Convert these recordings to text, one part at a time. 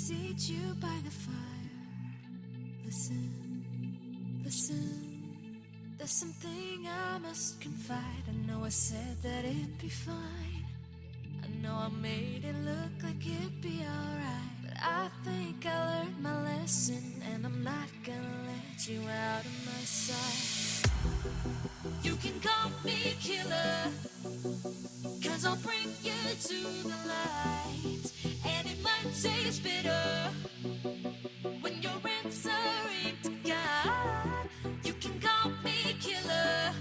seat you by the fire. Listen, listen. There's something I must confide. I know I said that it'd be fine. I know I made it look like it'd be alright, but I think I learned my lesson, and I'm not gonna let you out of my sight. You can call me killer, 'cause I'll bring you to the light. And it might taste bitter when you're answering to God. You can call me killer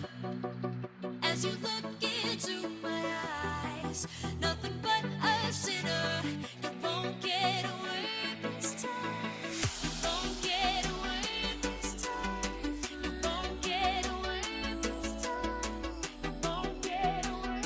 as you look into my eyes. Nothing but a sinner. You won't get away this time. You won't get away this time. You won't get away this time. You won't get away.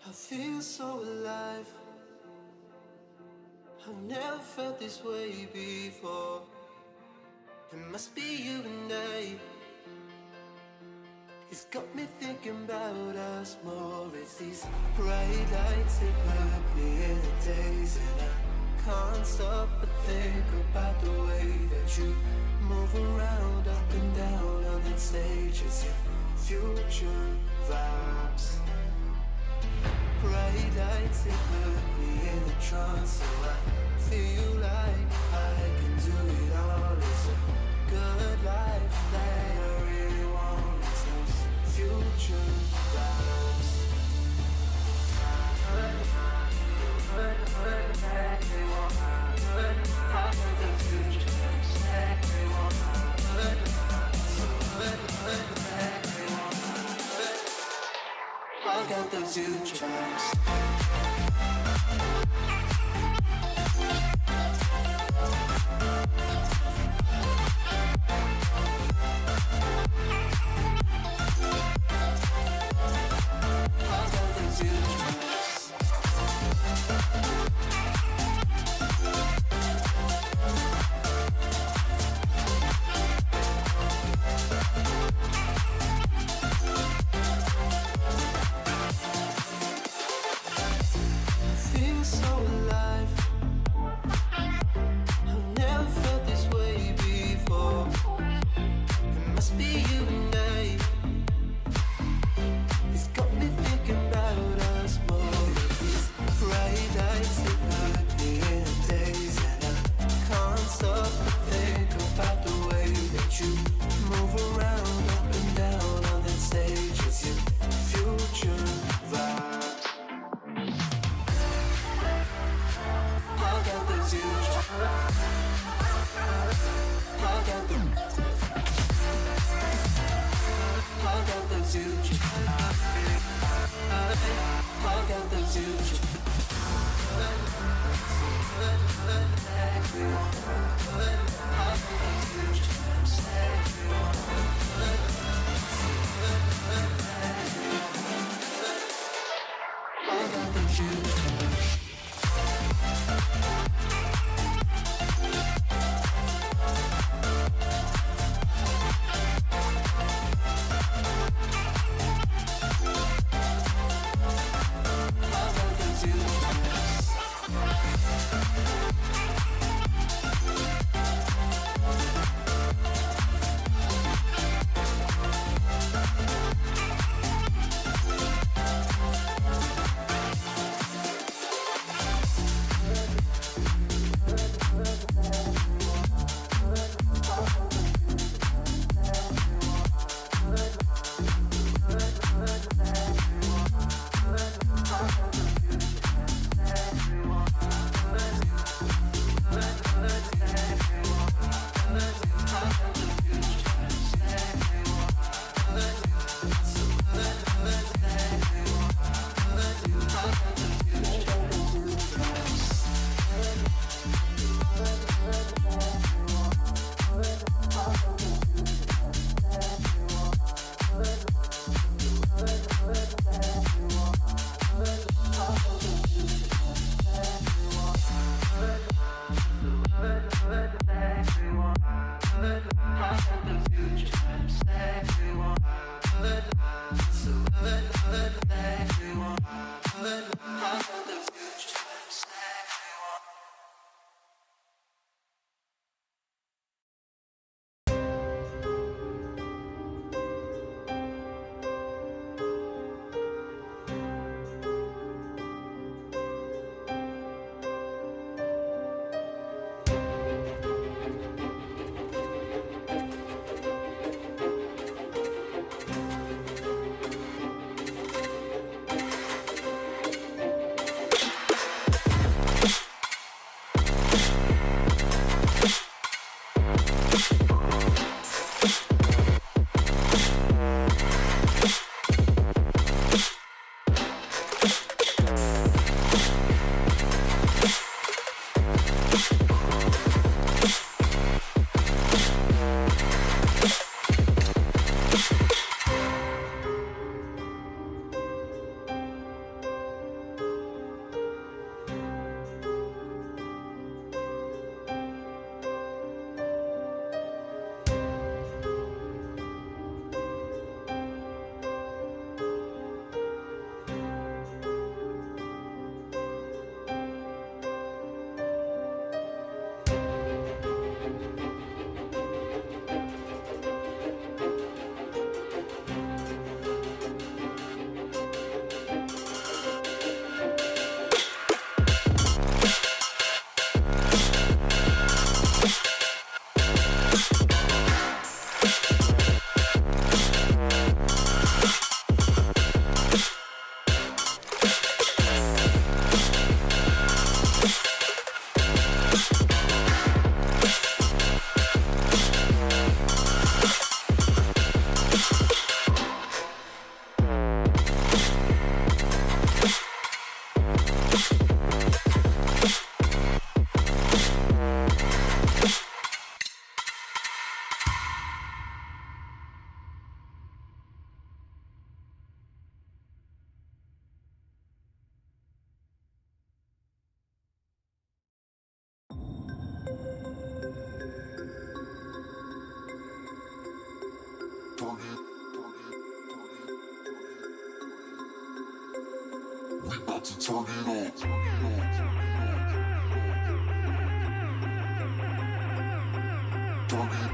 I feel so alive. I've never felt this way before. It must be you and I. It's got me thinking about us more. It's these bright lights that put me in the days, and I can't stop but think about the way that you move around up and down on that stage. It's your future vibes. Bright lights that put me in a trance, so I feel like I can do it all. It's a good life that I really want. It's those future vibes. I got those future vibes. about to turn it on. Turn it.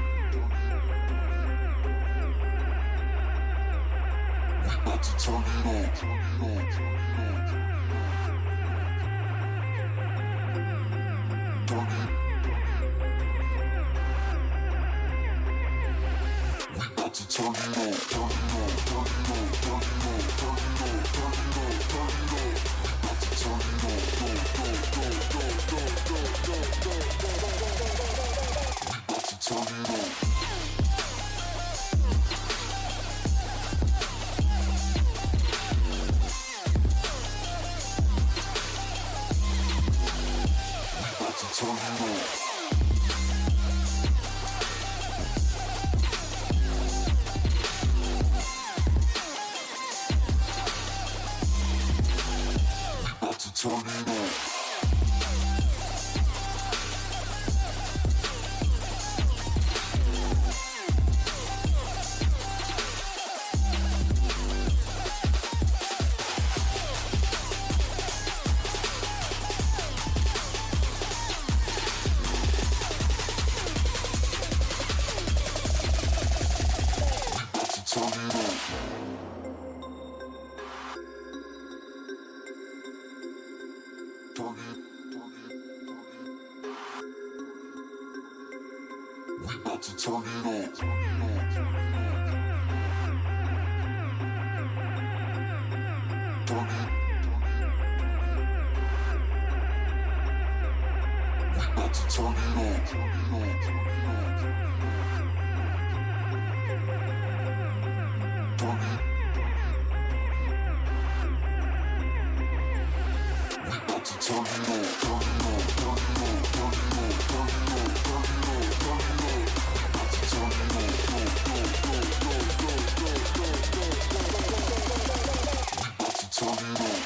We about to turn it on. Turn it. We about to turn it on. Turn it on. Turn it on. Turn it on. Turn it on. Turn it on. Turn it on. We about to turn it on. Go, go, go, go, go, go, go, go, go. We about to turn it on. Turn it on. About to turn it on.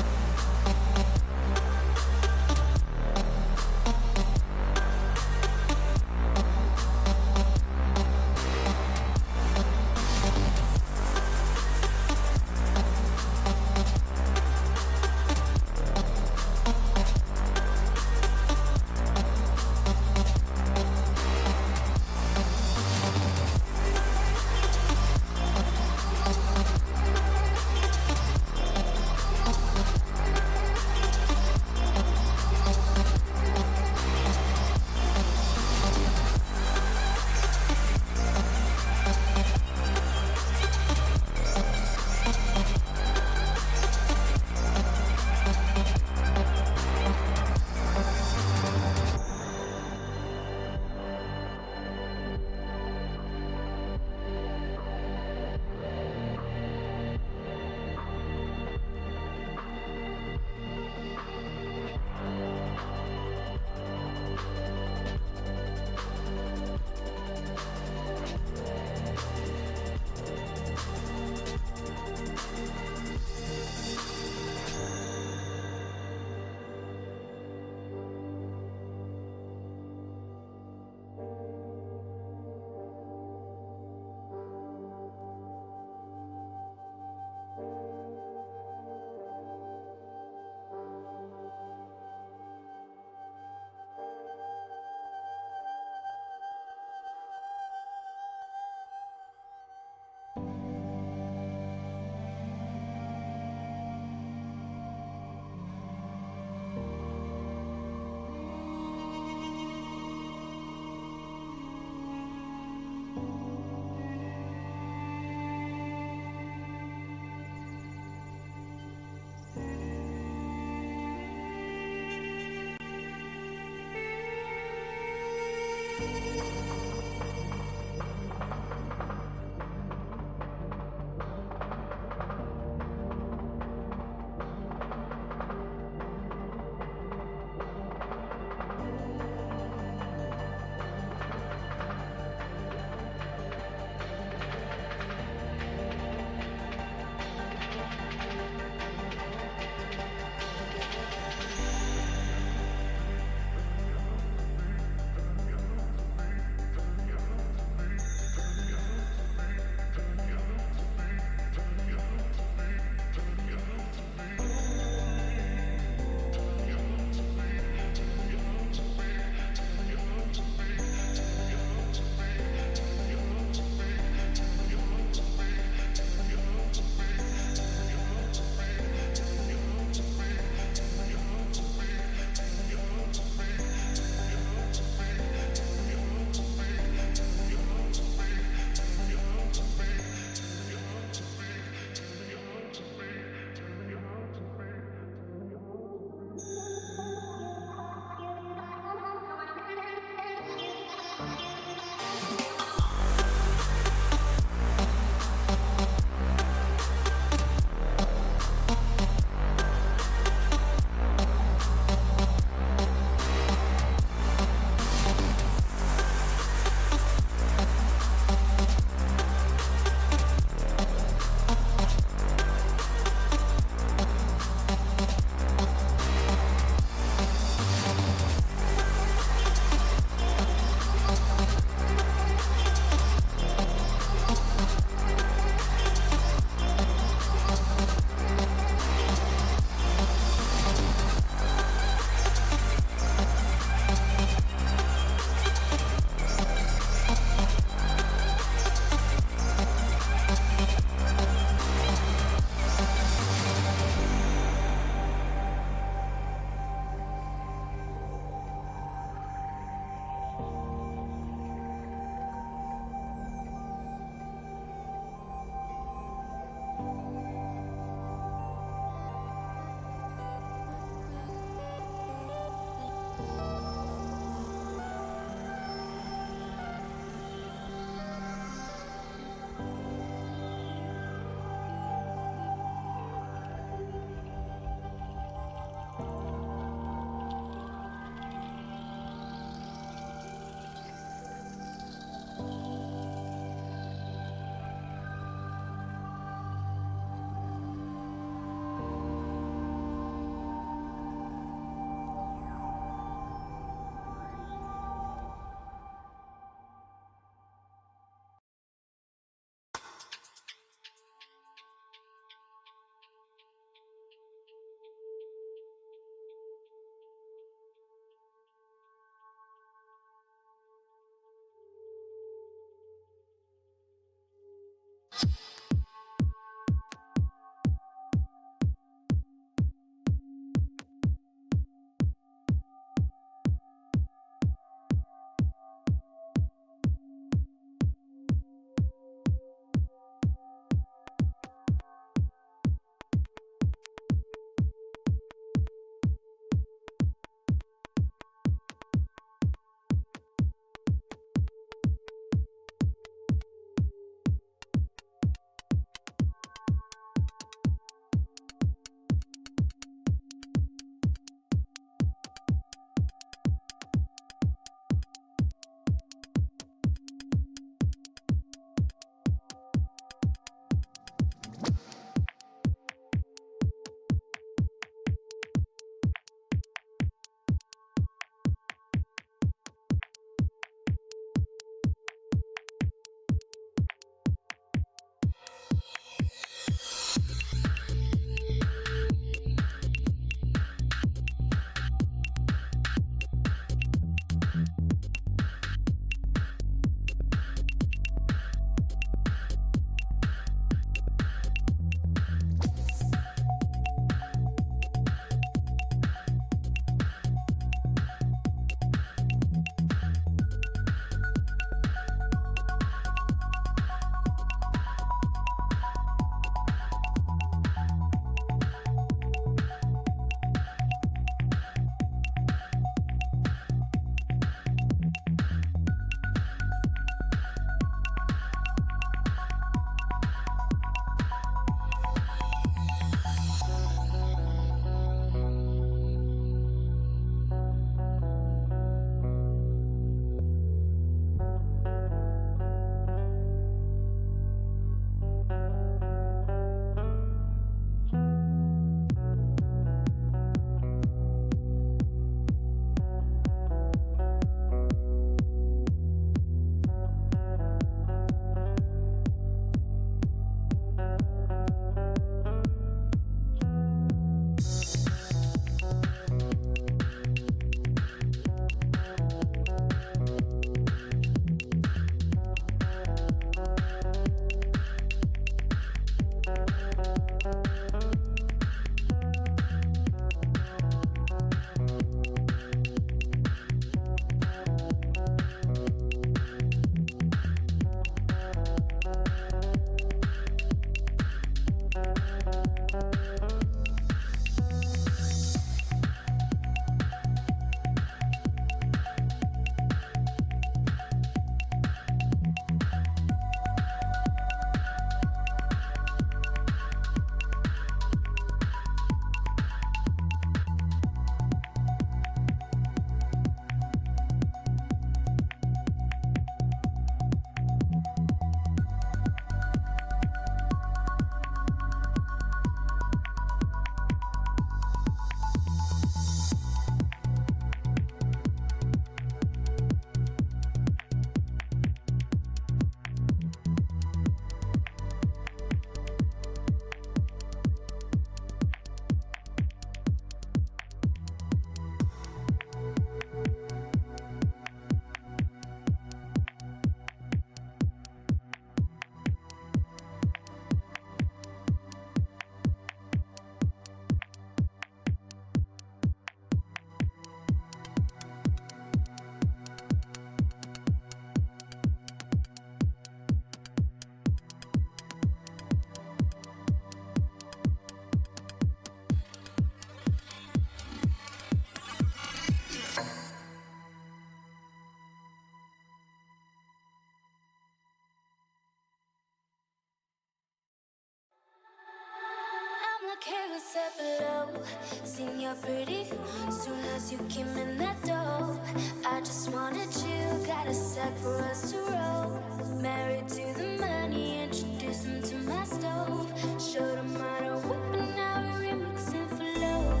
Seen you're pretty. Soon as you came in that door, I just wanted you. Got a sack for us to roll. Married to the money, introduced him to my stove. Showed him how to whip and now we're remixing for low.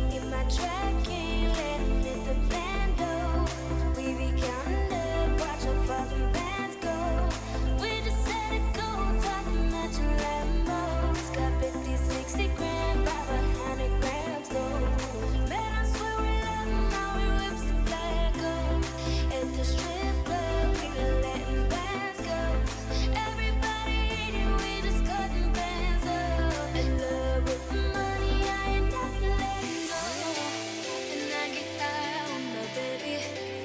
Get my track in, let him hit the bando. We be counting up, watch how far the bands go. We just set it go, talking matching Lambos. Got 50, 60 grand, 500 grams gold. Man, I swear we love him, how he whips the flag up. At the strip club, we been letting bands go. Everybody eating, we just cutting bands up. In love with the money, I ain't never letting go. And I get high on my baby.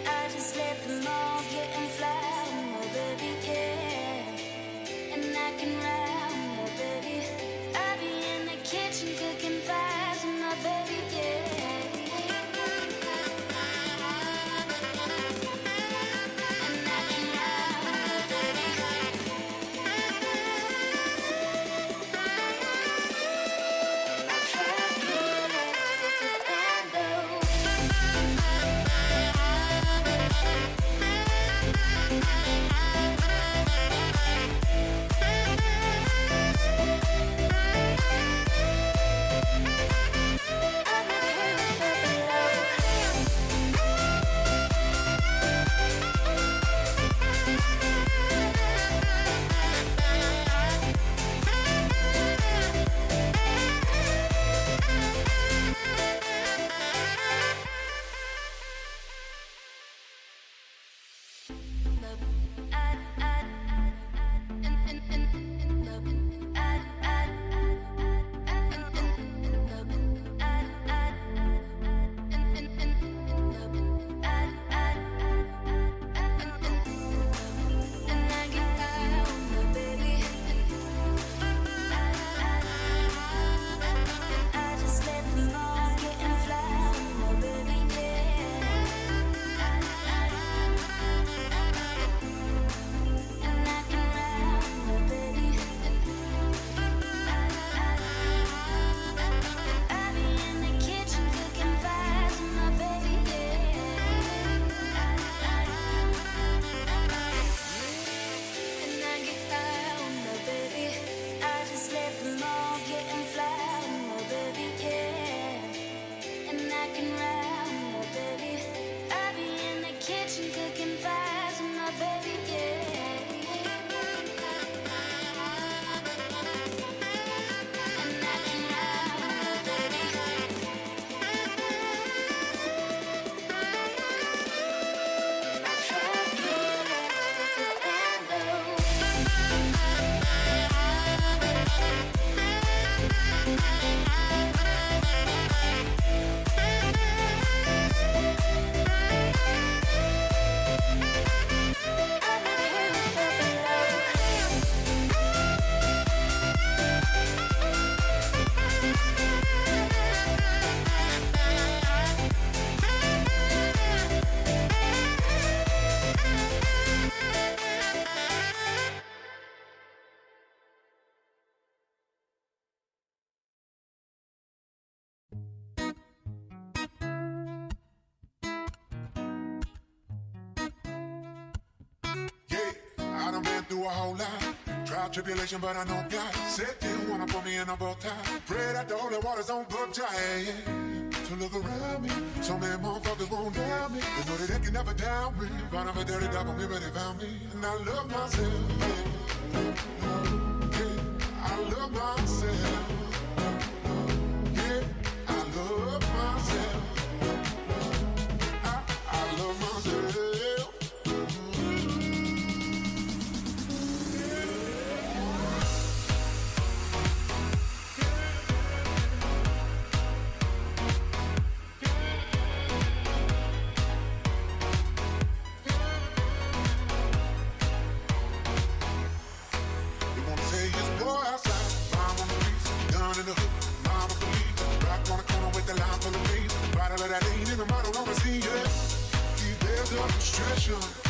I just let them all get and fly on my baby, yeah. And I can ride on my baby. I be in the kitchen cooking pies with my baby, yeah. And I can ride on my baby. My track good with the bando. I've been here for I done been through a whole lot. Trial tribulation, but I know God said you wanna put me in a bow tie. Pray that the holy waters don't book dry. So look around me, so many motherfuckers won't doubt me. They know that they can never doubt me. Found out a dirty dog, but maybe they found me. And I love myself. Yeah, I love myself. Yeah, I love myself. I love myself.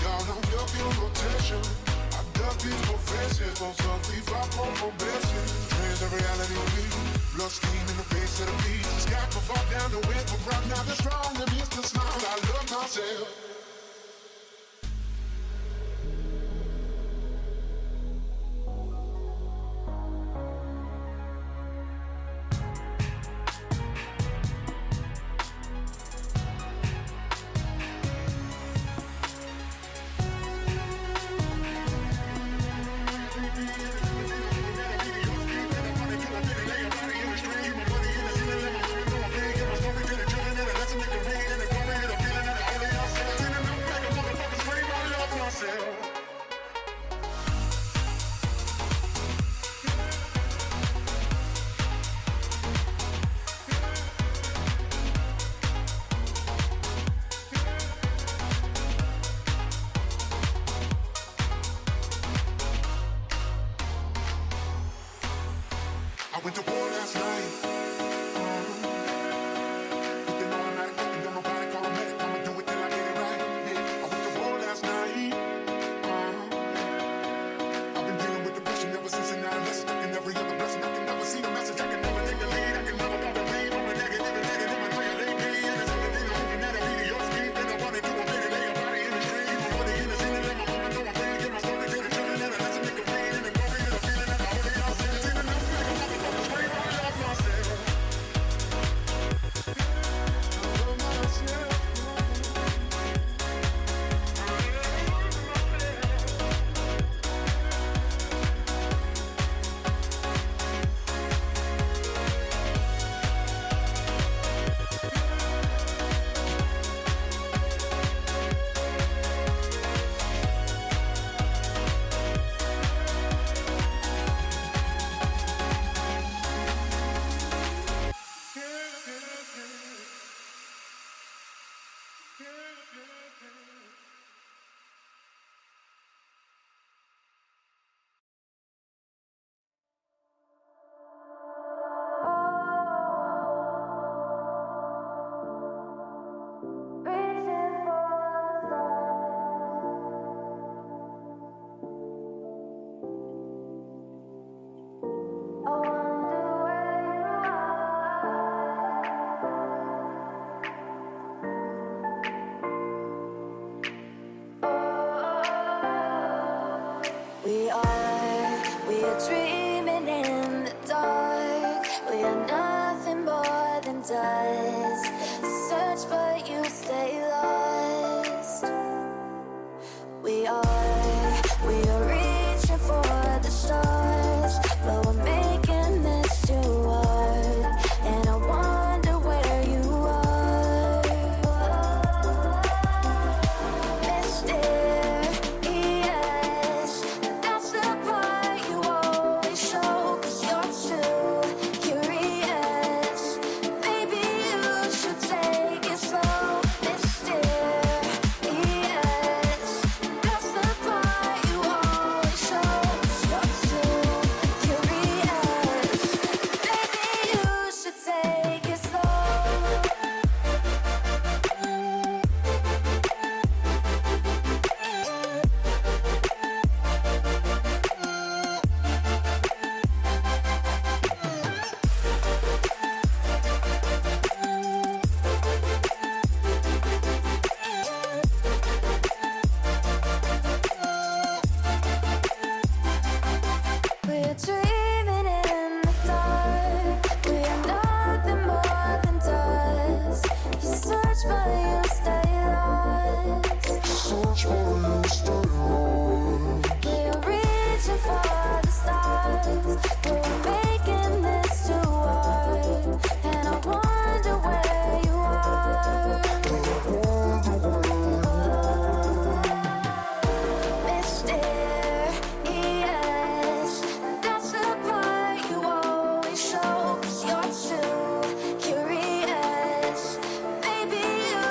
Y'all don't duck your rotation. I duck these professions, so we fight for probation. Dreams of reality on me. Blood steam in the face of the beast. The sky will fall down the wind will rock. Now the strong and used to smile. I love myself. I went to war last night. With the automatic weapon, don't nobody call a medic. I'ma do it till I get it right. Yeah. I went to war last night. I've been dealing with depression ever since an adolescent. I can never hear the blessing. I can never see the message. I can never take the lead. I can never go to lead. I'm a negative and negative. I know you late me. And it's everything I'm looking at. Be your scheme. Then I run into a minute. Lay your body in the stream. I'm running in the scene. And let my mama know I'm playing. Get my story to the children. And a lesson they can read. And the glory to the feeling. And the holy all sin. It's in enough. Make a motherfucker scream. I love myself. We are dreaming in the dark. We are nothing more than dust. Search but you stay lost. We are reaching for the stars, but we're making this too hard. And I wonder where you are. Mysterious, that's the part you always show. 'Cause you're too curious. Maybe you should take it slow. Mysterious, that's the part you always show. 'Cause you're too curious. Maybe you should take it slow. We're dreaming in the dark. We are nothing more than dust. You search but you stay lost. We are reaching for the stars, but we're making this too hard. And I wonder where you are. Mysterious, that's the part you always show. 'Cause you're too curious. Maybe you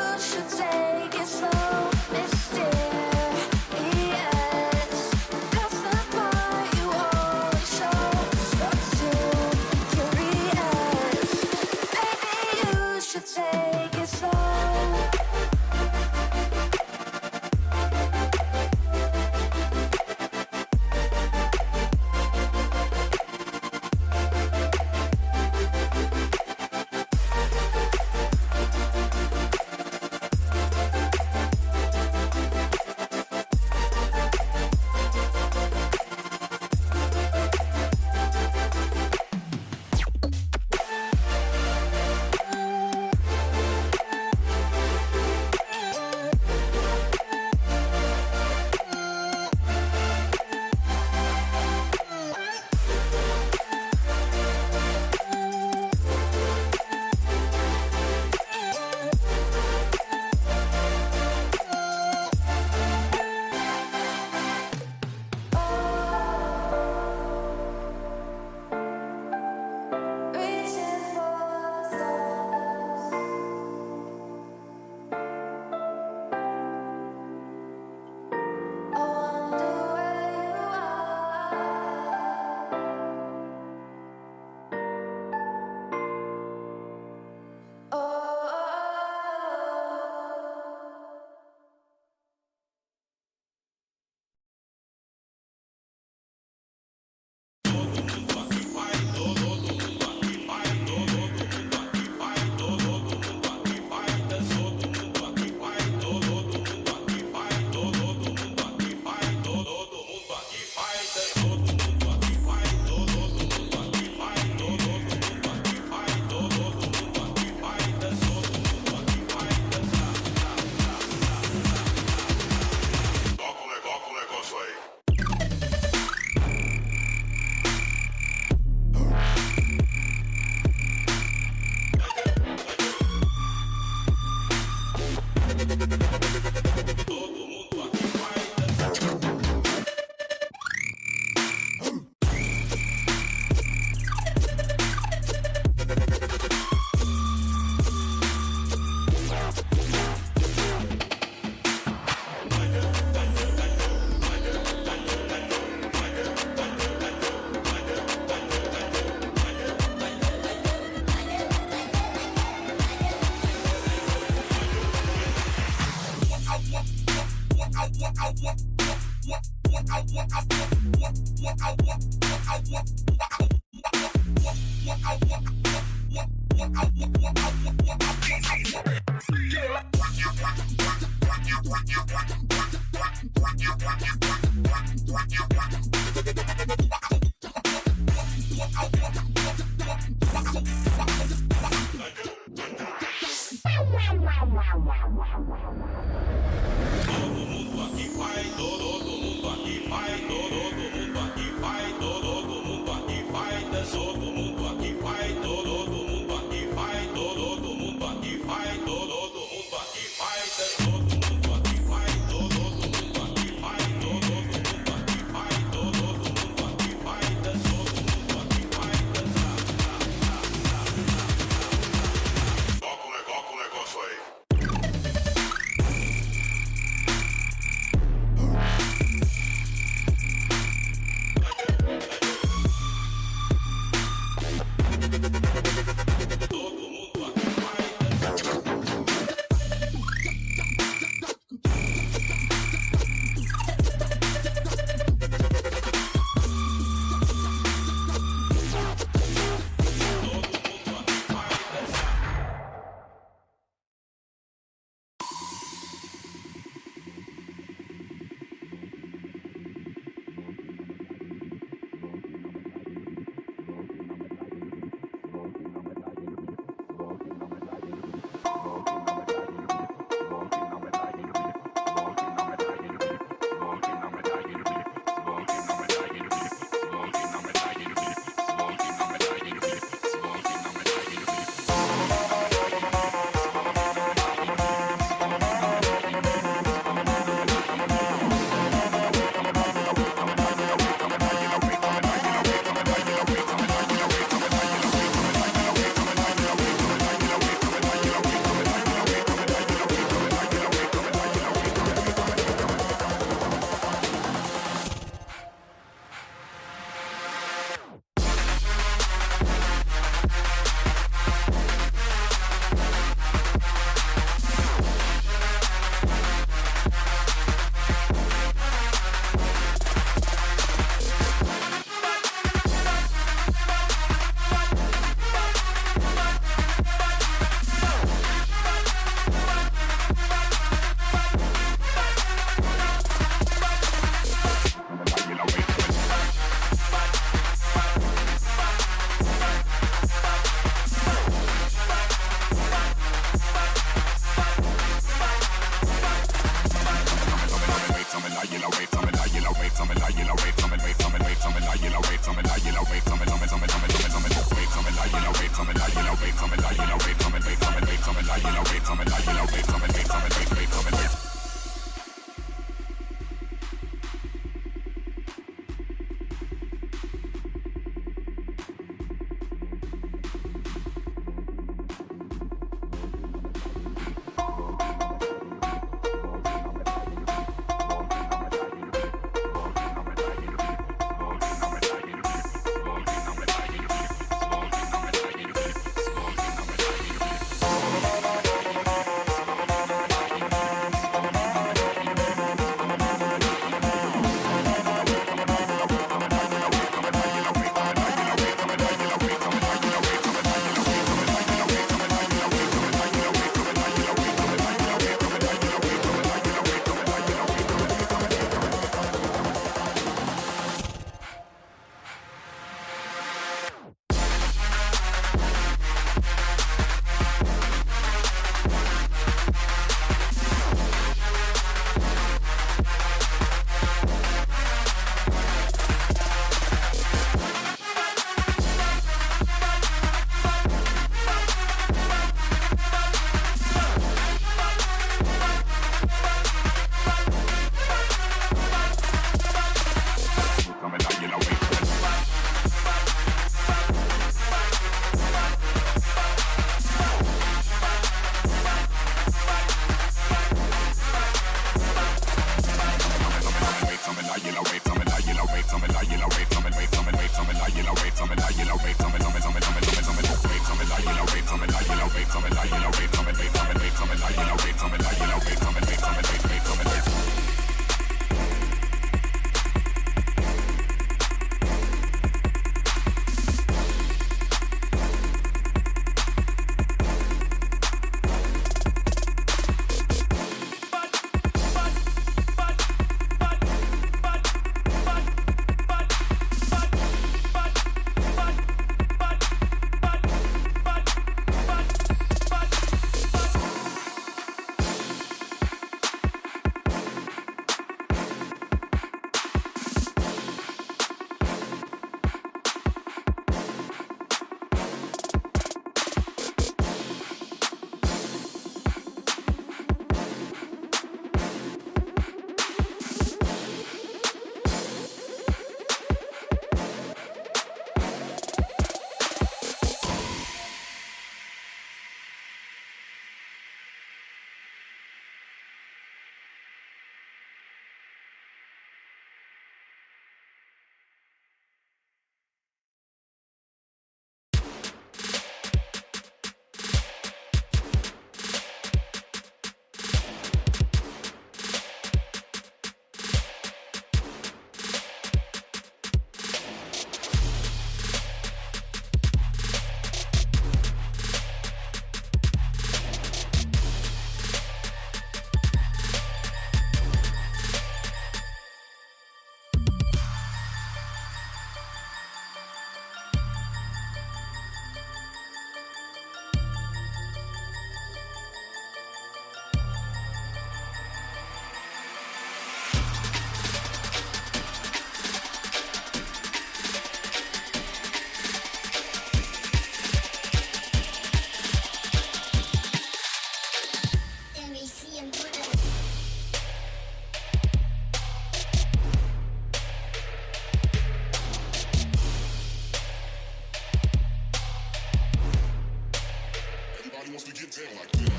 Everybody wants to get down like that.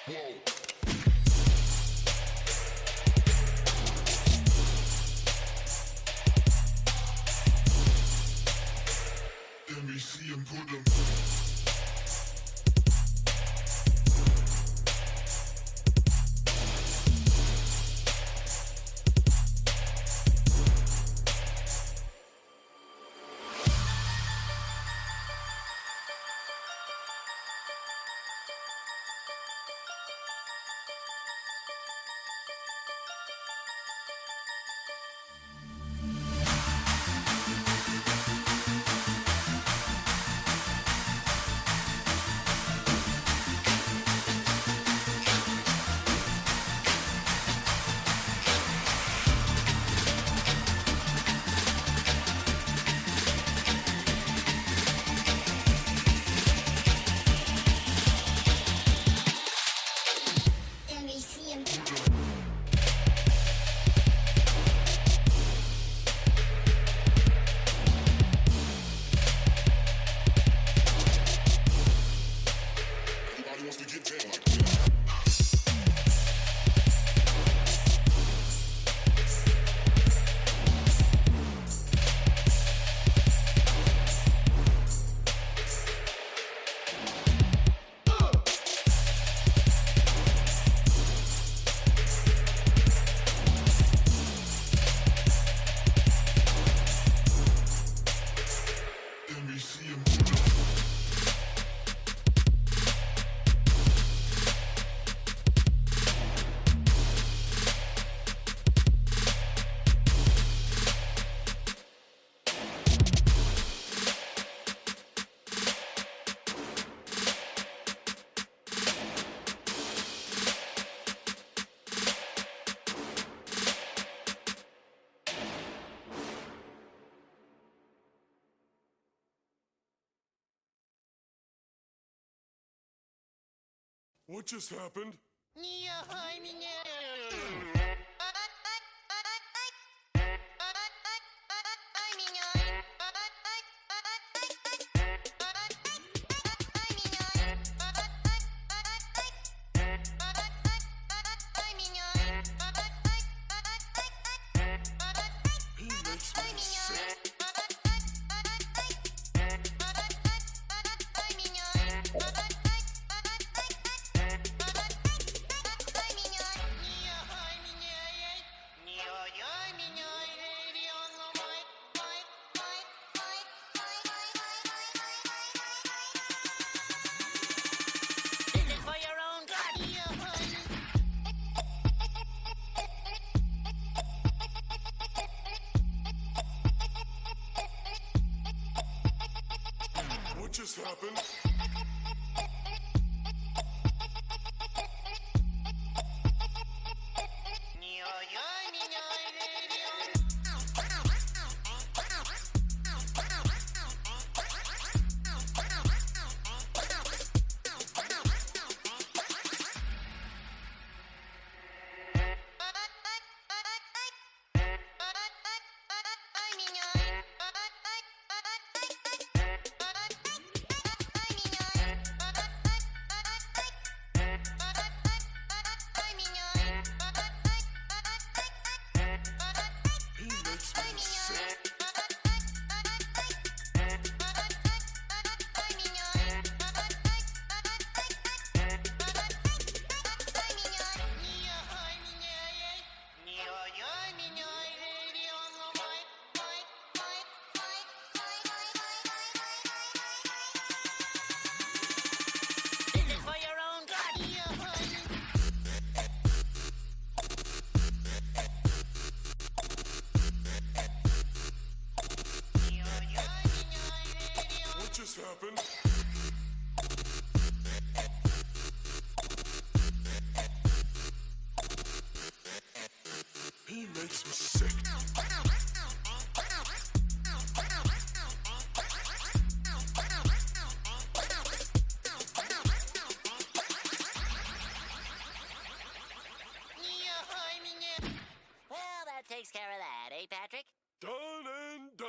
Whoa. Let me see him put them. What just happened? He makes me sick. What just happened? Happened? He makes me sick. care of that, eh, Patrick? Done and done.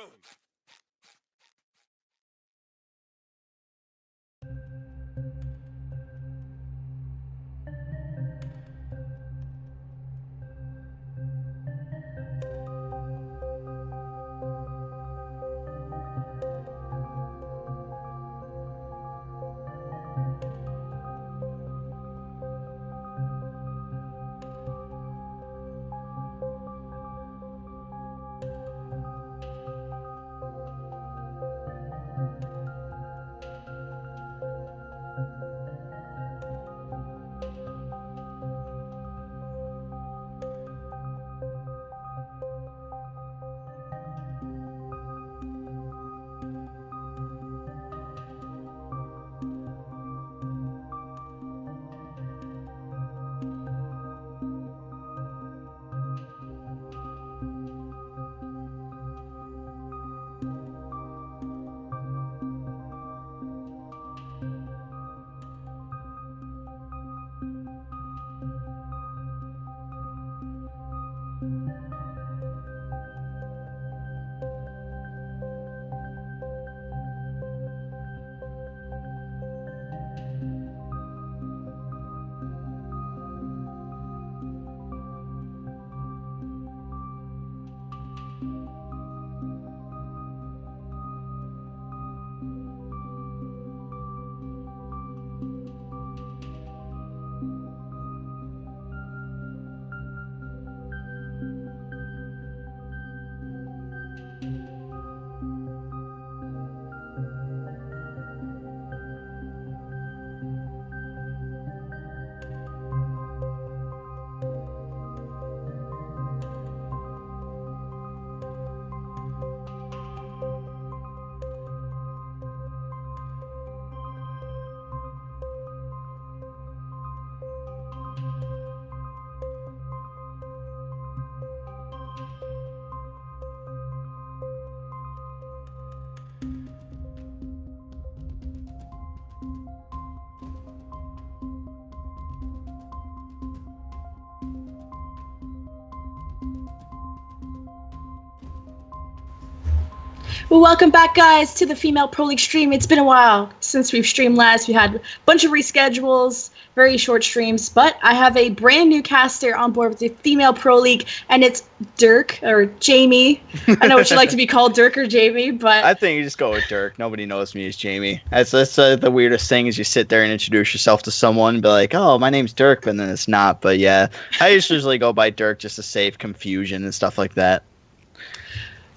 Well, welcome back, guys, to the Female Pro League stream. It's been a while since we've streamed last. We had a bunch of reschedules, very short streams, but I have a brand new caster on board with the Female Pro League, and it's Dirk, or Jamie. I know what you like to be called, Dirk or Jamie, but... I think you just go with Dirk. Nobody knows me as Jamie. That's the weirdest thing is you sit there and introduce yourself to someone and be like, oh, my name's Dirk, but then it's not. But yeah, I usually go by Dirk just to save confusion and stuff like that.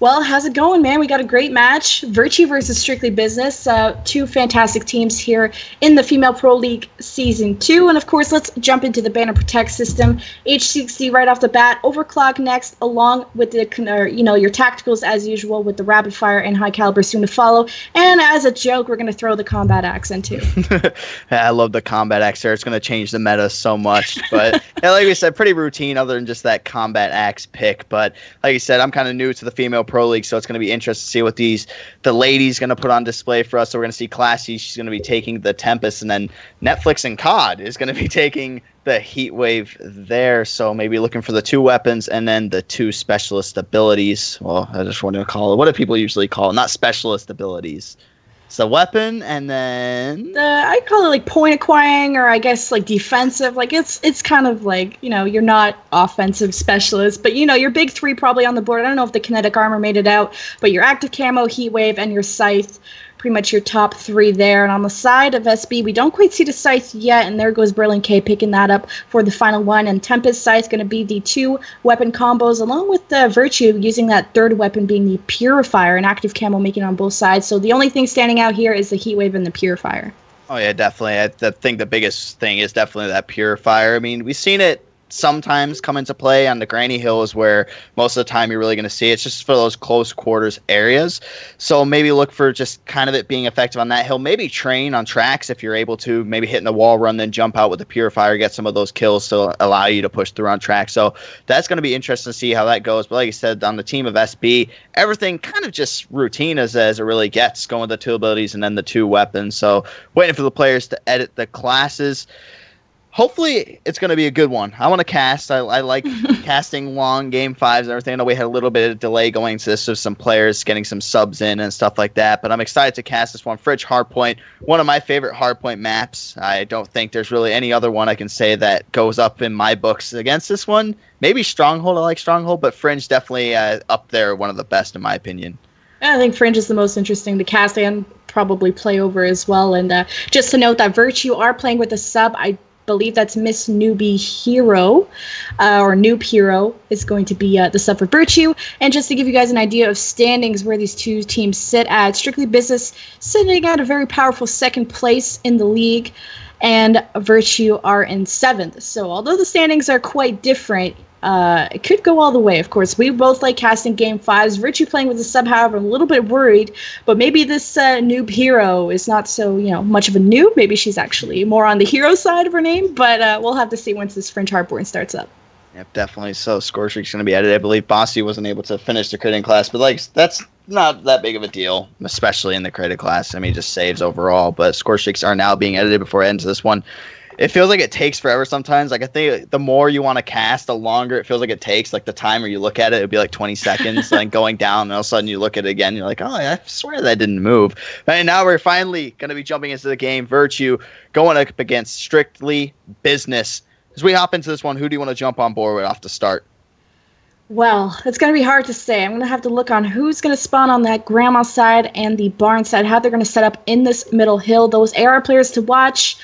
Well, how's it going, man? We got a great match. Virtue versus Strictly Business. Two fantastic teams here in the Female Pro League Season 2. And, of course, let's jump into the Banner Protect system. H60 right off the bat. Overclock next, along with the your tacticals, as usual, with the Rapid Fire and High Caliber soon to follow. And as a joke, we're going to throw the Combat Axe in, too. I love the Combat Axe there. It's going to change the meta so much. But, yeah, like we said, pretty routine other than just that Combat Axe pick. But, like you said, I'm kind of new to the Female Pro League, so it's going to be interesting to see what the ladies going to put on display for us. So we're going to see Classy. She's going to be taking the Tempest, and then Netflix and COD is going to be taking the Heat Wave there. So maybe looking for the two weapons and then the two specialist abilities. Well, I just want to call it. What do people usually call it? Not specialist abilities. It's the weapon, and then I call it like point acquiring, or I guess like defensive. Like it's kind of like, you're not offensive specialist, but your big three probably on the board. I don't know if the kinetic armor made it out, but your active camo, heat wave, and your scythe, pretty much your top three there. And on the side of SB, we don't quite see the scythe yet, and there goes Berlin K picking that up for the final one. And Tempest Scythe going to be the two weapon combos, along with the Virtue using that third weapon being the Purifier, and active camo making it on both sides. So the only thing standing out here is the Heat Wave and the Purifier. Oh yeah, definitely. I think the biggest thing is definitely that Purifier. I mean, we've seen it sometimes come into play on the Granny Hill is where most of the time you're really going to see it. It's just for those close quarters areas. So maybe look for just kind of it being effective on that hill. Maybe train on tracks if you're able to. Maybe hitting the wall run, then jump out with the Purifier, get some of those kills to allow you to push through on track. So that's going to be interesting to see how that goes. But like I said, on the team of SB, everything kind of just routine as it really gets, going with the two abilities and then the two weapons. So waiting for the players to edit the classes. hopefully it's going to be a good one. I want to cast. I like casting long game 5s and everything. I know we had a little bit of delay going into this with some players getting some subs in and stuff like that, but I'm excited to cast this one. Fridge Hardpoint, one of my favorite Hardpoint maps. I don't think there's really any other one I can say that goes up in my books against this one. Maybe Stronghold. I like Stronghold, but Fringe definitely up there, one of the best in my opinion. I think Fringe is the most interesting to cast and probably play over as well. And just to note that Virtue are playing with a sub. I believe that's Miss Newbie Hero, or Noob Hero is going to be the sub for Virtue. And just to give you guys an idea of standings where these two teams sit at, Strictly Business sitting at a very powerful second place in the league, and Virtue are in 7th. So although the standings are quite different, it could go all the way. Of course, we both like casting game 5s. Virtue playing with a sub, however, I'm a little bit worried, but maybe this Noob Hero is not so much of a noob. Maybe she's actually more on the hero side of her name, but we'll have to see once this Fringe Hardpoint starts up. Yep, definitely. So Score Streak's going to be added. I believe Bossy wasn't able to finish the critting class, but that's not that big of a deal, especially in the critting class. I mean, just saves overall, but Score Streaks are now being edited before it ends this one. It feels like it takes forever sometimes. Like, I think the more you want to cast, the longer it feels like it takes. Like, the timer you look at it, it'd be like 20 seconds, and going down, and all of a sudden you look at it again, and you're like, oh, I swear that didn't move. But now we're finally going to be jumping into the game. Virtue going up against Strictly Business. As we hop into this one, who do you want to jump on board with off the start? Well, it's going to be hard to say. I'm going to have to look on who's going to spawn on that grandma side and the barn side, how they're going to set up in this middle hill. Those AR players to watch.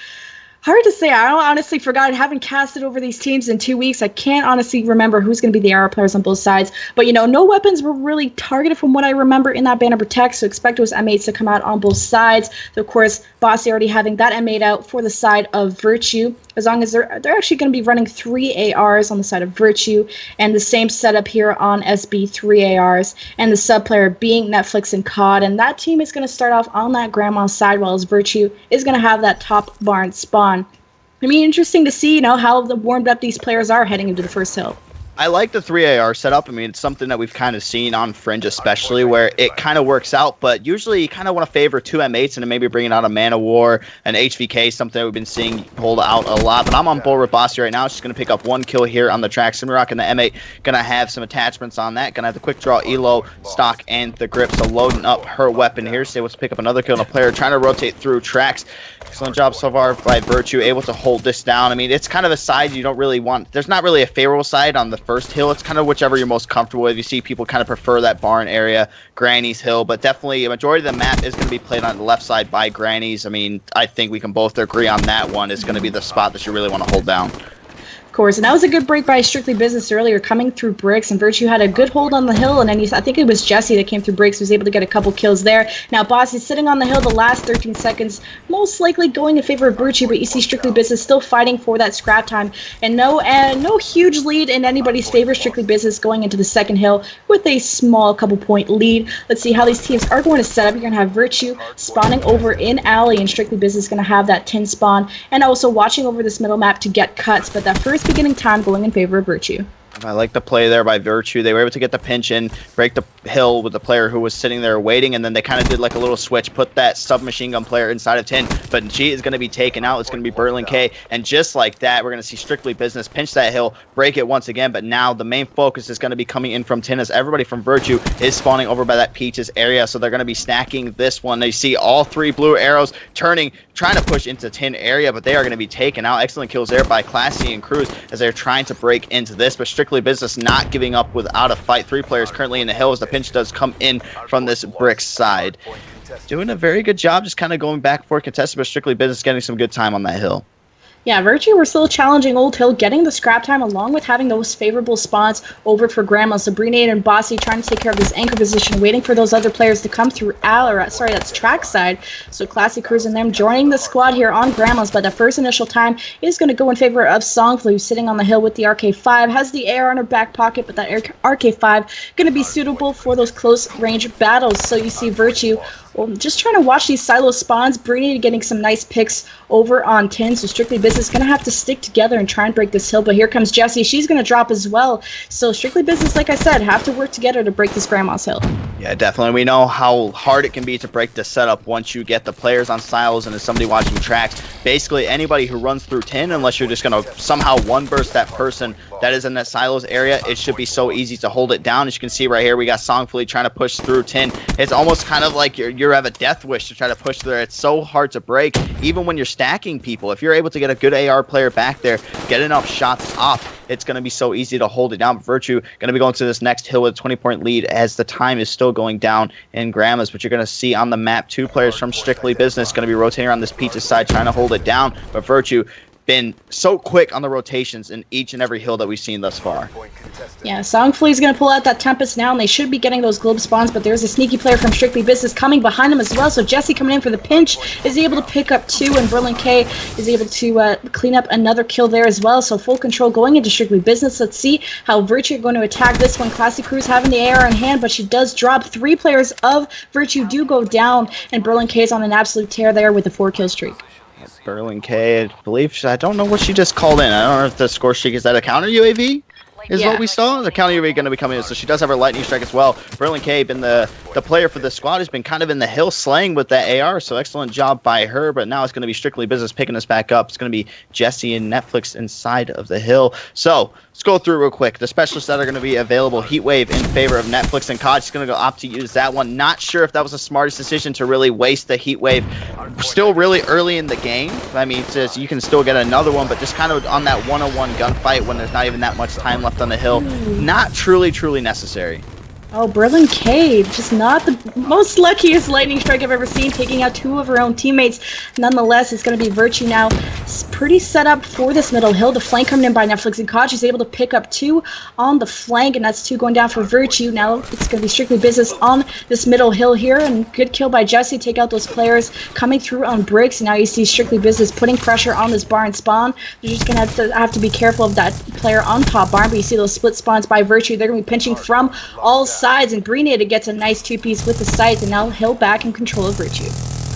Hard to say. I honestly forgot. I haven't casted over these teams in 2 weeks. I can't honestly remember who's going to be the AR players on both sides. But, no weapons were really targeted from what I remember in that Banner Protect, so expect those M8s to come out on both sides. So, of course, Bossy already having that M8 out for the side of Virtue. As long as they're actually going to be running 3 ARs on the side of Virtue, and the same setup here on SB, 3 ARs, and the sub player being Netflix and COD. And that team is going to start off on that grandma side, while Virtue is going to have that top barn spawn. I mean, interesting to see, how warmed up these players are heading into the first hill. I like the 3AR setup. I mean, it's something that we've kind of seen on Fringe especially, where it kind of works out, but usually you kind of want to favor 2 M8s and then maybe bringing out a Man of War, an HVK, something that we've been seeing pulled out a lot. But I'm on board with Bossy right now. She's going to pick up 1 kill here on the track. Simrock and the M8 going to have some attachments on that. Going to have the quick draw, Elo, stock, and the grip. So loading up her weapon here. So able to pick up another kill on a player, trying to rotate through tracks. Excellent job so far by Virtue, able to hold this down. I mean, it's kind of a side you don't really want. There's not really a favorable side on the first hill. It's kind of whichever you're most comfortable with. You see people kind of prefer that barn area, Granny's Hill, but definitely a majority of the map is going to be played on the left side by Granny's. I mean, I think we can both agree on that one is going to be the spot that you really want to hold down. Course, and that was a good break by Strictly Business earlier, coming through bricks, and Virtue had a good hold on the hill, and then I think it was Jesse that came through bricks, was able to get a couple kills there. Now Bossy's sitting on the hill the last 13 seconds, most likely going in favor of Virtue, but you see Strictly Business still fighting for that scrap time, and no huge lead in anybody's favor. Strictly Business going into the second hill with a small couple point lead. Let's see how these teams are going to set up. You're going to have Virtue spawning over in alley, and Strictly Business going to have that tin spawn, and also watching over this middle map to get cuts, but that first beginning time going in favor of Virtue. I like the play there by Virtue. They were able to get the pinch in, break the hill with the player who was sitting there waiting, and then they kind of did like a little switch, put that submachine gun player inside of tin, but she is going to be taken out. It's going to be Berlin K, and just like that, we're going to see Strictly Business pinch that hill, break it once again, but now the main focus is going to be coming in from tin as everybody from Virtue is spawning over by that Peaches area, so they're going to be stacking this one. They see all 3 blue arrows turning, trying to push into tin area, but they are going to be taken out. Excellent kills there by Classy and Cruz as they're trying to break into this, but Strictly Business not giving up without a fight. 3 players currently in the hill as the pinch does come in from this bricks side. Doing a very good job just kind of going back and forth contested, but Strictly Business getting some good time on that hill. Yeah, Virtue were still challenging Old Hill, getting the scrap time along with having those favorable spawns over for Grandma. So Breenade and Bossy trying to take care of this anchor position, waiting for those other players to come through that's track side. So Classy Cruz and them joining the squad here on Grandma's, but the first initial time is going to go in favor of Songflu, who's sitting on the hill with the RK5, has the AR in her back pocket, but that RK5 going to be suitable for those close range battles. So you see Virtue just trying to watch these silo spawns. Bruni getting some nice picks over on 10, so Strictly Business going to have to stick together and try and break this hill. But here comes Jessie. She's going to drop as well. So Strictly Business, like I said, have to work together to break this Grandma's hill. Yeah, definitely. We know how hard it can be to break the setup once you get the players on silos and as somebody watching tracks. Basically, anybody who runs through 10, unless you're just going to somehow one-burst that person that is in that silos area, it should be so easy to hold it down. As you can see right here, we got Songfully trying to push through 10. It's almost kind of like you have a death wish to try to push there. It's so hard to break, even when you're stacking people. If you're able to get a good AR player back there, get enough shots off, it's going to be so easy to hold it down. Virtue going to be going to this next hill with a 20-point lead as the time is still going down in Grandma's. But you're going to see on the map 2 players from Strictly Business going to be rotating around this pizza side trying to hold it down. But Virtue been so quick on the rotations in each and every hill that we've seen thus far. Yeah, Songfully is going to pull out that Tempest now, and they should be getting those globe spawns, but there's a sneaky player from Strictly Business coming behind him as well, so Jessie coming in for the pinch is able to pick up 2, and Brilliant-K is able to clean up another kill there as well, so full control going into Strictly Business. Let's see how Virtue are going to attack this one. Classy Cruz having the AR in hand, but she does drop. 3 players of Virtue do go down, and Brilliant-K is on an absolute tear there with a 4-kill streak. Brilliant-K, I don't know what she just called in. I don't know if the score streak is that a counter UAV? Is what we saw. The counter UAV going to be coming in, so she does have her lightning strike as well. Brilliant-K, been the player for this squad, has been kind of in the hill slaying with that AR, so excellent job by her. But now it's going to be Strictly Business picking us back up. It's going to be Jessie and Netflix inside of the hill. So let's go through real quick. The specialists that are going to be available: Heatwave in favor of Netflix and COD. She's going to go opt to use that one. Not sure if that was the smartest decision to really waste the Heatwave. Still really early in the game. I mean, you can still get another one, but just kind of on that 1-on-1 gunfight when there's not even that much time left on the hill. Not truly necessary. Oh, Brilliant-K, just not the most luckiest lightning strike I've ever seen, taking out 2 of her own teammates. Nonetheless, it's going to be Virtue now. It's pretty set up for this middle hill. The flank coming in by Netflix and COD. She's able to pick up 2 on the flank, and that's 2 going down for Virtue. Now it's going to be Strictly Business on this middle hill here, and good kill by Jessie. Take out those players coming through on bricks. Now you see Strictly Business putting pressure on this barn spawn. They're just going to have to be careful of that player on top barn, but you see those split spawns by Virtue. They're going to be pinching from all sides, and Breenade gets a nice 2-piece with the sight, and now Hill back in control of Virtue.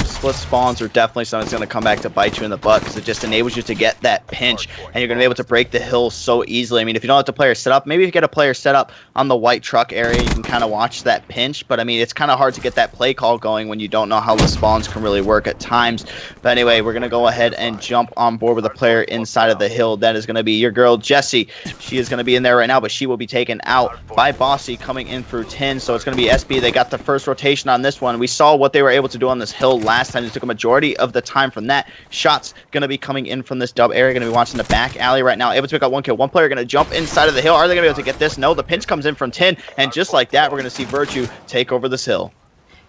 Split spawns are definitely something that's going to come back to bite you in the butt, because it just enables you to get that pinch, and you're going to be able to break the hill so easily. I mean, if you don't have the player set up, maybe if you get a player set up on the white truck area, you can kind of watch that pinch, but I mean, it's kind of hard to get that play call going when you don't know how the spawns can really work at times. But anyway, we're going to go ahead and jump on board with a player inside of the hill. That is going to be your girl, Jessie. She is going to be in there right now, but she will be taken out by Bossy coming in through 10, so it's going to be SB. They got the first rotation on this one. We saw what they were able to do on this hill last time. They took a majority of the time from that. Shots going to be coming in from this dub area. Going to be watching the back alley right now. Able to pick up 1 kill. 1 player going to jump inside of the hill. Are they going to be able to get this? No. The pinch comes in from 10, and just like that, we're going to see Virtue take over this hill.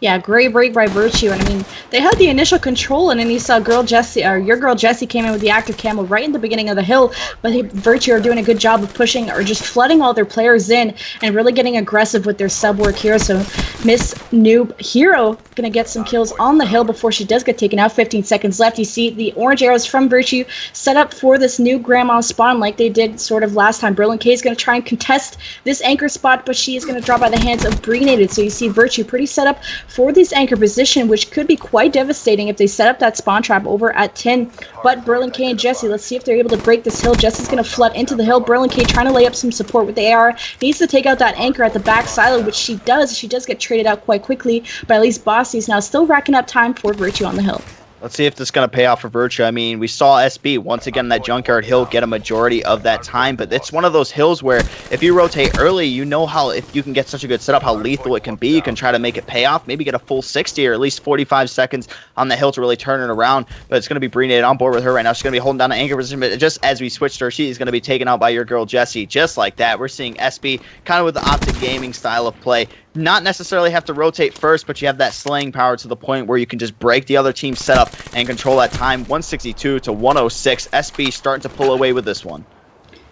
Yeah, great break by Virtue, and I mean, they had the initial control, and then you saw your girl Jessie came in with the active camo right in the beginning of the hill, but Virtue are doing a good job of pushing or just flooding all their players in and really getting aggressive with their sub work here. So Miss Noob Hero gonna get some kills on the hill before she does get taken out. 15 seconds left. You see the orange arrows from Virtue set up for this new Grandma spawn like they did sort of last time. Brilliant-K is gonna try and contest this anchor spot, but she is gonna drop by the hands of Breenated. So you see Virtue pretty set up for this anchor position, which could be quite devastating if they set up that spawn trap over at 10. But Brilliant-K and Jessie, let's see if they're able to break this hill. Jessie's going to flood into the hill. Brilliant-K trying to lay up some support with the AR. Needs to take out that anchor at the back silo, which she does. She does get traded out quite quickly, but at least Bossy's now still racking up time for Virtue on the hill. Let's see if this is going to pay off for Virtue. I mean, we saw SB, once again, that Junkyard Hill get a majority of that time, but it's one of those hills where if you rotate early, you know how, if you can get such a good setup, how lethal it can be. You can try to make it pay off, maybe get a full 60 or at least 45 seconds on the hill to really turn it around, but it's going to be Breenade on board with her right now. She's going to be holding down the anchor position, but just as we switched her, she is going to be taken out by your girl, Jessie. Just like that, we're seeing SB kind of with the Optic Gaming style of play. Not necessarily have to rotate first, but you have that slaying power to the point where you can just break the other team's setup and control that time. 162 to 106. SB starting to pull away with this one.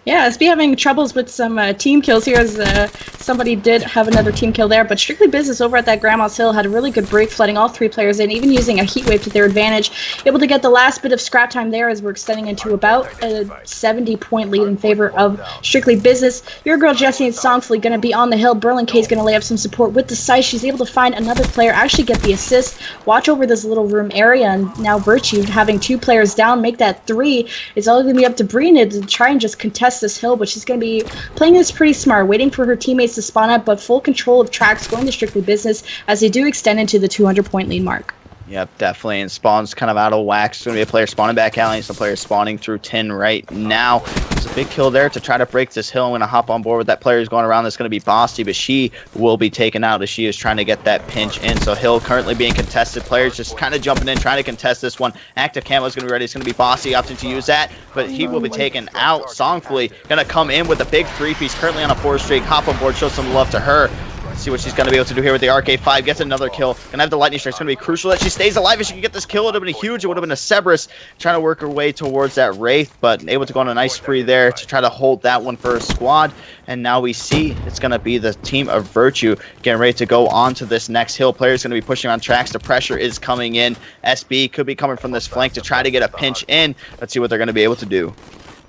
Yeah, SB having troubles with some team kills here as somebody did have another team kill there, but Strictly Business over at that Grandma's Hill had a really good break, flooding all 3 players in, even using a heat wave to their advantage, able to get the last bit of scrap time there as we're extending into about a 70-point lead in favor of Strictly Business. Your girl Jessie and Songfully going to be on the hill. Berlin K is going to lay up some support with the Scythe. She's able to find another player, actually get the assist, watch over this little room area, and now Virtue having 2 players down, make that 3. It's all going to be up to Brina to try and just contest this hill, but she's going to be playing this pretty smart, waiting for her teammates to spawn up, but full control of tracks going to Strictly Business as they do extend into the 200-point lead mark. Yep, definitely. And Spawn's kind of out of whack. It's going to be a player spawning back alley and some players spawning through tin right now. There's a big kill there to try to break this hill. I'm going to hop on board with that player who's going around. That's going to be Bossy, but she will be taken out as she is trying to get that pinch in. So hill currently being contested. Players just kind of jumping in, trying to contest this one. Active camo is going to be ready. It's going to be Bossy opting to use that, but he will be taken out. Songfully going to come in with a big 3-piece, currently on a 4 streak. Hop on board, show some love to her. See what she's going to be able to do here with the RK5. Gets another kill. Going to have the lightning strike. It's going to be crucial that she stays alive if she can get this kill. It would have been huge. It would have been a Cerberus trying to work her way towards that Wraith, but able to go on a nice spree there to try to hold that one for her squad. And now we see it's going to be the team of Virtue getting ready to go on to this next hill. Players going to be pushing on tracks. The pressure is coming in. SB could be coming from this flank to try to get a pinch in. Let's see what they're going to be able to do.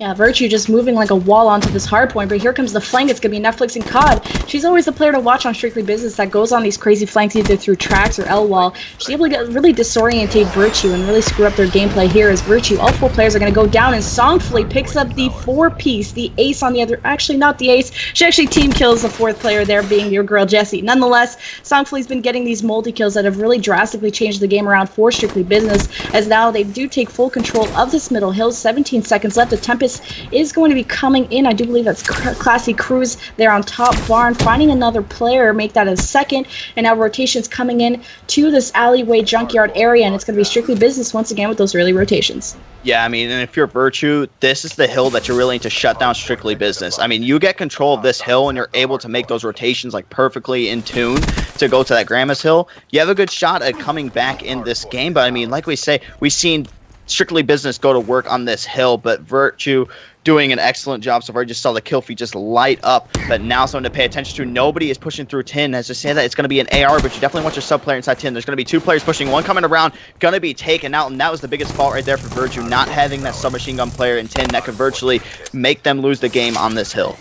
Yeah, Virtue just moving like a wall onto this hard point, but here comes the flank. It's going to be Netflix and COD. She's always the player to watch on Strictly Business that goes on these crazy flanks either through tracks or L-wall. She's able to get really disorientate Virtue and really screw up their gameplay here as Virtue. All 4 players are going to go down, and Songfully picks up the 4-piece, the ace on the other. Actually, not the ace. She actually team kills the 4th player there, being your girl Jessie. Nonetheless, Songfully's been getting these multi-kills that have really drastically changed the game around for Strictly Business, as now they do take full control of this middle hill. 17 seconds left. The Tempest is going to be coming in. I do believe that's Classy Cruz there on top barn, finding another player, make that a 2nd, and now rotations coming in to this alleyway junkyard area, and it's going to be Strictly Business once again with those early rotations. Yeah, I mean, and if you're Virtue, this is the hill that you're really to shut down Strictly Business. I mean, you get control of this hill and you're able to make those rotations like perfectly in tune to go to that Grandma's Hill. You have a good shot at coming back in this game, but I mean, like we say, we've seen Strictly Business go to work on this hill, but Virtue doing an excellent job so far. I just saw the kill feed just light up, but now something to pay attention to. Nobody is pushing through tin. As I say that, it's going to be an AR, but you definitely want your sub player inside tin. There's going to be 2 players pushing, one coming around, going to be taken out, and that was the biggest fault right there for Virtue, not having that submachine gun player in tin that could virtually make them lose the game on this hill.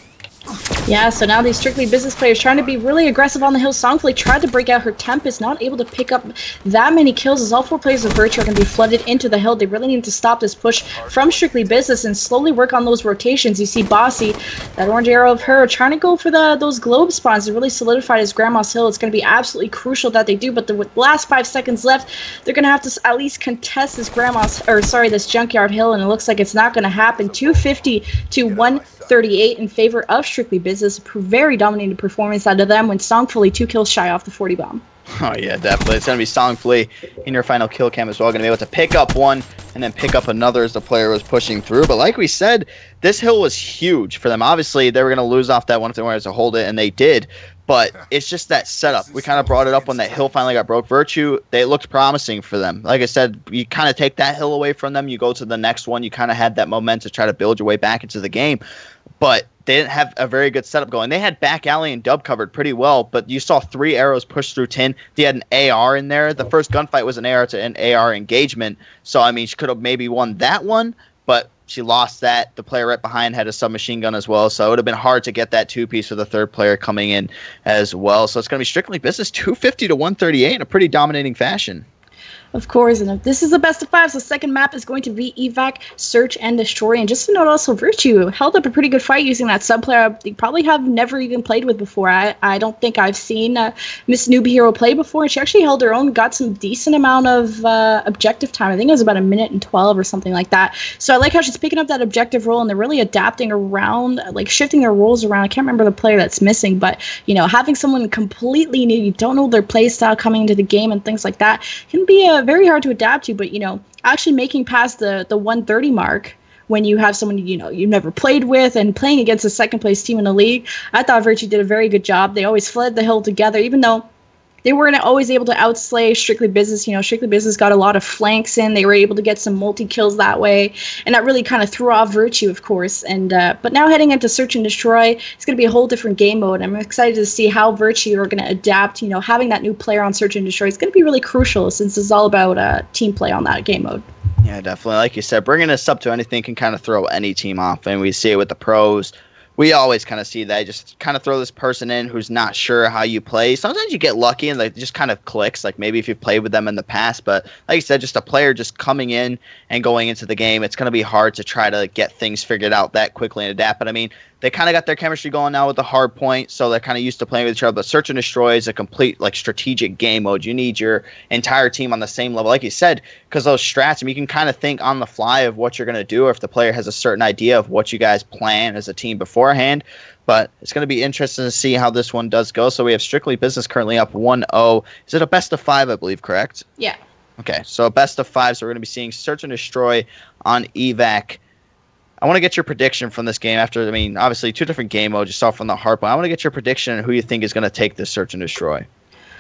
Yeah, so now these Strictly Business players trying to be really aggressive on the hill. Songfully tried to break out her Tempest, not able to pick up that many kills as all 4 players of Virtue are going to be flooded into the hill. They really need to stop this push from Strictly Business and slowly work on those rotations. You see Bossy, that orange arrow of her, trying to go for those globe spawns to really solidify his Grandma's Hill. It's going to be absolutely crucial that they do, but with the last 5 seconds left, they're going to have to at least contest this this Junkyard Hill, and it looks like it's not going to happen. 250 to 138 in favor of Strictly Business. Very dominating performance out of them when Songfully 2 kills shy off the 40 bomb. Oh yeah, definitely. It's going to be Songfully in your final kill cam as well. Going to be able to pick up one and then pick up another as the player was pushing through. But like we said, this hill was huge for them. Obviously, they were going to lose off that one if they wanted to hold it, and they did. But it's just that setup. We kind of brought it up when that hill finally got broke. Virtue, they looked promising for them. Like I said, you kind of take that hill away from them, you go to the next one, you kind of had that momentum to try to build your way back into the game. But they didn't have a very good setup going. They had back alley and dub covered pretty well, but you saw 3 arrows push through tin. They had an AR in there. The first gunfight was an AR to an AR engagement. So, I mean, she could have maybe won that one, but she lost that. The player right behind had a submachine gun as well, so it would have been hard to get that 2-piece for the 3rd player coming in as well. So it's going to be Strictly Business 250 to 138 in a pretty dominating fashion. Of course, and if this is the best of 5, so the second map is going to be Evac, Search, and Destroy. And just to note also, Virtue held up a pretty good fight using that sub player they probably have never even played with before. I don't think I've seen Miss Newbie Hero play before, and she actually held her own, got some decent amount of objective time. I think it was about 1:12 or something like that. So I like how she's picking up that objective role, and they're really adapting around, like shifting their roles around. I can't remember the player that's missing, but, you know, having someone completely new, you don't know their play style coming into the game and things like that, can be very hard to adapt to. But, you know, actually making past the 130 mark when you have someone, you know, you've never played with and playing against a second place team in the league, I thought Virtue did a very good job. They always fled the hill together, even though they weren't always able to outslay Strictly Business. Strictly Business got a lot of flanks in. They were able to get some multi-kills that way, and that really kind of threw off Virtue, of course. And but now heading into Search and Destroy, it's going to be a whole different game mode. I'm excited to see how Virtue are going to adapt. Having that new player on Search and Destroy is going to be really crucial since it's all about team play on that game mode. Yeah, definitely. Like you said, bringing this up to anything can kind of throw any team off, and we see it with the pros. We always kind of see that. Just kind of throw this person in who's not sure how you play. Sometimes you get lucky and it just kind of clicks, like maybe if you've played with them in the past. But like you said, just a player just coming in and going into the game, it's going to be hard to try to get things figured out that quickly and adapt. But I mean, they kind of got their chemistry going now with the hard point, so they're kind of used to playing with each other. But Search and Destroy is a complete strategic game mode. You need your entire team on the same level, like you said, because those strats, you can kind of think on the fly of what you're going to do, or if the player has a certain idea of what you guys plan as a team beforehand. But it's going to be interesting to see how this one does go. So we have Strictly Business currently up 1-0. Is it a best of 5, I believe, correct? Yeah. Okay, so a best of 5. So we're going to be seeing Search and Destroy on evac. I want to get your prediction from this game after, obviously 2 different game modes. You saw from the hard point. I want to get your prediction on who you think is going to take this Search and Destroy.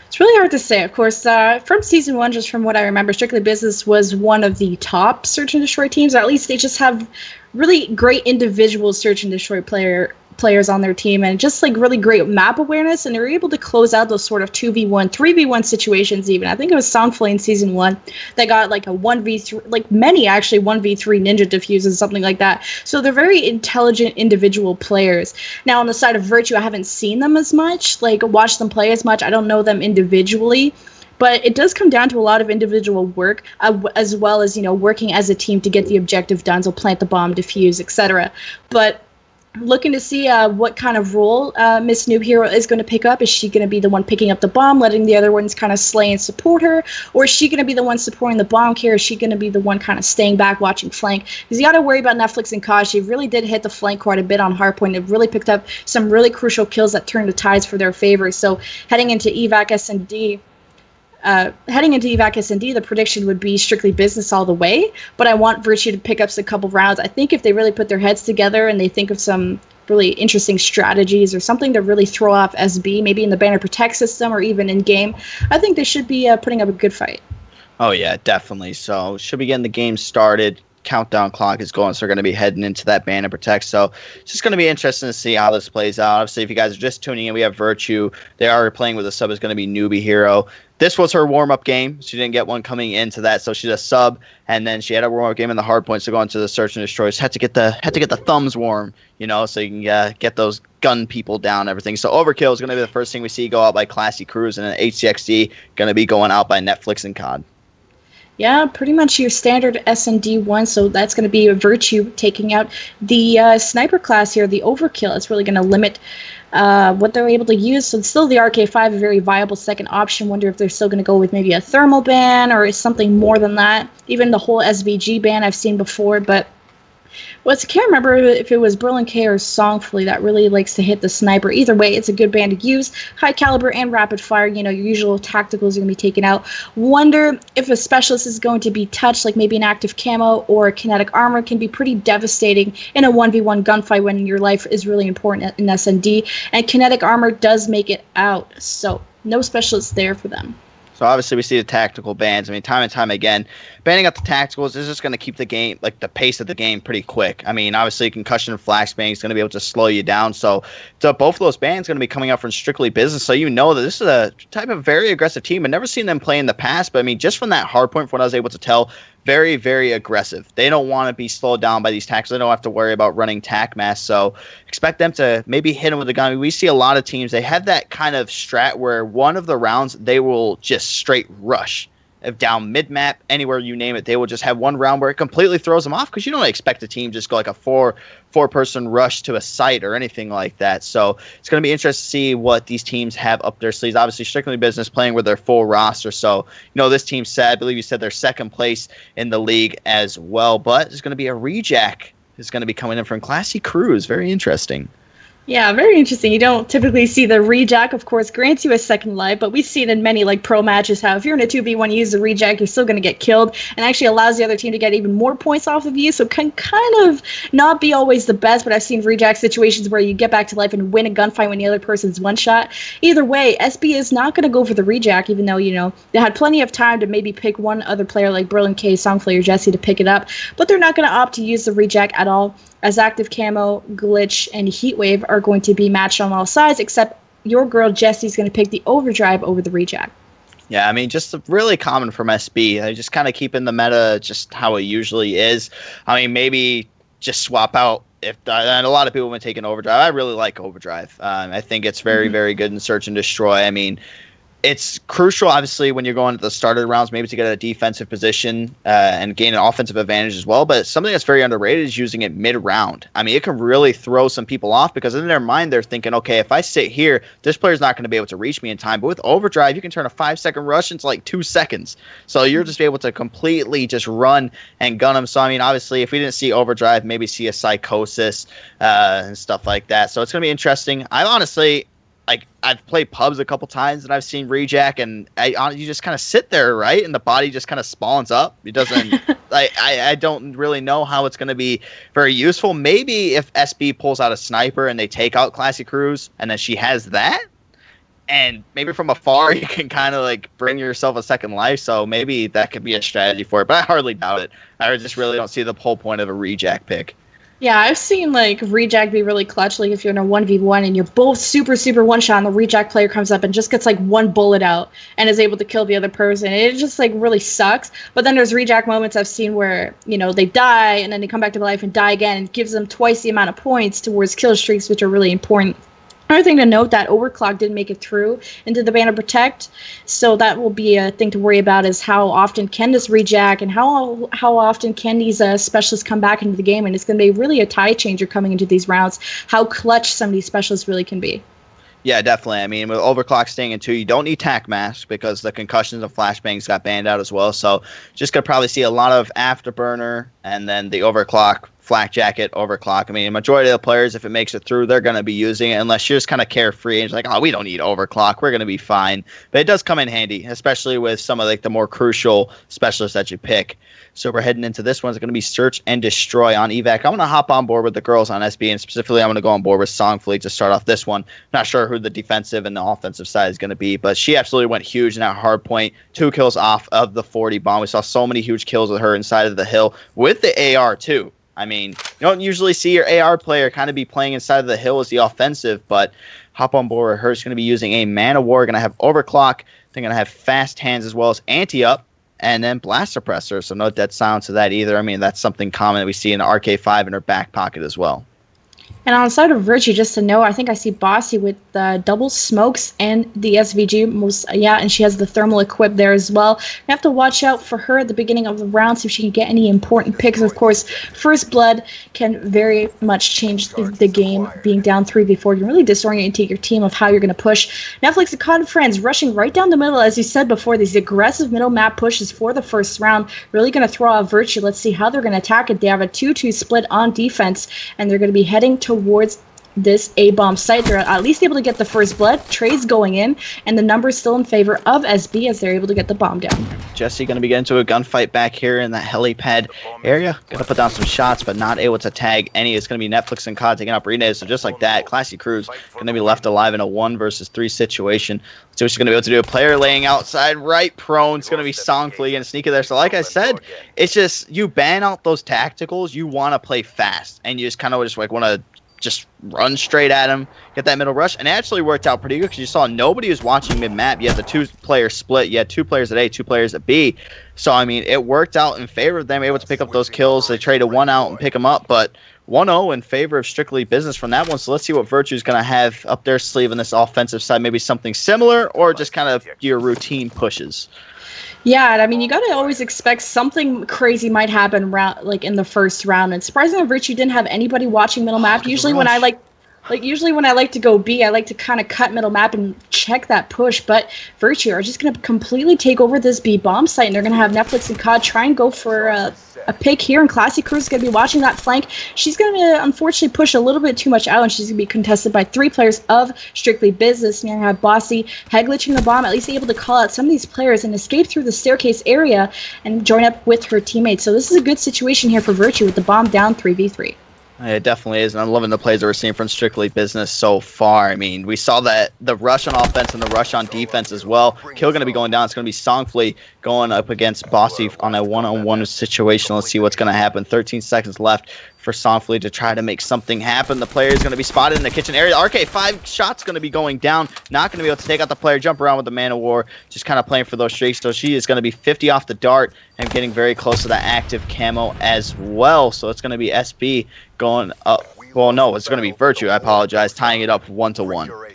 It's really hard to say. Of course, from Season 1, just from what I remember, Strictly Business was one of the top Search and Destroy teams, or at least they just have really great individual Search and Destroy players on their team, and just really great map awareness, and they were able to close out those sort of 2v1, 3v1 situations even. I think it was Songflay in Season 1 that got a 1v3, many actually 1v3 ninja diffuses, something like that. So they're very intelligent individual players. Now on the side of Virtue, I haven't seen them as much, watched them play as much. I don't know them individually. But it does come down to a lot of individual work, as well as, working as a team to get the objective done, so plant the bomb, defuse, etc. But looking to see what kind of role Miss Noob Hero is going to pick up. Is she going to be the one picking up the bomb, letting the other ones kind of slay and support her? Or is she going to be the one supporting the bomb carrier? Is she going to be the one kind of staying back, watching flank? Because you got to worry about Netflix and Kaj. She really did hit the flank quite a bit on hardpoint. They've really picked up some really crucial kills that turned the tides for their favor. So heading into evac S&D, the prediction would be Strictly Business all the way, but I want Virtue to pick up a couple rounds. I think if they really put their heads together and they think of some really interesting strategies or something to really throw off SB, maybe in the Banner Protect system or even in game, I think they should be putting up a good fight. Oh yeah, definitely. So should be getting the game started. Countdown clock is going, so we're going to be heading into that Banner Protect. So it's just going to be interesting to see how this plays out. Obviously, if you guys are just tuning in, we have Virtue. They are playing with a sub. Is going to be Newbie Hero. This was her warm-up game. She didn't get one coming into that, so she's a sub. And then she had a warm-up game in the hard points to go into the Search and Destroy. Had to get the thumbs warm, so you can get those gun people down and everything. So Overkill is going to be the first thing we see go out by Classy Cruise, and then HCXD going to be going out by Netflix and COD. Yeah, pretty much your standard S&D one, so that's going to be a Virtue taking out the sniper class here, the Overkill. It's really going to limit what they're able to use. So still the RK5, a very viable second option. Wonder if they're still going to go with maybe a thermal ban or something more than that. Even the whole SVG ban I've seen before, but I can't remember if it was Berlin K or Songfully that really likes to hit the sniper. Either way, it's a good band to use. High caliber and rapid fire, your usual tacticals are going to be taken out. Wonder if a specialist is going to be touched, like maybe an active camo or a kinetic armor can be pretty devastating in a 1v1 gunfight when your life is really important in S&D. And kinetic armor does make it out, so no specialists there for them. So obviously we see the tactical bans. Time and time again, banning out the tacticals is just going to keep the game, the pace of the game pretty quick. Obviously concussion and flash banning is going to be able to slow you down. So both of those bans going to be coming out from Strictly Business. So that this is a type of very aggressive team. I've never seen them play in the past, but just from that hard point, from what I was able to tell, very, very aggressive. They don't want to be slowed down by these tacks. They don't have to worry about running tac mass. So expect them to maybe hit them with a gun. We see a lot of teams, they have that kind of strat where one of the rounds they will just straight rush. If down mid-map, anywhere you name it, they will just have one round where it completely throws them off because you don't expect a team just go like a four-person rush to a site or anything like that. So it's going to be interesting to see what these teams have up their sleeves. Obviously, Strictly Business playing with their full roster. So, this team said, I believe you said they're second place in the league as well. But there's going to be a rejack is going to be coming in from Classy Cruise. Very interesting. Yeah, very interesting. You don't typically see the rejack, of course, grants you a second life, but we've seen in many like pro matches how if you're in a 2v1, you use the rejack, you're still going to get killed, and actually allows the other team to get even more points off of you, so can kind of not be always the best, but I've seen rejack situations where you get back to life and win a gunfight when the other person's one shot. Either way, SB is not going to go for the rejack, even though, you know, they had plenty of time to maybe pick one other player like Brilliant K, Songflay, or Jesse to pick it up, but they're not going to opt to use the rejack at all, as Active Camo, Glitch, and Heatwave are going to be matched on all sides, except your girl Jessie's going to pick the Overdrive over the rejack. Yeah, I mean, just really common from SB. They just kind of keeping the meta just how it usually is. I mean, maybe just swap out. And a lot of people have been taking Overdrive. I really like Overdrive. I think it's very, very good in Search and Destroy. I mean, it's crucial, obviously, when you're going to the start of the rounds, maybe to get a defensive position and gain an offensive advantage as well. But something that's very underrated is using it mid-round. I mean, it can really throw some people off because in their mind, they're thinking, okay, if I sit here, this player's not going to be able to reach me in time. But with Overdrive, you can turn a 5-second rush into like 2 seconds. So you're just able to completely just run and gun them. So, I mean, obviously, if we didn't see Overdrive, maybe see a Psychosis and stuff like that. So it's going to be interesting. I honestly... Like, I've played pubs a couple times and I've seen rejack, and you just kind of sit there, right? And the body just kind of spawns up. It doesn't, I don't really know how it's going to be very useful. Maybe if SB pulls out a sniper and they take out Classy Cruz and then she has that, and maybe from afar you can kind of like bring yourself a second life. So maybe that could be a strategy for it, but I hardly doubt it. I just really don't see the whole point of a rejack pick. Yeah, I've seen like rejack be really clutch. Like if you're in a 1v1 and you're both super one shot, and the rejack player comes up and just gets like one bullet out and is able to kill the other person. It just like really sucks. But then there's rejack moments I've seen where, you know, they die and then they come back to life and die again, and it gives them twice the amount of points towards kill streaks, which are really important. Another thing to note, that Overclock didn't make it through into the Banner Protect, so that will be a thing to worry about, is how often can this rejack and how often can these specialists come back into the game, and it's going to be really a tide changer coming into these rounds, how clutch some of these specialists really can be. Yeah, definitely. I mean, with Overclock staying in 2, you don't need Tac Mask because the concussions and flashbangs got banned out as well, so just going to probably see a lot of Afterburner and then the Overclock, Flak Jacket, Overclock. I mean, the majority of the players, if it makes it through, they're going to be using it unless you're just kind of carefree and just like, oh, we don't need Overclock. We're going to be fine. But it does come in handy, especially with some of like the more crucial specialists that you pick. So we're heading into this one. It's going to be Search and Destroy on evac. I'm going to hop on board with the girls on SB, and specifically I'm going to go on board with Songfleet to start off this one. Not sure who the defensive and the offensive side is going to be, but she absolutely went huge in that hard point. 2 kills off of the 40 bomb. We saw so many huge kills with her inside of the hill with the AR too. I mean, you don't usually see your AR player kind of be playing inside of the hill as the offensive, but hop on board with her. She's going to be using a Man of War. Going to have Overclock. They're going to have Fast Hands as well as Anti-Up, and then Blast Suppressor. So no dead silence to that either. I mean, that's something common that we see in the RK5 in her back pocket as well. And on the side of Virtue, just to know, I think I see Bossy with double smokes and the SVG. And she has the thermal equip there as well. You have to watch out for her at the beginning of the round, see if she can get any important picks. Of course, First Blood can very much change the game. Being down 3v4 can really disorient your team of how you're going to push. Netflix and Con Friends rushing right down the middle, as you said before. These aggressive middle map pushes for the first round. Really going to throw out Virtue. Let's see how they're going to attack it. They have a 2-2 split on defense, and they're going to be heading towards this A-bomb site. They're at least able to get the first blood. Trades going in, and the numbers still in favor of SB as they're able to get the bomb down. Jesse going to be getting into a gunfight back here in that helipad area. Going to put down some shots, but not able to tag any. It's going to be Netflix and COD taking up Renee. So just like that, Classy Cruz going to be left alive in a 1 versus 3 situation. So she's going to be able to do a player laying outside right prone. It's going to be Songfleet and Sneaky there. So like I said, it's just you ban out those tacticals. You want to play fast, and you just kind of just like want to just run straight at him, get that middle rush. And it actually worked out pretty good because you saw nobody was watching mid-map. You had the 2-player split. You had 2 players at A, 2 players at B. So, I mean, it worked out in favor of them, able to pick up those kills. They traded 1 out and pick them up, but 1-0 in favor of Strictly Business from that one. So let's see what Virtue's going to have up their sleeve on this offensive side. Maybe something similar or just kind of your routine pushes. Yeah, and I mean, you got to always expect something crazy might happen like in the first round. And surprisingly, Virtue didn't have anybody watching middle map. Usually when I Like, usually when I like to go B, I like to kind of cut middle map and check that push, but Virtue are just going to completely take over this B bomb site, and they're going to have Netflix and COD try and go for a pick here, and Classy Cruz is going to be watching that flank. She's going to unfortunately push a little bit too much out, and she's going to be contested by 3 players of Strictly Business. And you're going to have Bossy head glitching the bomb, at least able to call out some of these players and escape through the staircase area and join up with her teammates. So this is a good situation here for Virtue with the bomb down 3v3. It definitely is, and I'm loving the plays that we're seeing from Strictly Business so far. I mean, we saw that the rush on offense and the rush on defense as well. Kill going to be going down. It's going to be Songfleet going up against Bossy on a one-on-one situation. Let's see what's going to happen. 13 seconds left for Songfleet to try to make something happen. The player is going to be spotted in the kitchen area. RK, 5 shots going to be going down. Not going to be able to take out the player. Jump around with the Man of War. Just kind of playing for those streaks. So she is going to be 50 off the dart and getting very close to that active camo as well. So it's going to be SB going up. Well, no, it's going to be Virtue. I apologize. Tying it up 1-1.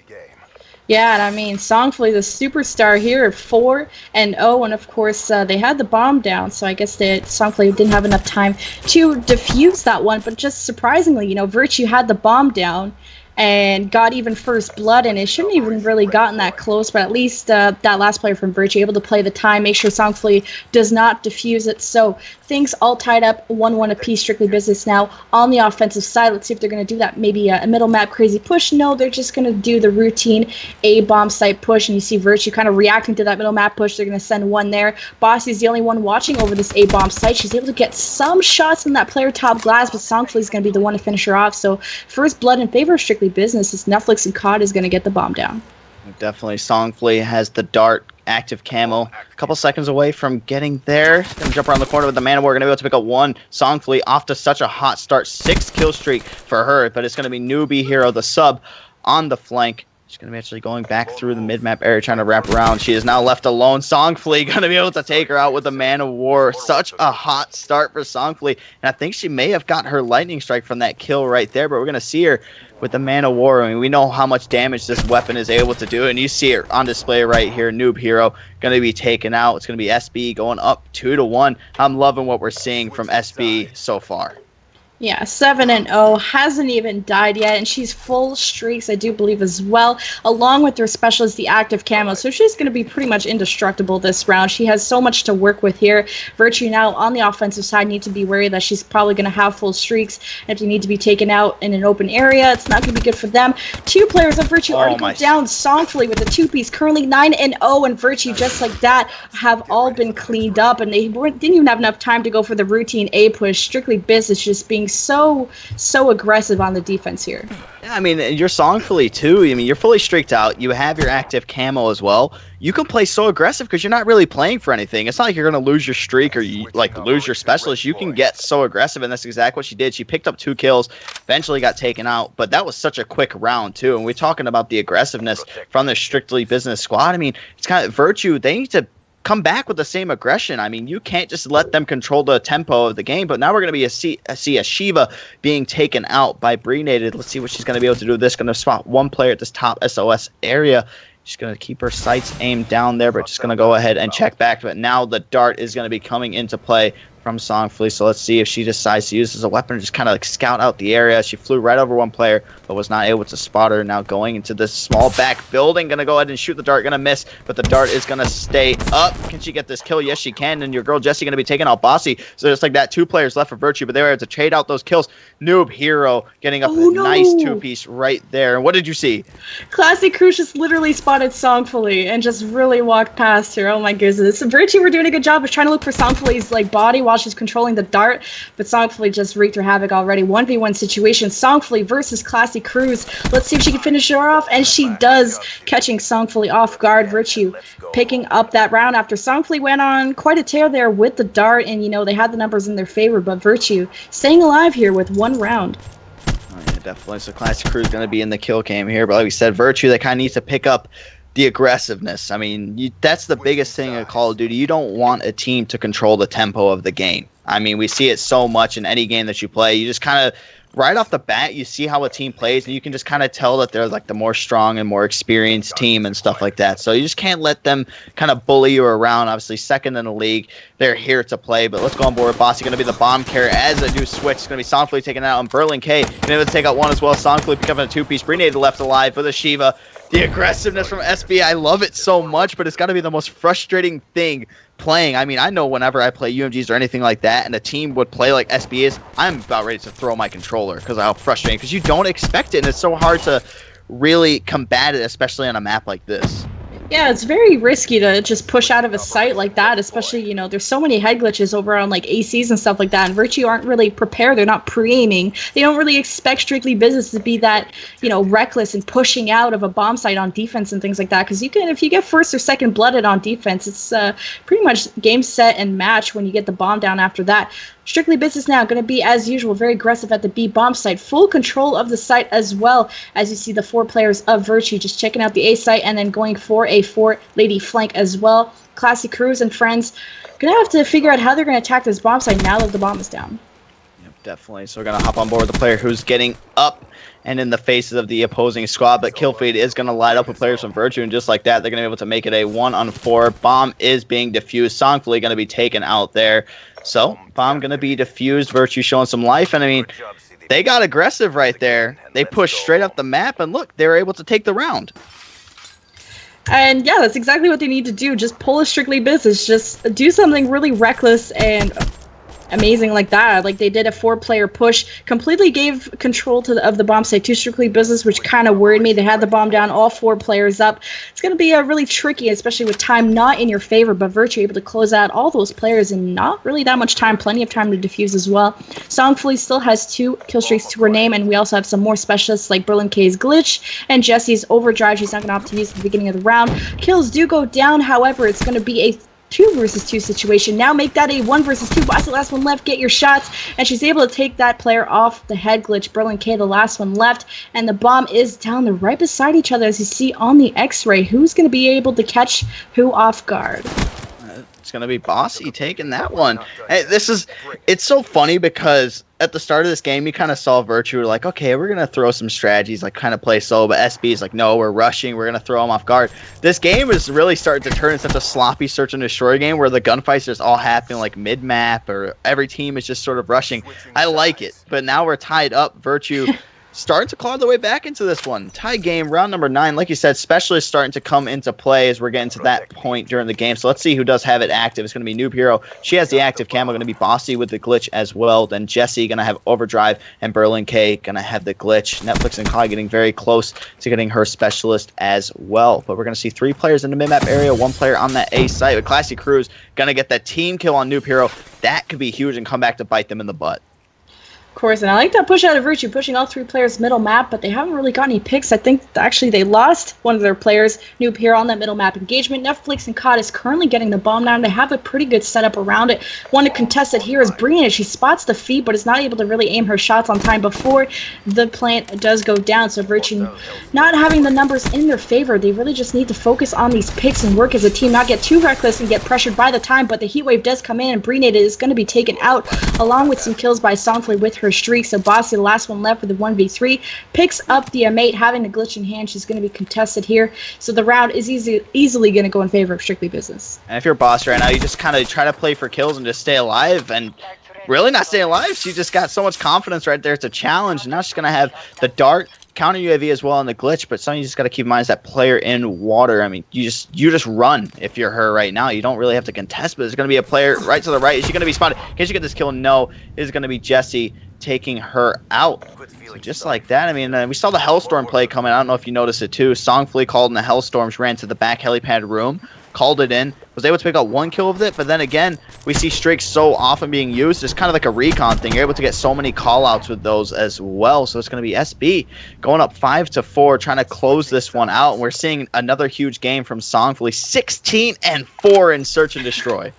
Yeah, and I mean, Songfleet, the superstar here, 4-0, and of course, they had the bomb down, so I guess Songfleet didn't have enough time to defuse that one, but just surprisingly, Virtue had the bomb down and got even first blood, and it shouldn't even really gotten that close, but at least that last player from Virtue able to play the time, make sure Songfleet does not defuse it. So things all tied up, 1-1 apiece. Strictly Business now on the offensive side. Let's see if they're going to do that, maybe a middle map crazy push. No, they're just going to do the routine A bomb site push, and you see Virtue kind of reacting to that middle map push. They're going to send one there. Bossy's the only one watching over this A bomb site. She's able to get some shots in that player top glass, but Songfleet's going to be the one to finish her off. So first blood in favor of Strictly Business is Netflix, and COD is going to get the bomb down. Definitely. Songfleet has the dart active camo. A couple seconds away from getting there. Going to jump around the corner with the Man of War. Going to be able to pick up 1. Songfleet off to such a hot start. 6 kill streak for her, but it's going to be Newbie Hero, the sub, on the flank. She's going to be actually going back through the mid-map area, trying to wrap around. She is now left alone. Songfleet going to be able to take her out with the Man of War. Such a hot start for Songfleet. And I think she may have got her lightning strike from that kill right there, but we're going to see her with the Man of War. I mean, we know how much damage this weapon is able to do, and you see it on display right here. Noob Hero going to be taken out. It's going to be SB going up 2-1. I'm loving what we're seeing from SB so far. Yeah, 7-0, hasn't even died yet, and she's full streaks, I do believe, as well, along with her specialist, the active camo, so she's going to be pretty much indestructible this round. She has so much to work with here. Virtue now on the offensive side need to be wary that she's probably going to have full streaks, and if they need to be taken out in an open area, it's not going to be good for them. 2 players of Virtue already go down. Songfleet with a 2-piece, currently 9-0, and Virtue, just like that, have all been cleaned up, and they didn't even have enough time to go for the routine A push. Strictly Business just being so aggressive on the defense here. Yeah, I mean, you're Songfleet too. I mean, you're fully streaked out. You have your active camo as well. You can play so aggressive because you're not really playing for anything. It's not like you're going to lose your streak or lose your specialist. You can get so aggressive, and that's exactly what she did. She picked up 2 kills, eventually got taken out, but that was such a quick round too. And we're talking about the aggressiveness from the Strictly Business squad. I mean, it's kind of Virtue. They need to come back with the same aggression. I mean, you can't just let them control the tempo of the game, but now we're going to see a Shiva being taken out by Breenated. Let's see what she's going to be able to do with this. Going to spot 1 player at this top SOS area. She's going to keep her sights aimed down there, but just going to go ahead and check back. But now the dart is going to be coming into play from Songfleet, so let's see if she decides to use this as a weapon or just kind of like scout out the area. She flew right over 1 player, but was not able to spot her. Now going into this small back building, gonna go ahead and shoot the dart, gonna miss, but the dart is gonna stay up. Can she get this kill? Yes, she can, and your girl Jessie gonna be taking out Bossy. So just like that, 2 players left for Virtue, but they were able to trade out those kills. Noob Hero getting up a nice 2-piece right there. And what did you see? Classy Cruz just literally spotted Songfleet and just really walked past her. Oh my goodness. Virtue were doing a good job of trying to look for Songfleet's body while she's controlling the dart, but Songfleet just wreaked her havoc already. 1v1 situation. Songfleet versus Classy Cruz. Let's see if she can finish her off, and she does, catching Songfleet off guard. Virtue picking up that round after Songfleet went on quite a tear there with the dart, and they had the numbers in their favor, but Virtue staying alive here with 1 round. Oh, yeah, definitely. So Classy Cruz going to be in the kill cam here, but like we said, Virtue, that kind of needs to pick up the aggressiveness. I mean, that's the biggest thing in Call of Duty. You don't want a team to control the tempo of the game. I mean, we see it so much in any game that you play. You just kind of right off the bat, you see how a team plays, and you can just kind of tell that they're like the more strong and more experienced team and stuff like that. So you just can't let them kind of bully you around. Obviously, second in the league, they're here to play. But let's go on board with Bossy. Going to be the bomb carrier as a new switch. It's going to be Songfully taking out on Berlin K. Been able to take out one as well. Songfully becoming a two-piece. Breenade left alive for the Shiva. The aggressiveness from SB, I love it so much, but it's got to be the most frustrating thing playing. I mean, I know whenever I play UMGs or anything like that, and a team would play like SB is, I'm about ready to throw my controller because of how frustrating, because you don't expect it, and it's so hard to really combat it, especially on a map like this. Yeah, it's very risky to just push out of a site like that, especially, you know, there's so many head glitches over on, like, ACs and stuff like that, and Virtue aren't really prepared. They're not pre-aiming. They don't really expect Strictly Business to be that, you know, reckless and pushing out of a bomb site on defense and things like that, because you can, if you get first or second blooded on defense, it's pretty much game, set, and match when you get the bomb down after that. Strictly Business now going to be, as usual, very aggressive at the B bomb site. Full control of the site as well, as you see the 4 players of Virtue just checking out the A site and then going for a 4-lady flank as well. Classy Cruz and friends going to have to figure out how they're going to attack this bomb site now that the bomb is down. Yep, definitely. So we're going to hop on board with the player who's getting up and in the faces of the opposing squad, but Killfeed is going to light up with players from Virtue, and just like that, they're going to be able to make it a 1-on-4. Bomb is being defused. Songfully going to be taken out there. So, bomb going to be defused. Virtue showing some life, and I mean, they got aggressive right there. They pushed straight up the map, and look, they were able to take the round. And yeah, that's exactly what they need to do. Just pull a Strictly Business. Just do something really reckless and amazing like that. Like they did a 4-player push, completely gave control of the bomb site to Strictly Business, which kind of worried me. They had the bomb down, all 4 players up. It's going to be really tricky, especially with time not in your favor, but Virtue able to close out all those players in not really that much time, plenty of time to defuse as well. Songfully still has 2 kill streaks to her name, and we also have some more specialists like Berlin K's Glitch and Jesse's Overdrive. She's not going to opt to use at the beginning of the round. Kills do go down, however, it's going to be a 2 versus 2 situation. Now make that a 1 versus 2. Boss, the last one left. Get your shots. And she's able to take that player off the head glitch. Berlin K, the last one left. And the bomb is down. They're right beside each other, as you see on the X-ray. Who's going to be able to catch who off guard? It's going to be Bossy taking that one. Hey, it's so funny because at the start of this game, you kind of saw Virtue like, okay, we're going to throw some strategies, like kind of play solo, but SB is like, no, we're rushing, we're going to throw them off guard. This game is really starting to turn into such a sloppy search and destroy game where the gunfights just all happen like mid-map, or every team is just sort of rushing. I like it, but now we're tied up. Virtue starting to claw their way back into this one. Tie game, round number 9. Like you said, specialists starting to come into play as we're getting to that point during the game. So let's see who does have it active. It's going to be Noob Hero. She has the active camo. Going to be Bossy with the glitch as well. Then Jesse going to have Overdrive, and Berlin K going to have the glitch. Netflix and Kai getting very close to getting her specialist as well. But we're going to see 3 players in the mid-map area, 1 player on that A site. With Classy Cruz going to get that team kill on Noob Hero. That could be huge and come back to bite them in the butt. Of course, and I like that push out of Virtue, pushing all 3 players middle map, but they haven't really got any picks. I think actually they lost one of their players, Noob Hero, on that middle map engagement. Netflix and COD is currently getting the bomb down. They have a pretty good setup around it. One to contest it here is Brina. She spots the feed, but is not able to really aim her shots on time before the plant does go down. So Virtue not having the numbers in their favor. They really just need to focus on these picks and work as a team, not get too reckless and get pressured by the time, but the heat wave does come in, and Brina is going to be taken out, along with some kills by Songfully with her streak. So Bossy, the last one left for the 1v3, picks up the mate, having the glitch in hand. She's going to be contested here. So the round is easily going to go in favor of Strictly Business. And if you're Bossy right now, you just kind of try to play for kills and just stay alive, and really not stay alive. She just got so much confidence right there. It's a challenge, and now she's going to have the dart, counter UAV as well, and the glitch. But something you just got to keep in mind is that player in water. I mean, you just run if you're her right now. You don't really have to contest, but there's going to be a player right to the right. Is she going to be spotted? Can she get this kill? No. It is going to be Jesse taking her out. So just like that, I mean, we saw the Hellstorm play coming. I don't know if you noticed it too. Songfully called in the Hellstorms, ran to the back helipad room, called it in, was able to pick up 1 kill of it, but then again, we see streaks so often being used. It's kind of like a recon thing. You're able to get so many call-outs with those as well. So it's going to be SB going up 5-4, trying to close this one out. And we're seeing another huge game from Songfully, 16-4 in Search and Destroy.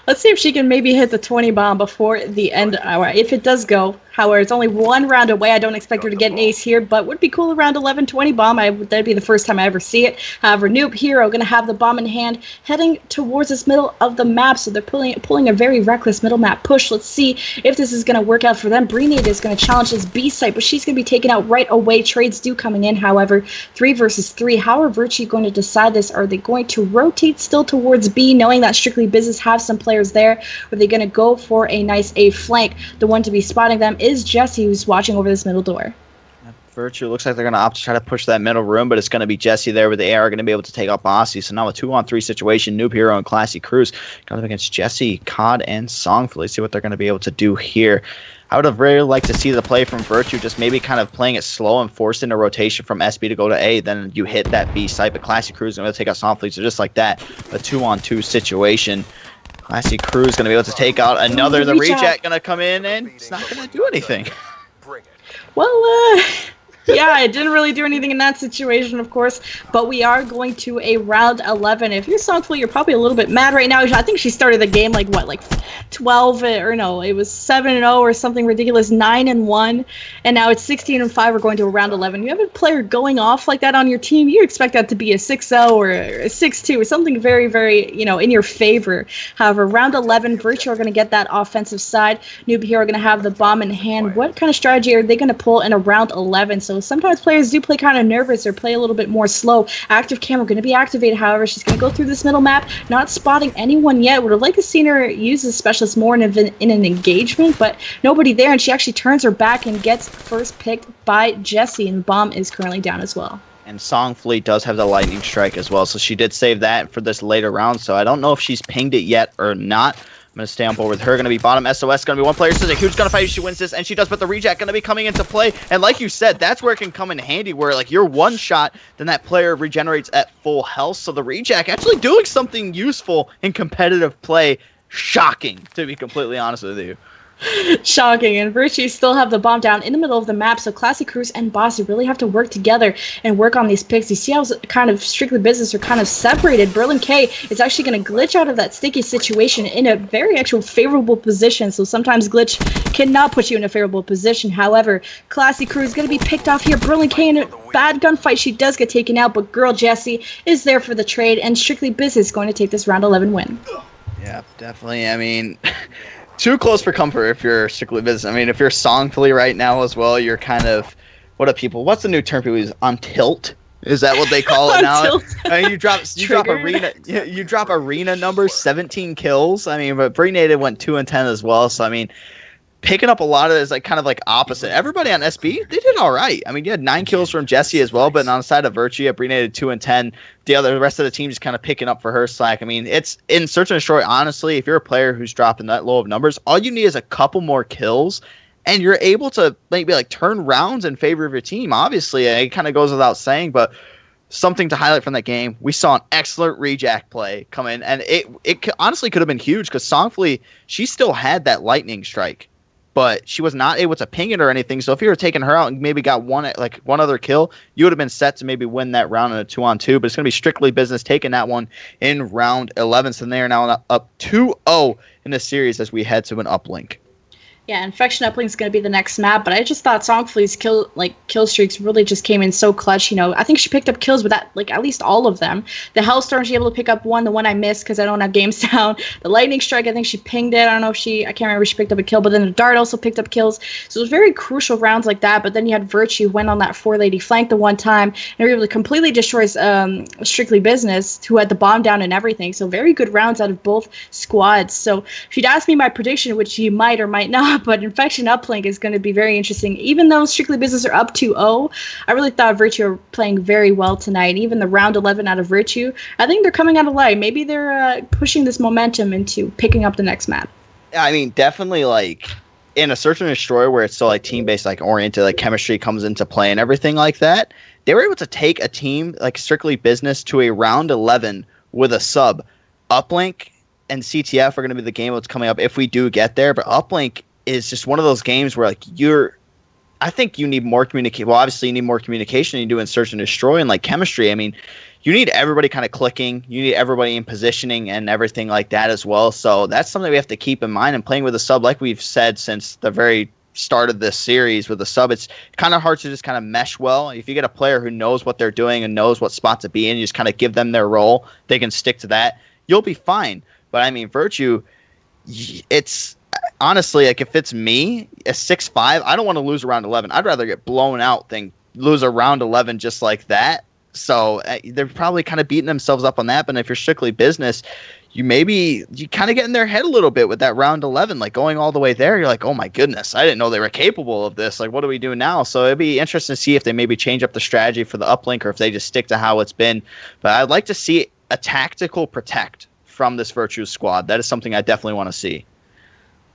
Let's see if she can maybe hit the 20 bomb before the end. If it does go, However, it's only one round away. I don't expect her to get an ace here, but would be cool around 11-20 bomb. That'd be the first time I ever see it. However, Noob Hero going to have the bomb in hand, heading towards this middle of the map. So they're pulling a very reckless middle map push. Let's see if this is going to work out for them. Breenade is going to challenge this B site, but she's going to be taken out right away. Trades do coming in, however, 3 versus 3. How are Virtue going to decide this? Are they going to rotate still towards B, knowing that Strictly Business have some players there? Or are they going to go for a nice A flank? The one to be spotting them is Jesse, who's watching over this middle door. Virtue looks like they're going to opt to try to push that middle room, but it's going to be Jesse there with the AR going to be able to take out Bossy. So now a 2-on-3 situation. Noob Hero and Classy Cruz going up against Jesse, COD, and Songfully. Let's see what they're going to be able to do here. I would have really liked to see the play from Virtue, just maybe kind of playing it slow and forcing a rotation from SB to go to A. Then you hit that B site, but Classy Cruz is going to take out Songfully. So just like that, a 2-on-2 situation. Classy Cruz going to be able to take out another. The reject going to come in, and it's not going to do anything. Well, yeah, it didn't really do anything in that situation, of course, but we are going to a round 11. If you're Songfully, you're probably a little bit mad right now. I think she started the game like 12 or no, it was 7-0 or something ridiculous, 9-1, and now it's 16-5. We're going to a round 11. You have a player going off like that on your team, you expect that to be a 6-0 or a 6-2 or something very, very, in your favor. However, round 11, Virtue are going to get that offensive side. Noob Hero are going to have the bomb in hand. What kind of strategy are they going to pull in a round 11? So sometimes players do play kind of nervous or play a little bit more slow. Active camera going to be activated, however. She's going to go through this middle map, not spotting anyone yet. Would have liked to seen her use the specialist more in an engagement, but nobody there, and she actually turns her back and gets first picked by Jesse, and the bomb is currently down as well. And Songfully does have the lightning strike as well, so she did save that for this later round, so I don't know if she's pinged it yet or not. I'm going to stay on board with her. Going to be bottom SOS. Going to be one player. Sizik, who's going to fight if she wins this? And she does, but the reject going to be coming into play. And like you said, that's where it can come in handy, where like you're one shot, then that player regenerates at full health. So the reject actually doing something useful in competitive play. Shocking, to be completely honest with you. Shocking, and Virtue still have the bomb down in the middle of the map, so Classy Cruz and Bossy really have to work together and work on these picks. You see how kind of Strictly Business are kind of separated. Berlin K is actually going to glitch out of that sticky situation in a very actual favorable position, so sometimes glitch cannot put you in a favorable position. However, Classy Cruz is going to be picked off here. Berlin K in a bad gunfight, she does get taken out, but girl Jessie is there for the trade, and Strictly Business is going to take this round 11 win. Yeah, definitely. I mean, too close for comfort if you're Strictly Business. I mean, if you're Songfully right now as well, you're kind of, what's the new term people use? On tilt? Is that what they call it now? I mean, you drop arena numbers, 17 kills. I mean, but Breenade went 2-10 as well. So I mean, picking up a lot of it is like kind of like opposite. Everybody on SB, they did all right. I mean, you had 9 kills from Jesse as well, but on the side of Virtue, Breenade 2-10. The rest of the team just kind of picking up for her slack. I mean, it's in Search and Destroy. Honestly, if you're a player who's dropping that low of numbers, all you need is a couple more kills, and you're able to maybe like turn rounds in favor of your team. Obviously, it kind of goes without saying, but something to highlight from that game, we saw an excellent reject play come in, and it honestly could have been huge because Songfully, she still had that lightning strike, but she was not able to ping it or anything. So if you were taking her out and maybe got one other kill, you would have been set to maybe win that round in a 2-on-2. But it's going to be Strictly Business taking that one in round 11. So they are now up 2-0 in the series as we head to an uplink. Yeah, Infection Uplink is going to be the next map, but I just thought Songfully's kill streaks really just came in so clutch. I think she picked up kills with that, at least all of them. The Hellstorm, she able to pick up one, the one I missed because I don't have games down. The Lightning Strike, I think she pinged it. I don't know if I can't remember if she picked up a kill, but then the Dart also picked up kills. So it was very crucial rounds like that, but then you had Virtue went on that 4-lady flank the one time, and were able to completely destroy Strictly Business, who had the bomb down and everything. So very good rounds out of both squads. So if you'd ask me my prediction, which you might or might not, but Infection Uplink is going to be very interesting. Even though Strictly Business are up 2-0, I really thought Virtue are playing very well tonight. Even the round 11 out of Virtue, I think they're coming out of light. Maybe they're pushing this momentum into picking up the next map. I mean, definitely in a Search and Destroy where it's so team-based, oriented, chemistry comes into play and everything like that, they were able to take a team like Strictly Business to a round 11 with a sub. Uplink and CTF are going to be the game that's coming up if we do get there, but Uplink is just one of those games where I think you need more communication. Well, obviously you need more communication than you do in Search and Destroy and chemistry. I mean, you need everybody kind of clicking. You need everybody in positioning and everything like that as well. So that's something we have to keep in mind, and playing with a sub, like we've said since the very started this series with the sub, it's kind of hard to just kind of mesh well. If you get a player who knows what they're doing and knows what spot to be in, you just kind of give them their role, they can stick to that, you'll be fine. But I mean, Virtue, it's honestly, like, if it's me, a 6-5, I don't want to lose around 11. I'd rather get blown out than lose a round 11 just like that. So they're probably kind of beating themselves up on that. But if you're strictly business, you kind of get in their head a little bit with that round 11, like going all the way there. You're like, oh my goodness, I didn't know they were capable of this. Like, what do we do now? So it'd be interesting to see if they maybe change up the strategy for the uplink or if they just stick to how it's been. But I'd like to see a tactical protect from this Virtue squad. That is something I definitely want to see.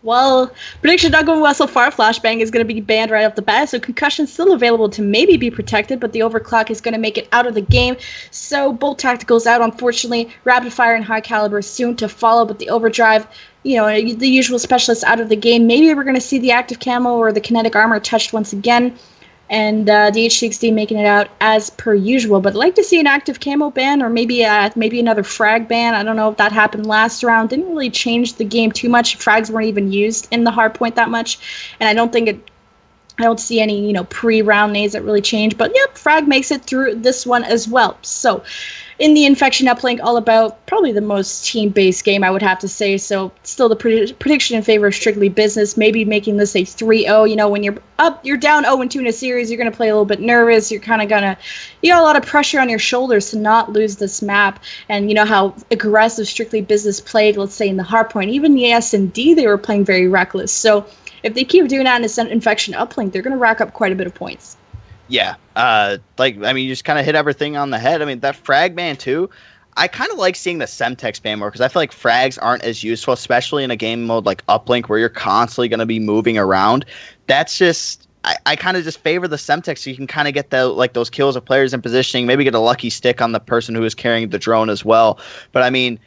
Well, prediction not going well so far. Flashbang is going to be banned right off the bat, so Concussion's still available to maybe be protected, but the Overclock is going to make it out of the game. So both tacticals out, unfortunately. Rapid Fire and High Caliber soon to follow, but the Overdrive, the usual specialists out of the game. Maybe we're going to see the Active Camo or the Kinetic Armor touched once again, and the H6D making it out as per usual. But I'd like to see an Active Camo ban, or maybe another frag ban. I don't know if that happened last round. Didn't really change the game too much. Frags weren't even used in the hardpoint that much, and I don't see any pre-round nades that really change. But yep, frag makes it through this one as well. So in the Infection uplink, all about probably the most team-based game, I would have to say. So still the prediction in favor of strictly business, maybe making this a 3-0. When you're down 0-2 in a series, you're going to play a little bit nervous. You're kind of going to, you got a lot of pressure on your shoulders to not lose this map. And you know how aggressive strictly business played, let's say in the hardpoint. Even the S&D, they were playing very reckless. So if they keep doing that in this Infection uplink, they're going to rack up quite a bit of points. Yeah, you just kind of hit everything on the head. I mean, that frag ban too, I kind of like seeing the Semtex ban more because I feel like frags aren't as useful, especially in a game mode like uplink where you're constantly going to be moving around. That's just, I kind of just favor the Semtex so you can kind of get those kills of players in positioning, maybe get a lucky stick on the person who is carrying the drone as well. But I mean,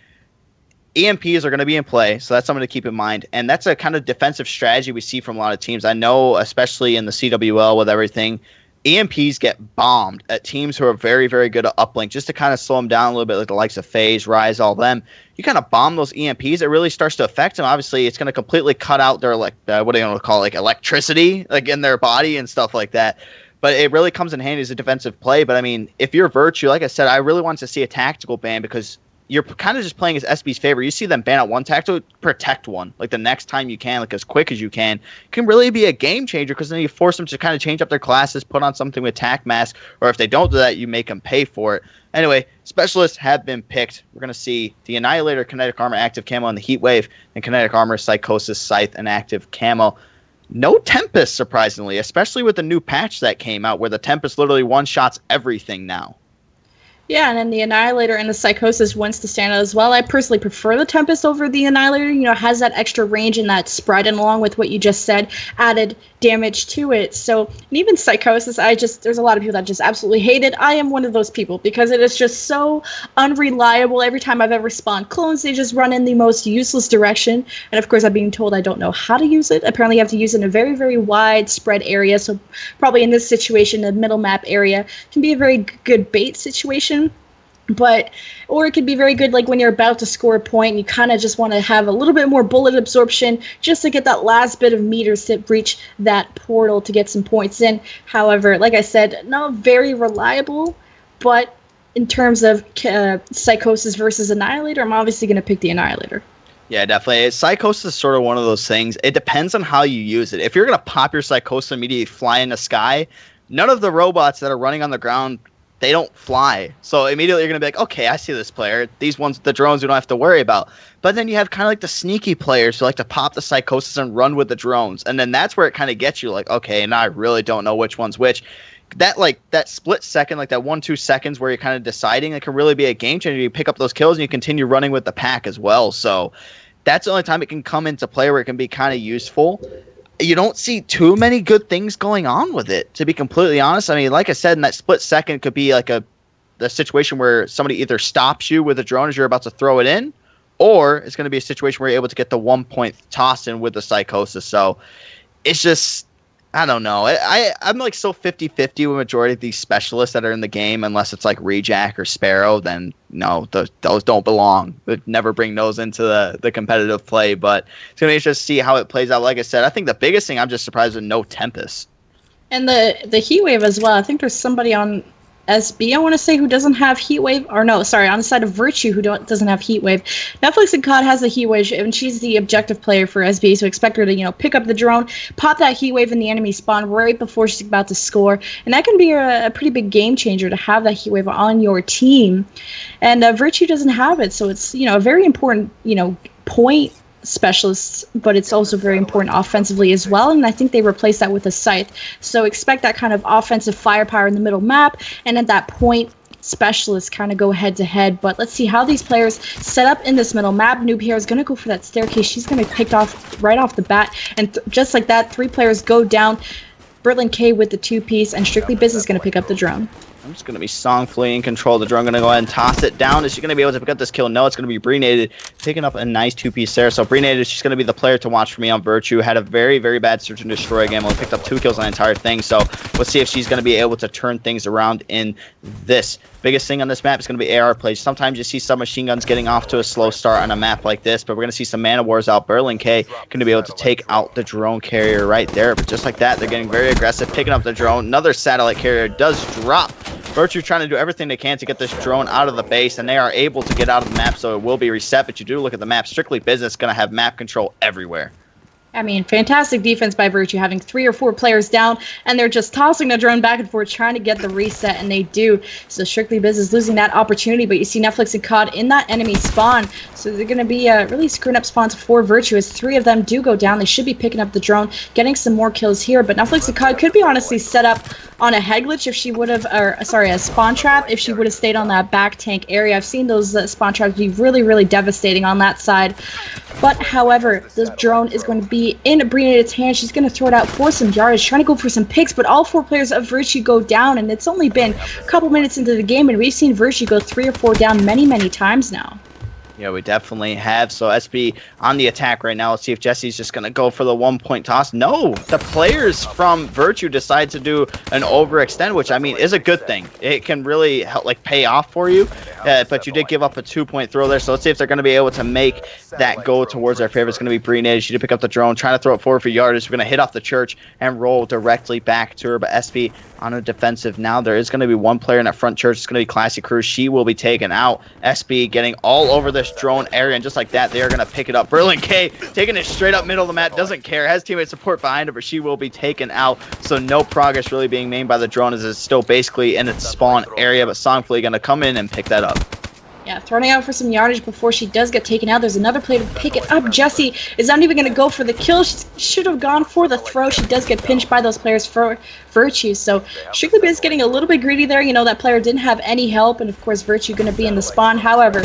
EMPs are going to be in play, so that's something to keep in mind. And that's a kind of defensive strategy we see from a lot of teams. I know, especially in the CWL with everything, EMPs get bombed at teams who are very, very good at uplink, just to kind of slow them down a little bit, like the likes of FaZe, Rise, all them. You kind of bomb those EMPs, it really starts to affect them. Obviously, it's going to completely cut out their, what do you want to call it, electricity, in their body and stuff like that. But it really comes in handy as a defensive play. But, I mean, if you're Virtue, like I said, I really want to see a tactical ban because you're kind of just playing as SB's favor. You see them ban out one tactical, protect one. The next time you can, as quick as you can really be a game changer because then you force them to kind of change up their classes, put on something with Tac Mask, or if they don't do that, you make them pay for it. Anyway, specialists have been picked. We're going to see the Annihilator, Kinetic Armor, Active Camo, and the Heatwave, and Kinetic Armor, Psychosis, Scythe, and Active Camo. No Tempest, surprisingly, especially with the new patch that came out where the Tempest literally one-shots everything now. Yeah, and then the Annihilator and the Psychosis wants to stand out as well. I personally prefer the Tempest over the Annihilator. Has that extra range and that spread, and along with what you just said, added damage to it. So, and even Psychosis, there's a lot of people that just absolutely hate it. I am one of those people because it is just so unreliable. Every time I've ever spawned clones, they just run in the most useless direction. And of course, I'm being told I don't know how to use it. Apparently, you have to use it in a very, very wide spread area. So probably in this situation, the middle map area can be a very good bait situation. Or it could be very good when you're about to score a point and you kind of just want to have a little bit more bullet absorption just to get that last bit of meters to breach that portal to get some points in. However, like I said, not very reliable, but in terms of Psychosis versus Annihilator, I'm obviously going to pick the Annihilator. Yeah, definitely. Psychosis is sort of one of those things. It depends on how you use it. If you're going to pop your Psychosis and immediately fly in the sky, none of the robots that are running on the ground, they don't fly. So immediately you're going to be like, okay, I see this player. These ones, the drones, we don't have to worry about. But then you have kind of the sneaky players who like to pop the Psychosis and run with the drones. And then that's where it kind of gets you okay, now I really don't know which one's which. That split second, that 1-2 seconds where you're kind of deciding, it can really be a game changer. You pick up those kills and you continue running with the pack as well. So that's the only time it can come into play where it can be kind of useful. You don't see too many good things going on with it, to be completely honest. I mean, like I said, in that split second could be the situation where somebody either stops you with a drone as you're about to throw it in, or it's going to be a situation where you're able to get the 1 point tossed in with the Psychosis. So it's just, I don't know. I'm like so 50-50 with majority of these specialists that are in the game, unless it's like Rejack or Sparrow, then no, those don't belong. Would never bring those into the competitive play, but it's going to be interesting to see how it plays out. Like I said, I think the biggest thing I'm just surprised with no Tempest. And the Heatwave as well. I think there's somebody on SB, I want to say, who doesn't have Heatwave, or no, sorry, on the side of Virtue who doesn't have Heatwave. Netflix and COD has the Heatwave, and she's the objective player for SB, so expect her to, pick up the drone, pop that Heatwave in the enemy spawn right before she's about to score, and that can be a pretty big game changer to have that Heatwave on your team. And Virtue doesn't have it, so it's, a very important, point specialists, but it's also very important offensively as well, and I think they replaced that with a Scythe. So expect that kind of offensive firepower in the middle map, and at that point, specialists kind of go head to head. But let's see how these players set up in this middle map. Noob here is going to go for that staircase. She's going to be picked off right off the bat, and just like that, 3 players go down. Berlin-K with the 2-piece, and Strictly Biz is going to pick up the drone. I'm just going to be Songfully in control of the drone. Going to go ahead and toss it down. Is she going to be able to pick up this kill? No, it's going to be Breenated picking up a nice 2-piece there. So Breenated, she's going to be the player to watch for me on Virtue. Had a very, very bad search and destroy game. Only picked up 2 kills on the entire thing. So let's see if she's going to be able to turn things around in this. Biggest thing on this map is going to be AR plays. Sometimes you see some machine guns getting off to a slow start on a map like this, but we're going to see some Man of Wars out. Berlin-K going to be able to take out the drone carrier right there. But just like that, they're getting very aggressive, picking up the drone. Another satellite carrier does drop. Virtue trying to do everything they can to get this drone out of the base, and they are able to get out of the map, so it will be reset. But you do look at the map, Strictly Business going to have map control everywhere. I mean, fantastic defense by Virtue, having 3 or 4 players down, and they're just tossing the drone back and forth, trying to get the reset, and they do. So Strictly Biz is losing that opportunity, but you see Netflix and COD in that enemy spawn, so they're going to be really screwing up spawns for Virtue, as 3 of them do go down. They should be picking up the drone, getting some more kills here, but Netflix and COD could be honestly set up on a head glitch if she would have, a spawn trap, if she would have stayed on that back tank area. I've seen those spawn traps be really, really devastating on that side. But, however, this drone is going to be in Breenated's hand. She's going to throw it out for some yardage, trying to go for some picks, but all 4 players of Virtue go down, and it's only been a couple minutes into the game, and we've seen Virtue go 3 or 4 down many, many times now. Yeah, we definitely have. So SB on the attack right now. Let's see if Jesse's just going to go for the 1-point toss. No, the players from Virtue decide to do an overextend, which, I mean, is a good thing. It can really help, pay off for you. But you did give up a 2-point throw there. So let's see if they're going to be able to make that go towards their favor. It's going to be Breenated. She did pick up the drone, trying to throw it forward for yardage. We're going to hit off the church and roll directly back to her. But SB on a defensive now. There is going to be 1 player in that front church. It's going to be Classy Crew. She will be taken out. SB getting all over this drone area, and just like that, they are going to pick it up. Berlin-K taking it straight up middle of the map, doesn't care, has teammate support behind her, but she will be taken out. So no progress really being made by the drone, as it's still basically in its spawn area, but Songfully going to come in and pick that up. Yeah, throwing out for some yardage before she does get taken out. There's another player to pick it up. Jessie is not even going to go for the kill. She should have gone for the throw. She does get pinched by those players for Virtue. So Strictly Biz getting a little bit greedy there. That player didn't have any help, and of course Virtue going to be in the spawn. However,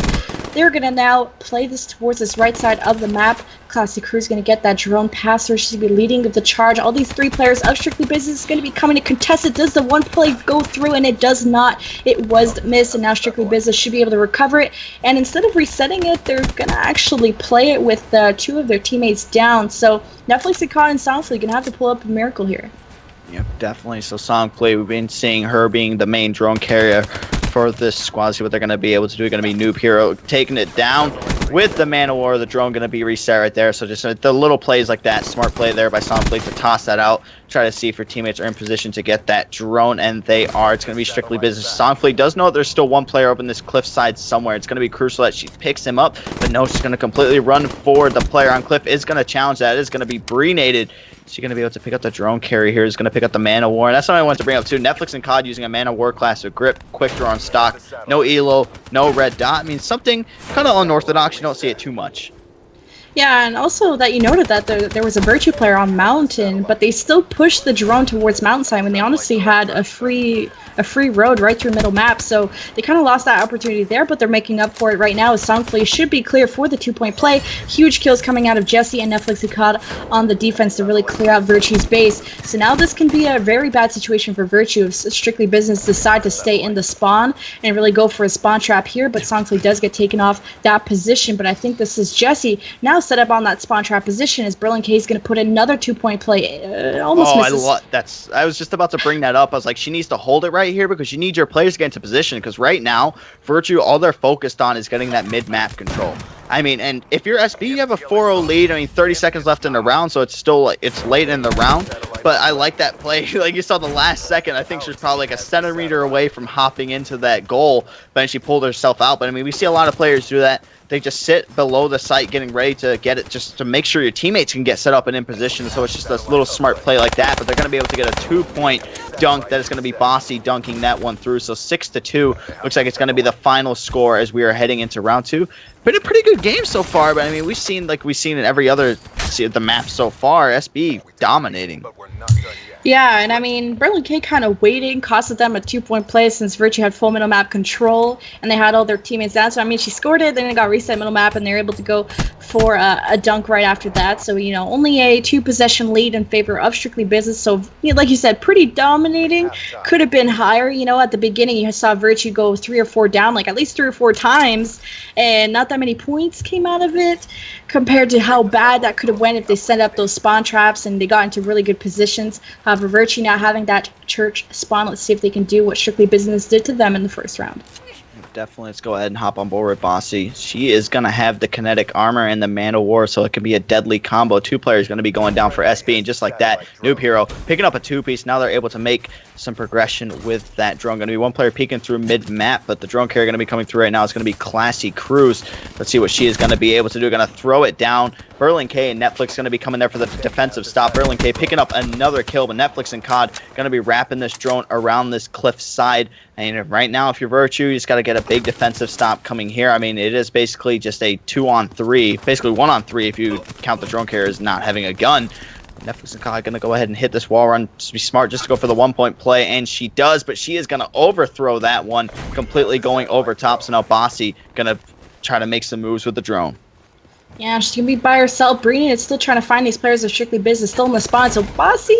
they're going to now play this towards this right side of the map. Classy Crew's going to get that drone past her. She's going to be leading the charge. All these 3 players of Strictly Business is going to be coming to contest it. Does the 1 play go through? And it does not. It was missed, and now Strictly Business should be able to recover it. And instead of resetting it, they're going to actually play it with 2 of their teammates down. So Netflix and COD and Songfully going to have to pull up a miracle here. Yep, definitely. So Songfully, we've been seeing her being the main drone carrier for this squad. See what they're going to be able to do. Going to be Noob Hero taking it down with the Man of War. The drone going to be reset right there. So just the little plays like that. Smart play there by Songfully to toss that out. Try to see if your teammates are in position to get that drone, and they are. It's going to be Strictly Business. Songfully does know there's still 1 player up in this cliff side somewhere. It's going to be crucial that she picks him up, but no, she's going to completely run forward. The player on cliff is going to challenge that. It is going to be Breenated. She's going to be able to pick up the drone carrier here. Is going to pick up the Man of War. And that's something I wanted to bring up too. Netflix and COD using a Man of War class with grip, quick draw on stock, no elo, no red dot. I mean, something kind of unorthodox. You don't see it too much. Yeah, and also that you noted that there was a Virtue player on Mountain, but they still pushed the drone towards Mountainside when they honestly had a free road right through middle map. So they kind of lost that opportunity there, but they're making up for it right now as Songfully should be clear for the 2-point play. Huge kills coming out of Jessie and Netflix and COD on the defense to really clear out Virtue's base. So now this can be a very bad situation for Virtue if Strictly Business decide to stay in the spawn and really go for a spawn trap here, but Songfully does get taken off that position. But I think this is Jessie now set up on that spawn trap position as Berlin K is going to put another 2-point play. Almost misses. I was just about to bring that up. I was like, she needs to hold it right here because you need your players to get into position because right now, Virtue, all they're focused on is getting that mid-map control. I mean, and if you're SB, you have a 4-0 lead. I mean, 30 seconds left in the round, so it's still it's late in the round. But I like that play. Like you saw the last second, I think she was probably like a centimeter away from hopping into that goal, but then she pulled herself out. But I mean, we see a lot of players do that. They just sit below the site getting ready to get it just to make sure your teammates can get set up and in position. So it's just this little smart play like that. But they're going to be able to get a 2-point dunk that is going to be Bossy dunking that one through. So 6-2 looks like it's going to be the final score as we are heading into round 2. Been a pretty good game so far, but I mean, we've seen in every other the map so far, SB dominating. Yeah, and I mean, Berlin K kind of waiting costed them a 2-point play since Virtue had full middle map control and they had all their teammates down. So, I mean, she scored it, then it got reset middle map, and they were able to go for a dunk right after that. So, you know, only a 2-possession lead in favor of Strictly Business. So, you know, like you said, pretty dominating. Could have been higher. You know, at the beginning, you saw Virtue go 3 or 4 down, like at least 3 or 4 times, and not that many points came out of it compared to how bad that could have went if they set up those spawn traps and they got into really good positions. However, Virtue not having that church spawn, let's see if they can do what Strictly Business did to them in the first round. Definitely, let's go ahead and hop on board with Bossy. She is going to have the kinetic armor and the Man of War, so it can be a deadly combo. 2 players going to be going down for SB, and just like that, Noob Hero picking up a 2-piece. Now they're able to make some progression with that drone. Going to be 1 player peeking through mid-map, but the drone carrier going to be coming through right now. It's going to be Classy Cruz. Let's see what she is going to be able to do. Going to throw it down. Berlin K and Netflix going to be coming there for the defensive stop. Berlin K picking up another kill, but Netflix and COD going to be wrapping this drone around this cliff side. And right now, if you're Virtue, you just got to get a big defensive stop coming here. I mean, it is basically just a 2-on-3, basically 1-on-3 if you count the drone carrier as not having a gun. Netflix and COD going to go ahead and hit this wall run. Just be smart just to go for the 1-point play, and she does, but she is going to overthrow that one, completely going over top. So now Bossy going to try to make some moves with the drone. Yeah, she's going to be by herself. Breeney is still trying to find these players of Strictly Business, still in the spawn. So Bossy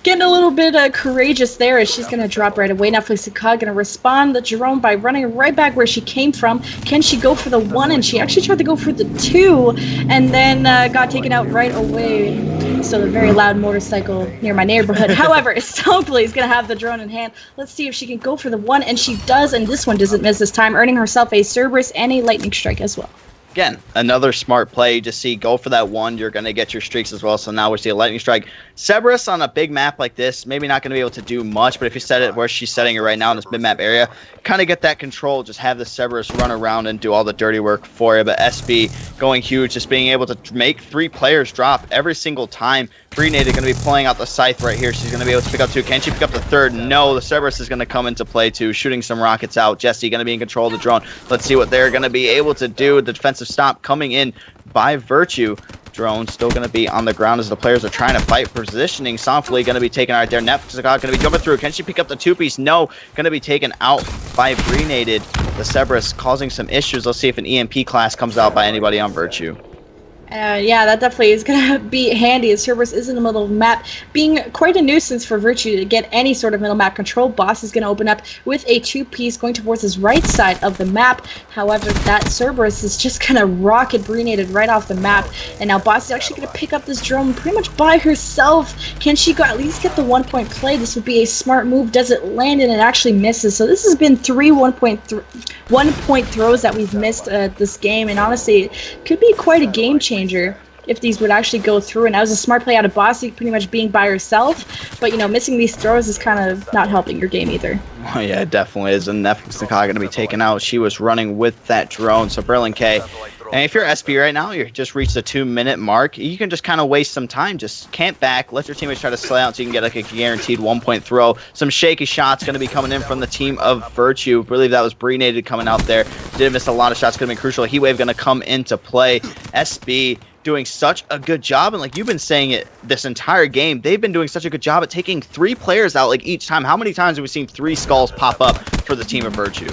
getting a little bit courageous there as she's going to drop right away. Netflix and COD going to respond the drone by running right back where she came from. Can she go for the 1? And she actually tried to go for the 2 and then got taken out right away. So the very loud motorcycle near my neighborhood. However, Stoneblaze is going to have the drone in hand. Let's see if she can go for the 1, and she does, and this one doesn't miss this time, earning herself a Cerberus and a Lightning Strike as well. Again, another smart play. Just see, go for that 1. You're going to get your streaks as well. So now we see a Lightning Strike. Cerberus on a big map like this, maybe not going to be able to do much, but if you set it where she's setting it right now in this mid-map area, kind of get that control. Just have the Cerberus run around and do all the dirty work for you. But SB going huge, just being able to make 3 players drop every single time. Breenade going to be pulling out the Scythe right here. She's going to be able to pick up 2. Can she pick up the 3rd? No, the Cerberus is going to come into play too, shooting some rockets out. Jesse going to be in control of the drone. Let's see what they're going to be able to do. The defensive stop coming in by Virtue. Drone still going to be on the ground as the players are trying to fight positioning. Softly going to be taken out there. Netflix going to be jumping through. Can she pick up the 2-piece? No. Going to be taken out by Breenated. The Cerberus causing some issues. Let's see if an EMP class comes out by anybody on Virtue. Yeah, that definitely is going to be handy as Cerberus is in the middle of the map, being quite a nuisance for Virtue to get any sort of middle map control. Boss is going to open up with a 2-piece going towards his right side of the map. However, that Cerberus is just going to rocket Breenated right off the map. And now Boss is actually going to pick up this drone pretty much by herself. Can she at least get the 1-point play? This would be a smart move. Does it land, and it actually misses. So this has been 3 1-point throws that we've missed this game. And honestly, it could be quite a game changer if these would actually go through. And that was a smart play out of Bossy, pretty much being by herself. But, you know, missing these throws is kind of not helping your game either. Oh, yeah, it definitely is. And Netflix and COD going to be taken out. She was running with that drone. So Berlin K, and if you're SB right now, you just reached the 2-minute mark, you can just kind of waste some time. Just camp back, let your teammates try to slay out so you can get like a guaranteed 1-point throw. Some shaky shots going to be coming in from the team of Virtue. I believe that was Breenated coming out there. Did miss a lot of shots. Going to be crucial. Heatwave going to come into play. SB doing such a good job, and like you've been saying it this entire game, they've been doing such a good job at taking 3 players out like each time. How many times have we seen 3 skulls pop up for the team of Virtue?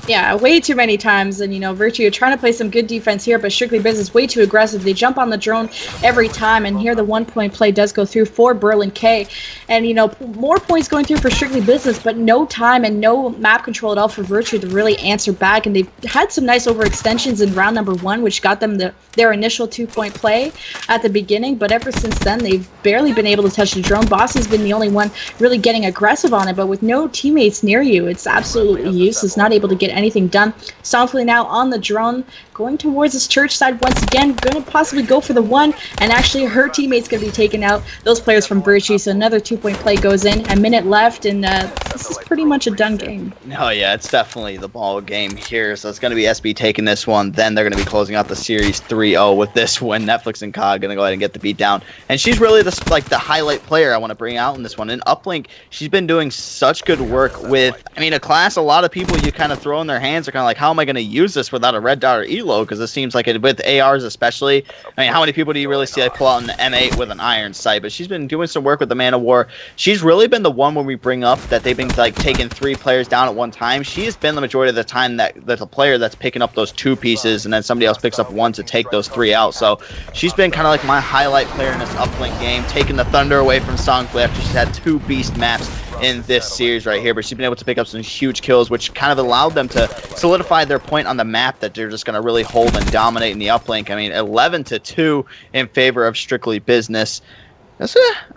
Yeah, way too many times. And, Virtue are trying to play some good defense here, but Strictly Business way too aggressive. They jump on the drone every time, and here the 1-point play does go through for Berlin K. And, more points going through for Strictly Business, but no time and no map control at all for Virtue to really answer back. And they've had some nice overextensions in round number 1, which got them their initial 2-point play at the beginning. But ever since then, they've barely been able to touch the drone. Bossy's been the only one really getting aggressive on it, but with no teammates near you, it's absolutely useless, not able to get anything done. Softly now on the drone, going towards this church side once again, going to possibly go for the 1, and actually her teammate's going to be taken out, those players from Virtue, so another 2-point play goes in, a minute left, and this is pretty much a done game. Oh yeah, it's definitely the ball game here, so it's going to be SB taking this one, then they're going to be closing out the series 3-0 with this win. Netflix and COD going to go ahead and get the beat down, and she's really the highlight player I want to bring out in this one. In Uplink, she's been doing such good work with, a class a lot of people you kind of throw in their hands are kind of like, how am I going to use this without a red dot or elo? Because it seems like it with ARs especially. How many people do you really see pull out an M8 with an iron sight? But she's been doing some work with the Man of War. She's really been the one when we bring up that they've been taking 3 players down at one time. She has been the majority of the time that's a player that's picking up those 2 pieces, and then somebody else picks up 1 to take those 3 out. So she's been kind of like my highlight player in this Uplink game, taking the thunder away from Songplay after she's had 2 beast maps in this series right here, but she's been able to pick up some huge kills, which kind of allowed them to solidify their point on the map that they're just going to really hold and dominate in the uplink. 11-2 in favor of Strictly Business.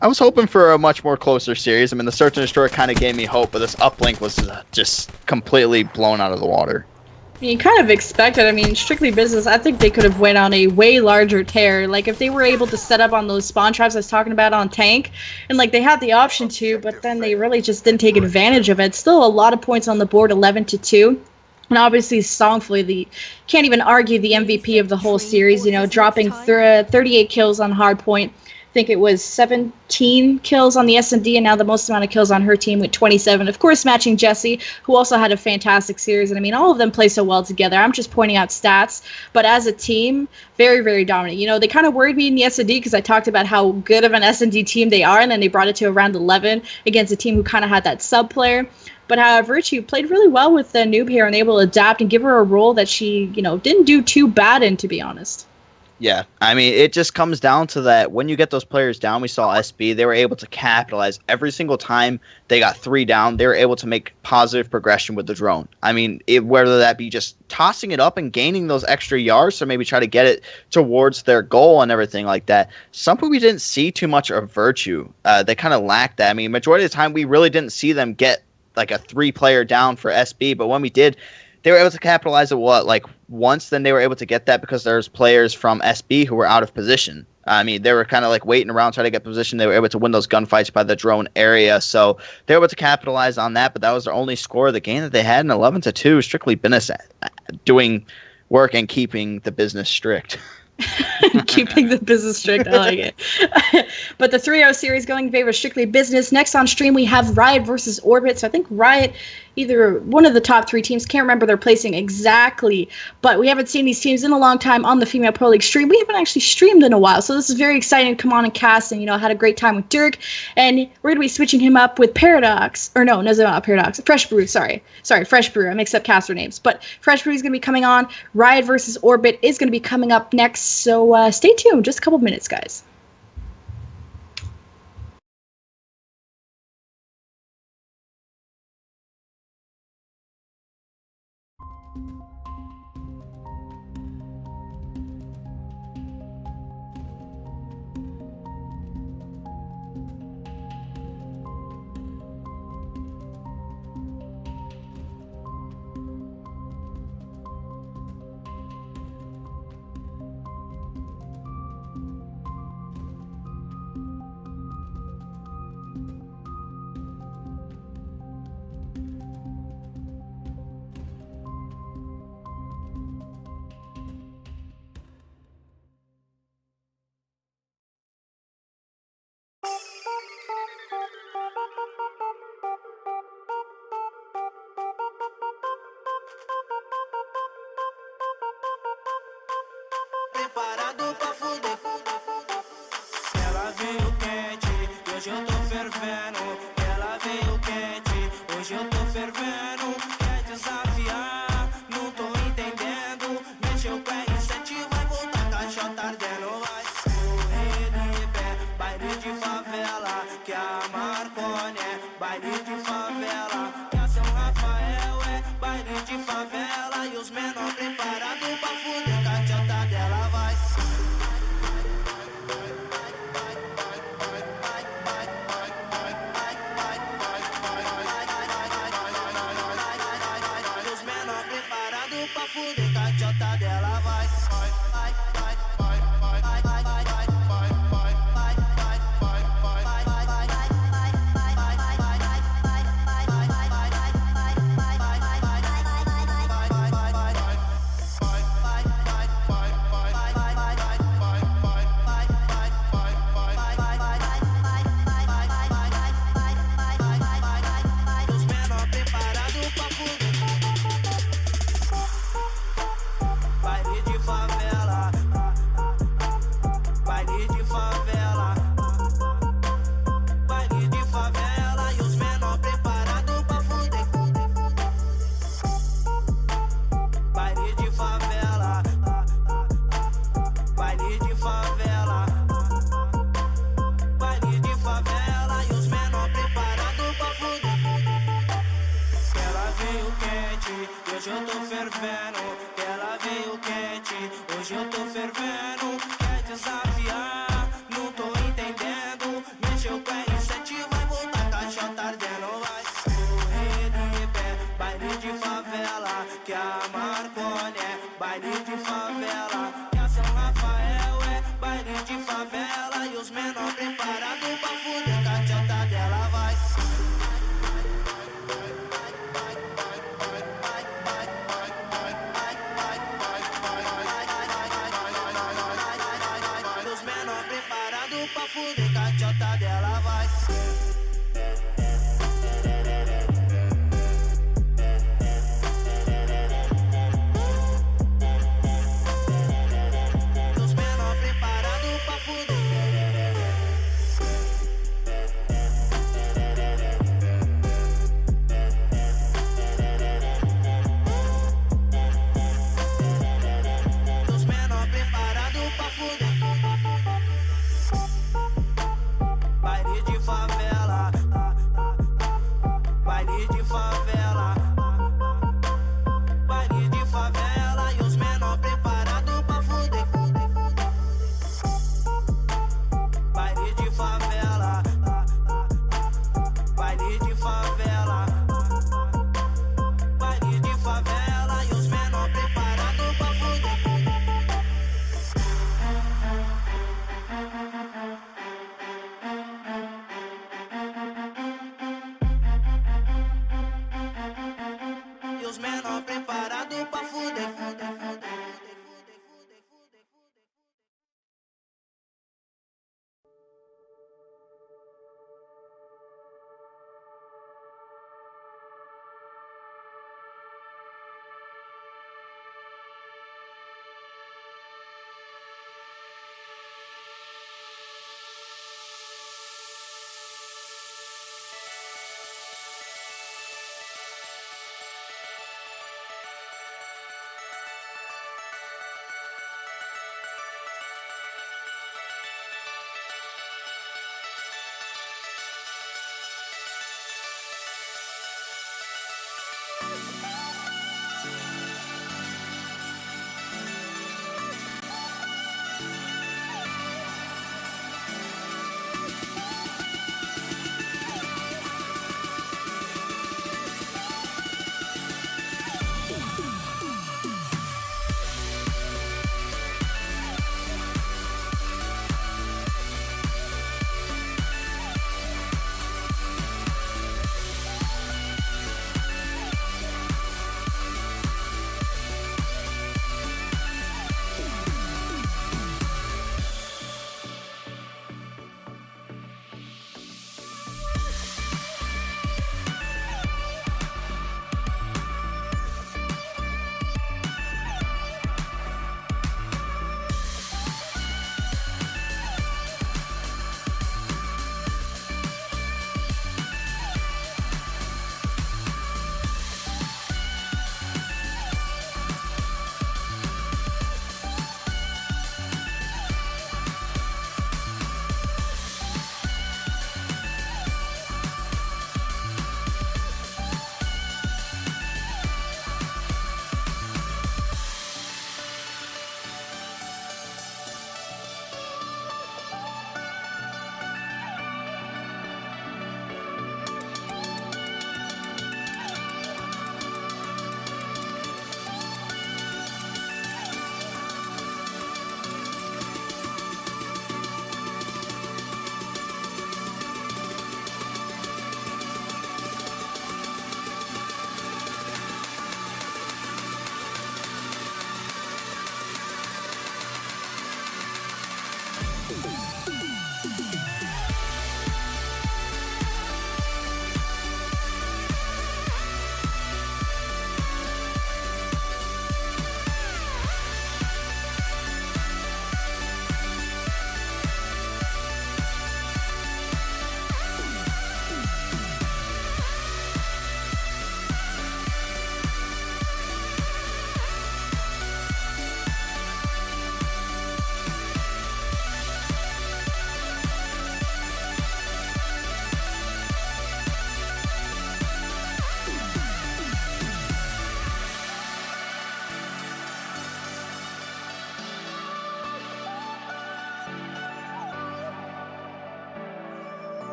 I was hoping for a much more closer series. The Search and Destroy kind of gave me hope, but this uplink was just completely blown out of the water. You kind of expected. Strictly Business, I think they could have went on a way larger tear. Like, if they were able to set up on those spawn traps I was talking about on tank, and, they had the option to, but then they really just didn't take advantage of it. Still a lot of points on the board, 11-2. And obviously, Songfully, can't even argue the MVP of the whole series, dropping 38 kills on Hardpoint. I think it was 17 kills on the S&D, and now the most amount of kills on her team with 27. Of course, matching Jessie, who also had a fantastic series. And all of them play so well together. I'm just pointing out stats, but as a team, very, very dominant. They kind of worried me in the S&D because I talked about how good of an S&D team they are, and then they brought it to around 11 against a team who kind of had that sub player. But Virtue played really well with the noob here and able to adapt and give her a role that she, didn't do too bad in, to be honest. Yeah, it just comes down to that. When you get those players down, we saw SB, they were able to capitalize every single time they got 3 down. They were able to make positive progression with the drone. Whether that be just tossing it up and gaining those extra yards, or maybe try to get it towards their goal and everything like that. Something we didn't see too much of Virtue. They kind of lacked that. Majority of the time, we really didn't see them get like a 3-player down for SB, but when we did, they were able to capitalize at once. Then they were able to get that because there's players from SB who were out of position. They were kind of waiting around trying to get position. They were able to win those gunfights by the drone area, so they were able to capitalize on that. But that was their only score of the game that they had, in 11-2. Strictly Business doing work and keeping the business strict. Keeping the business strict, I like it. But the 3-0 series going in favor of Strictly Business. Next on stream, we have Riot versus Orbit. So I think Riot, either one of the top 3 teams, can't remember their placing exactly, but we haven't seen these teams in a long time on the Female Pro League stream. We haven't actually streamed in a while, so this is very exciting to come on and cast, and had a great time with Dirk, and we're going to be switching him up with Paradox, or no, not Paradox, Fresh Brew, sorry, Fresh Brew, I mixed up caster names, but Fresh Brew is going to be coming on. Riot versus Orbit is going to be coming up next, so stay tuned, just a couple minutes, guys. Preparado pra fuder. Ela veio quente, hoje eu tô fervendo. Ela veio quente, hoje eu tô fervendo. Quer desafiar? menor preparados pra fuder, que a tchota dela vai. Os menor preparados pra fuder, que a tchota dela vai. Hoje eu tô fervendo, ela veio quente. Hoje eu tô fervendo, quer desafiar, não tô entendendo. Mexeu com R7, vai voltar, caixota ardendo, vai. Correr de pé, baile de favela, que a Marconi é baile de favela, que a São Rafael é baile de favela. E os menor preparados pra fuder, caixota dela vai. Pra fuder, que a tchota dela vai.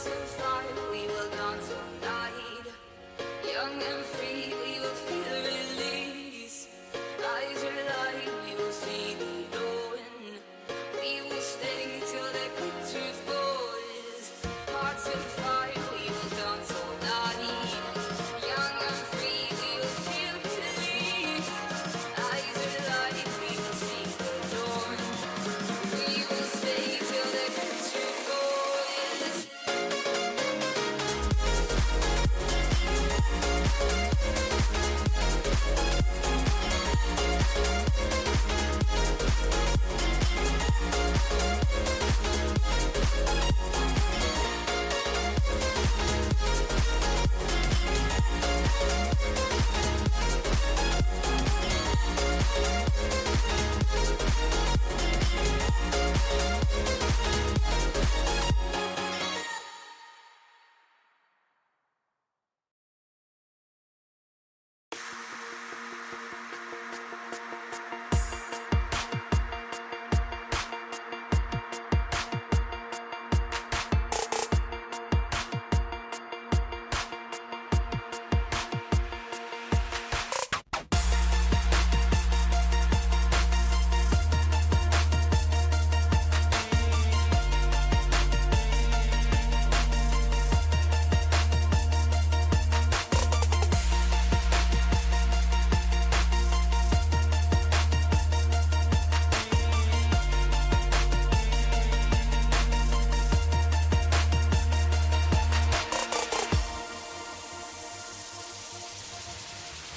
Hearts on fire, we will dance all night. Young and free, we will feel the release. Eyes are light, we will see the dawn. We will stay till the picture falls. Hearts on fire, we will dance all night. Young and free, we will feel the release. Eyes are light, we will see the dawn. We will stay till the picture falls.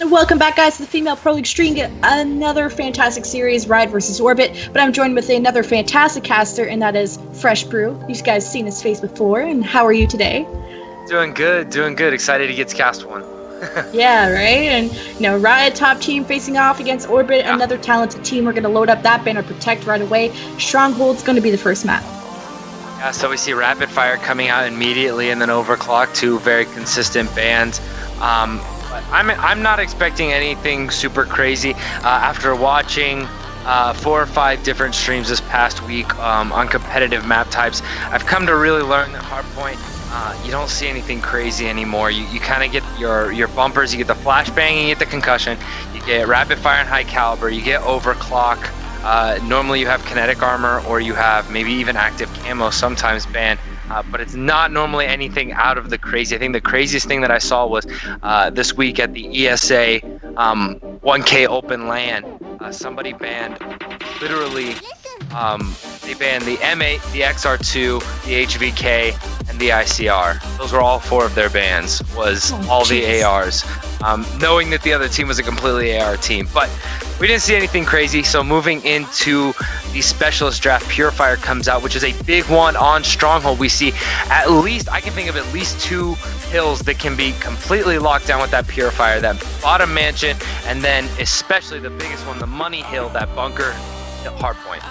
And welcome back, guys, to the Female Pro League stream. Another fantastic series, Riot versus Orbit. But I'm joined with another fantastic caster, and that is Fresh Brew. You guys seen his face before, and how are you today? Doing good. Excited to get to cast one. Yeah, right? And, Riot top team facing off against Orbit, another talented team. We're going to load up that banner Protect right away. Stronghold's going to be the first map. Yeah, so we see Rapid Fire coming out immediately, and then Overclock, two very consistent bans. I'm not expecting anything super crazy. After watching 4 or 5 different streams this past week on competitive map types, I've come to really learn that Hardpoint, you don't see anything crazy anymore. You kind of get your bumpers, you get the flashbang, you get the concussion, you get Rapid Fire and High Caliber, you get Overclock. Normally you have kinetic armor, or you have maybe even active camo sometimes banned. But it's not normally anything out of the crazy. I think the craziest thing that I saw was this week at the ESA 1K Open LAN. Somebody banned literally, they banned the M8, the XR2, the HVK, and the ICR. Those were all 4 of their bans, was all the ARs. Knowing that the other team was a completely AR team. But we didn't see anything crazy, so moving into the Specialist Draft, Purifier comes out, which is a big one on Stronghold. We see at least, I can think of at least 2 hills that can be completely locked down with that Purifier, that bottom mansion, and then especially the biggest one, the money hill, that bunker hardpoint.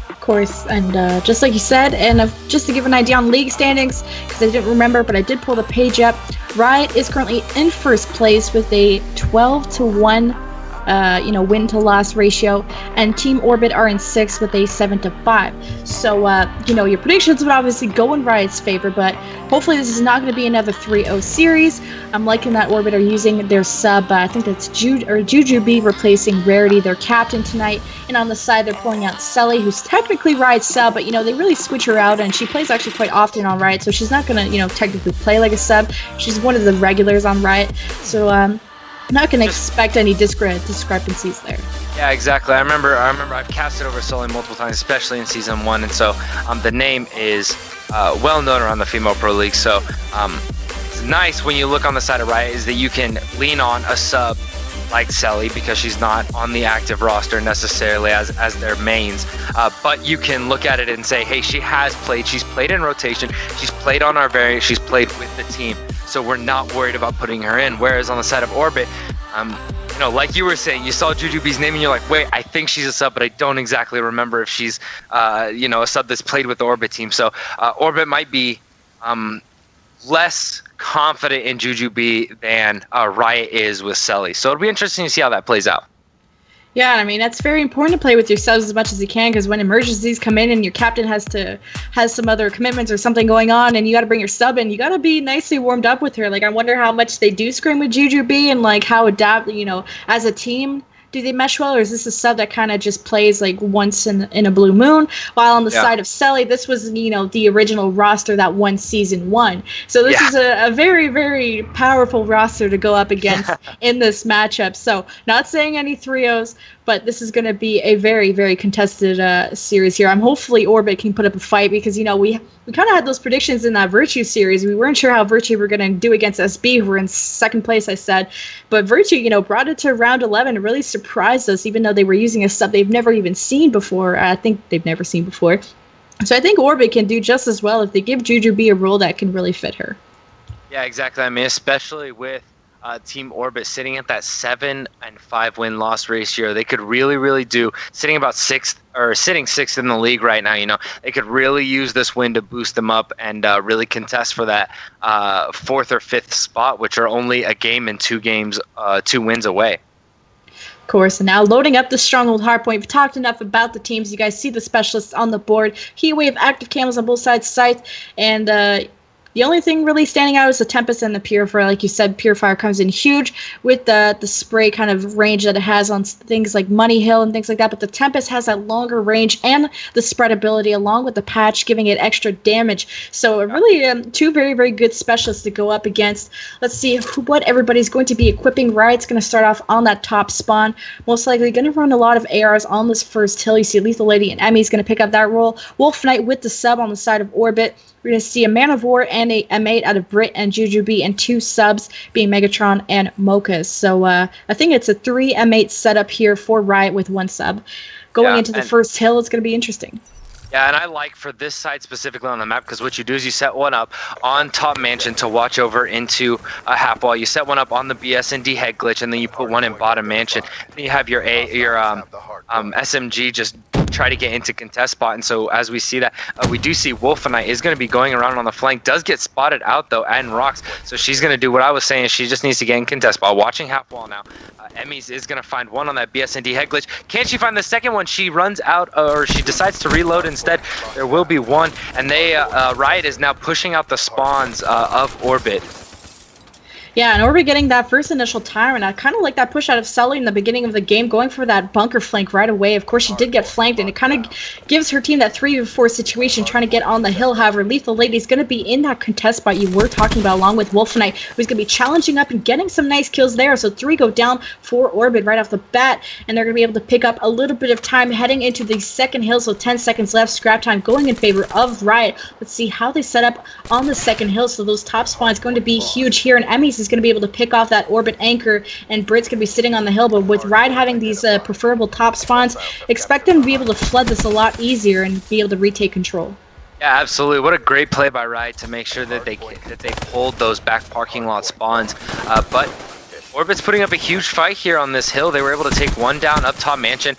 Of course, and just like you said, and just to give an idea on league standings, because I didn't remember, but I did pull the page up, Riot is currently in first place with a 12-1 win to loss ratio, and Team Orbit are in 6th with a 7-5. So your predictions would obviously go in Riot's favor, but hopefully this is not going to be another 3-0 series. I'm liking that Orbit are using their sub, I think that's Jujubee replacing Rarity, their captain tonight, and on the side they're pulling out Selly, who's technically Riot's sub, but they really switch her out, and she plays actually quite often on Riot, so she's not going to technically play like a sub. She's one of the regulars on Riot, so I'm not going to expect any discrepancies there. Yeah, exactly. I remember I've casted over Sully multiple times, especially in Season 1, and so the name is well known around the Female Pro League, so it's nice when you look on the side of Riot is that you can lean on a sub like Selly, because she's not on the active roster necessarily as their mains, but you can look at it and say, hey, she's played in rotation, she's played on our variant, she's played with the team, so we're not worried about putting her in. Whereas on the side of Orbit, like you were saying, you saw Jujubee's name and you're like, wait, I think she's a sub, but I don't exactly remember if she's a sub that's played with the Orbit team. So Orbit might be less confident in Jujubee than Riot is with Selly. So it'll be interesting to see how that plays out. Yeah, I mean that's very important to play with your subs as much as you can, because when emergencies come in and your captain has some other commitments or something going on, and you got to bring your sub in, you got to be nicely warmed up with her. Like I wonder how much they do scrim with Jujubee and like how adapt, as a team. Do they mesh well, or is this a sub that kind of just plays like once in a blue moon? While on the side of Selly, this was the original roster that won season 1. So this is a very, very powerful roster to go up against in this matchup. So not saying any 3-0s, but this is going to be a very, very contested series here. I'm hopefully Orbit can put up a fight, because we kind of had those predictions in that Virtue series. We weren't sure how Virtue were going to do against SB, who were in second place, I said. But Virtue, brought it to round 11 and really surprised us, even though they were using a sub they've never even seen before. I think they've never seen before. So I think Orbit can do just as well if they give Jujubee a role that can really fit her. Yeah, exactly. I mean, especially with Team Orbit sitting at that 7-5 win-loss ratio, they could really do, sitting sixth in the league right now. They could really use this win to boost them up and really contest for that 4th or 5th spot, which are only a game and 2 wins away. Of course, and now loading up the Stronghold Hardpoint. We've talked enough about the teams. You guys see the specialists on the board. Heatwave, active camos on both sides, Scythe, and the only thing really standing out is the Tempest and the Purifier. Like you said, Purifier comes in huge with the spray kind of range that it has on things like Money Hill and things like that. But the Tempest has that longer range and the spread ability along with the patch, giving it extra damage. So really 2 very, very good specialists to go up against. Let's see what everybody's going to be equipping. Riot's going to start off on that top spawn. Most likely going to run a lot of ARs on this first hill. You see Lethal Lady and Emmy's going to pick up that role. Wolf Knight with the sub on the side of Orbit. We're going to see a Man of War and a M8 out of Brit and Jujubee, and 2 subs being Megatron and Mochas. So I think it's a 3 M8 setup here for Riot with 1 sub. Going into the first hill, it's going to be interesting. Yeah, and I like for this side specifically on the map, because what you do is you set one up on top mansion to watch over into a half wall. You set one up on the BS&D head glitch, and then you put one in bottom mansion. Then you have your SMG just try to get into contest spot. And so as we see that, we do see Wolf Knight is going to be going around on the flank. Does get spotted out though, and rocks. So she's going to do what I was saying. She just needs to get in contest spot. Watching half wall now. Emmys is going to find one on that BS&D head glitch. Can she find the second one? She runs out, or she decides to reload instead. There will be one, and they Riot is now pushing out the spawns of Orbit. Yeah, and Orbit getting that first initial tire, and I kind of like that push out of Sully in the beginning of the game, going for that bunker flank right away. Of course, she did get flanked, and it kind of gives her team that 3v4 situation, trying to get on the hill. However, Lethal Lady is going to be in that contest spot you were talking about, along with Wolf Knight, who's going to be challenging up and getting some nice kills there. So 3 go down for Orbit right off the bat, and they're going to be able to pick up a little bit of time heading into the second hill. So 10 seconds left, scrap time going in favor of Riot. Let's see how they set up on the second hill. So those top spawns going to be huge here, and Emmys is going to be able to pick off that Orbit anchor, and Brit's going to be sitting on the hill. But with Riot having these preferable top spawns, expect them to be able to flood this a lot easier and be able to retake control. Yeah, absolutely. What a great play by Riot to make sure that they pulled those back parking lot spawns. But Orbit's putting up a huge fight here on this hill. They were able to take one down up top mansion.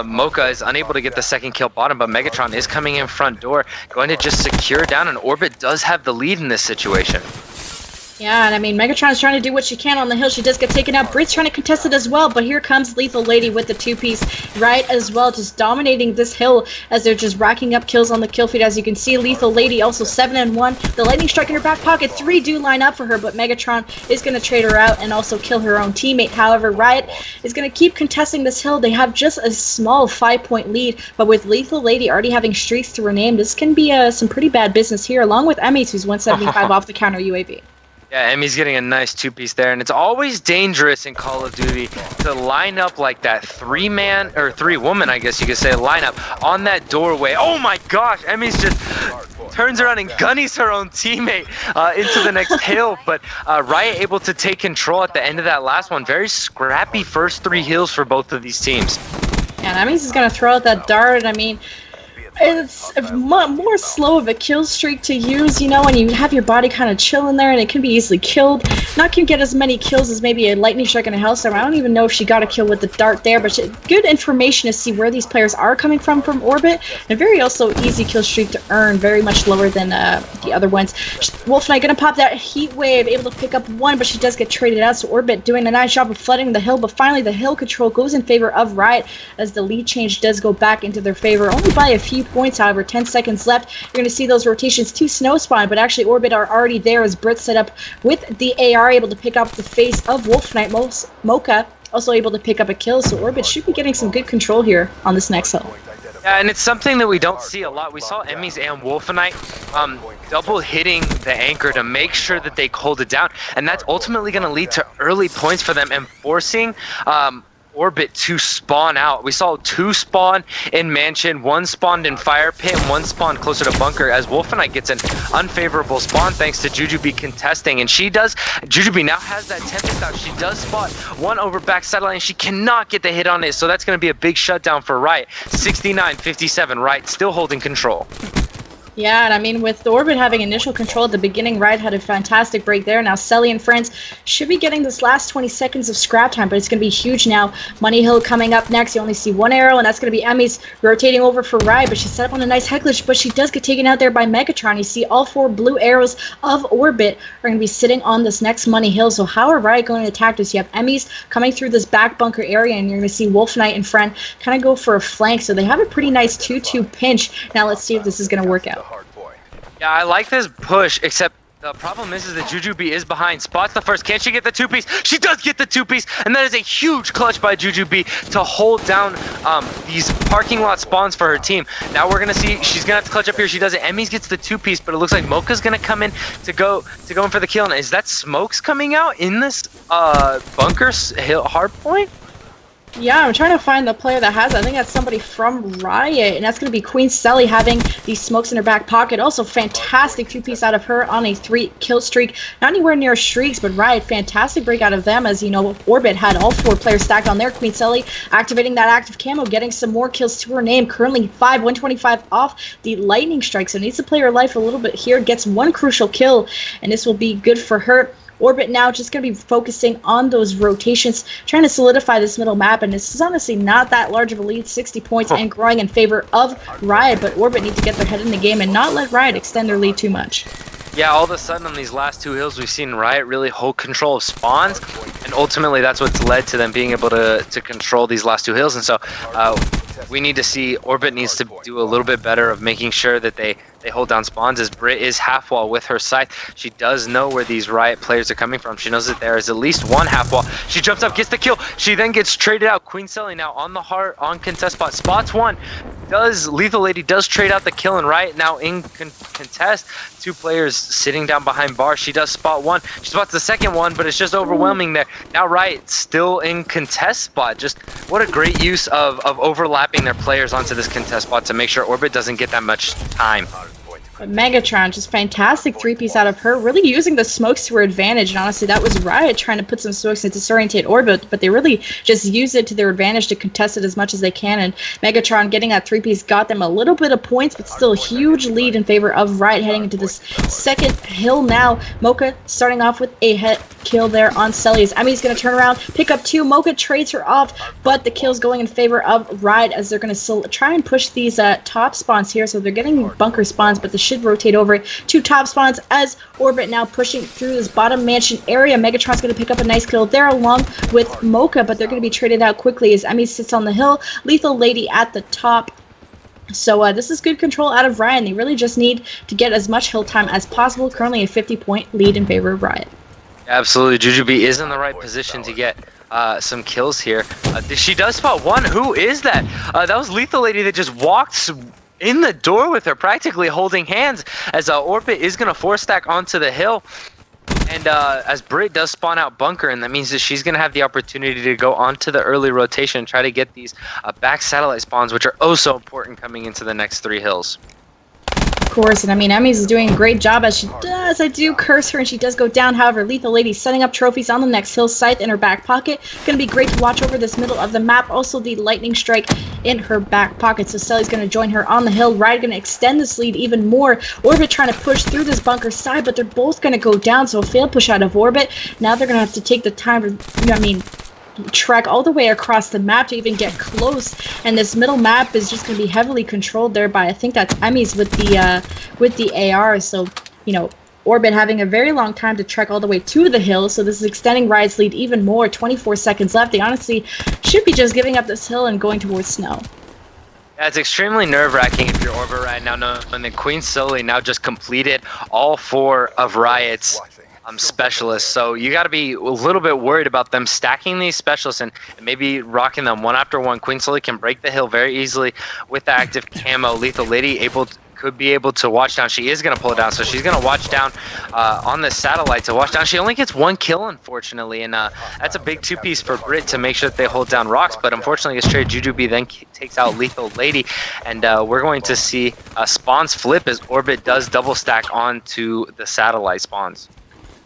Mocha is unable to get the second kill bottom, but Megatron is coming in front door, going to just secure down, and Orbit does have the lead in this situation. Yeah, and I mean, Megatron's trying to do what she can on the hill. She does get taken out. Brit's trying to contest it as well, but here comes Lethal Lady with the 2-piece. Riot as well, just dominating this hill as they're just racking up kills on the kill feed. As you can see, Lethal Lady also 7-1. The lightning strike in her back pocket. 3 do line up for her, but Megatron is going to trade her out and also kill her own teammate. However, Riot is going to keep contesting this hill. They have just a small 5-point lead, but with Lethal Lady already having streaks to her name, this can be some pretty bad business here, along with Emmys, who's 175 off the counter UAV. Yeah, Emmy's getting a nice 2-piece there, and it's always dangerous in Call of Duty to line up like that 3-man, or 3-woman, I guess you could say, lineup on that doorway. Oh my gosh, Emmy's just turns around and gunnies her own teammate into the next hill, but Riot able to take control at the end of that last one. Very scrappy first 3 hills for both of these teams. And Emmys is going to throw out that dart. I mean, it's more slow of a kill streak to use, you know, and you have your body kind of chilling there, and it can be easily killed. Not can get as many kills as maybe a lightning strike and a hellstorm. I don't even know if she got a kill with the dart there, but good information to see where these players are coming from orbit, and very also easy kill streak to earn, very much lower than the other ones. Wolf Knight gonna pop that heat wave, able to pick up one, but she does get traded out. So Orbit doing a nice job of flooding the hill, but finally the hill control goes in favor of Riot as the lead change does go back into their favor, only by a few points. However, 10 seconds left. You're going to see those rotations to snow spawn, but actually Orbit are already there as Brit set up with the AR, able to pick up the face of Wolf Knight. Mocha also able to pick up a kill, so Orbit should be getting some good control here on this next hill. Yeah, and it's something that we don't see a lot. We saw Emmys and Wolfenite double hitting the anchor to make sure that they hold it down, and that's ultimately going to lead to early points for them and forcing Orbit to spawn out. We saw 2 spawn in Mansion, 1 spawned in Fire Pit, and 1 spawned closer to Bunker, as Wolfenite gets an unfavorable spawn thanks to Jujubee contesting. And Jujubee now has that Tempest out. She does spot 1 over back satellite, and she cannot get the hit on it, so that's going to be a big shutdown for Riot. 69-57, Riot still holding control. Yeah, and I mean, with the Orbit having initial control at the beginning, Riot had a fantastic break there. Now, Selly and friends should be getting this last 20 seconds of scrap time, but it's going to be huge now. Money Hill coming up next. You only see 1 arrow, and that's going to be Emmys rotating over for Riot, but she's set up on a nice hecklish, but she does get taken out there by Megatron. You see all 4 blue arrows of Orbit are going to be sitting on this next Money Hill. So how are Riot going to attack this? You have Emmys coming through this back bunker area, and you're going to see Wolf Knight and friend kind of go for a flank. So they have a pretty nice 2-2 pinch. Now let's see if this is going to work out. Yeah, I like this push, except the problem is that Jujubee is behind. Spots the first. Can she get the 2-piece? She does get the 2-piece, and that is a huge clutch by Jujubee to hold down these parking lot spawns for her team. Now we're gonna see she's gonna have to clutch up here. She does it. Emmys gets the 2-piece, but it looks like Mocha's gonna come in to go in for the kill. And is that smokes coming out in this bunker hill hard point? Yeah, I'm trying to find the player that has it. I think that's somebody from Riot, and that's going to be Queen Selly having these smokes in her back pocket. Also, fantastic 2-piece out of her on a 3-kill streak. Not anywhere near streaks, but Riot, fantastic break out of them, as you know, Orbit had all 4 players stacked on there. Queen Selly activating that active camo, getting some more kills to her name. Currently 125 off the lightning strike, so needs to play her life a little bit here. Gets 1 crucial kill, and this will be good for her. Orbit now just going to be focusing on those rotations, trying to solidify this middle map, and this is honestly not that large of a lead, 60 points and growing in favor of Riot, but Orbit need to get their head in the game and not let Riot extend their lead too much. Yeah, all of a sudden on these last 2 hills, we've seen Riot really hold control of spawns, and ultimately that's what's led to them being able to control these last 2 hills. And so we need to see Orbit needs to do a little bit better of making sure that they hold down spawns, as Brit is half wall with her scythe. She does know where these Riot players are coming from. She knows that there is at least 1 half wall. She jumps up, gets the kill. She then gets traded out. Queen Selly now on the heart, on contest spot. Spots 1. Lethal Lady does trade out the kill, and Riot now in contest. 2 players sitting down behind bar. She does spot 1. She spots the second one, but it's just overwhelming there. Now Riot still in contest spot. Just what a great use of overlapping their players onto this contest spot to make sure Orbit doesn't get that much time. Megatron, just fantastic 3-piece out of her, really using the smokes to her advantage. And honestly, that was Riot trying to put some smokes to disorientate Orbit, but they really just used it to their advantage to contest it as much as they can. And Megatron getting that 3-piece got them a little bit of points, but still a huge lead in favor of Riot heading into this second hill now. Mocha starting off with a head kill there on Selly, as Emmy's going to turn around, pick up 2. Mocha trades her off, but the kill's going in favor of Riot, as they're going to try and push these top spawns here. So they're getting bunker spawns, but the should rotate over to top spawns as Orbit now pushing through this bottom mansion area. Megatron's going to pick up a nice kill there along with Mocha, but they're going to be traded out quickly as Emmy sits on the hill. Lethal Lady at the top. So this is good control out of Riot. They really just need to get as much hill time as possible. Currently a 50-point lead in favor of Riot. Absolutely. Jujubee is in the right position to get some kills here. She does spot 1. Who is that? That was Lethal Lady that just walked in the door with her, practically holding hands, as Orbit is going to 4-stack onto the hill. And as Brit does spawn out bunker, and that means that she's going to have the opportunity to go onto the early rotation and try to get these back satellite spawns, which are oh so important coming into the next 3 hills. course. And I mean, Emmys is doing a great job as she does. I do curse her and she does go down. However, Lethal Lady setting up trophies on the next hill, Scythe in her back pocket. Going to be great to watch over this middle of the map. Also, the Lightning Strike in her back pocket. So Selly's going to join her on the hill. Riot going to extend this lead even more. Orbit trying to push through this bunker side, but they're both going to go down. So a failed push out of Orbit. Now they're going to have to take the time to, trek all the way across the map to even get close, and this middle map is just going to be heavily controlled there by, I think that's Emmys with the AR. So Orbit having a very long time to trek all the way to the hill, so this is extending Riot's lead even more. 24 seconds left. They honestly should be just giving up this hill and going towards snow. Yeah, it's extremely nerve-wracking if you're Orbit right now, and the Queen Sully now just completed all 4 of Riot's specialists, so you got to be a little bit worried about them stacking these specialists and maybe rocking them one after one. Queen Sully can break the hill very easily with the active camo. Lethal Lady could be able to watch down. She is going to pull it down, so she's going to watch down on the satellite to watch down. She only gets 1 kill, unfortunately, and that's a big 2-piece for Brit to make sure that they hold down rocks, but unfortunately gets traded. Jujubee then takes out Lethal Lady, and we're going to see spawns flip as Orbit does double stack onto the satellite spawns.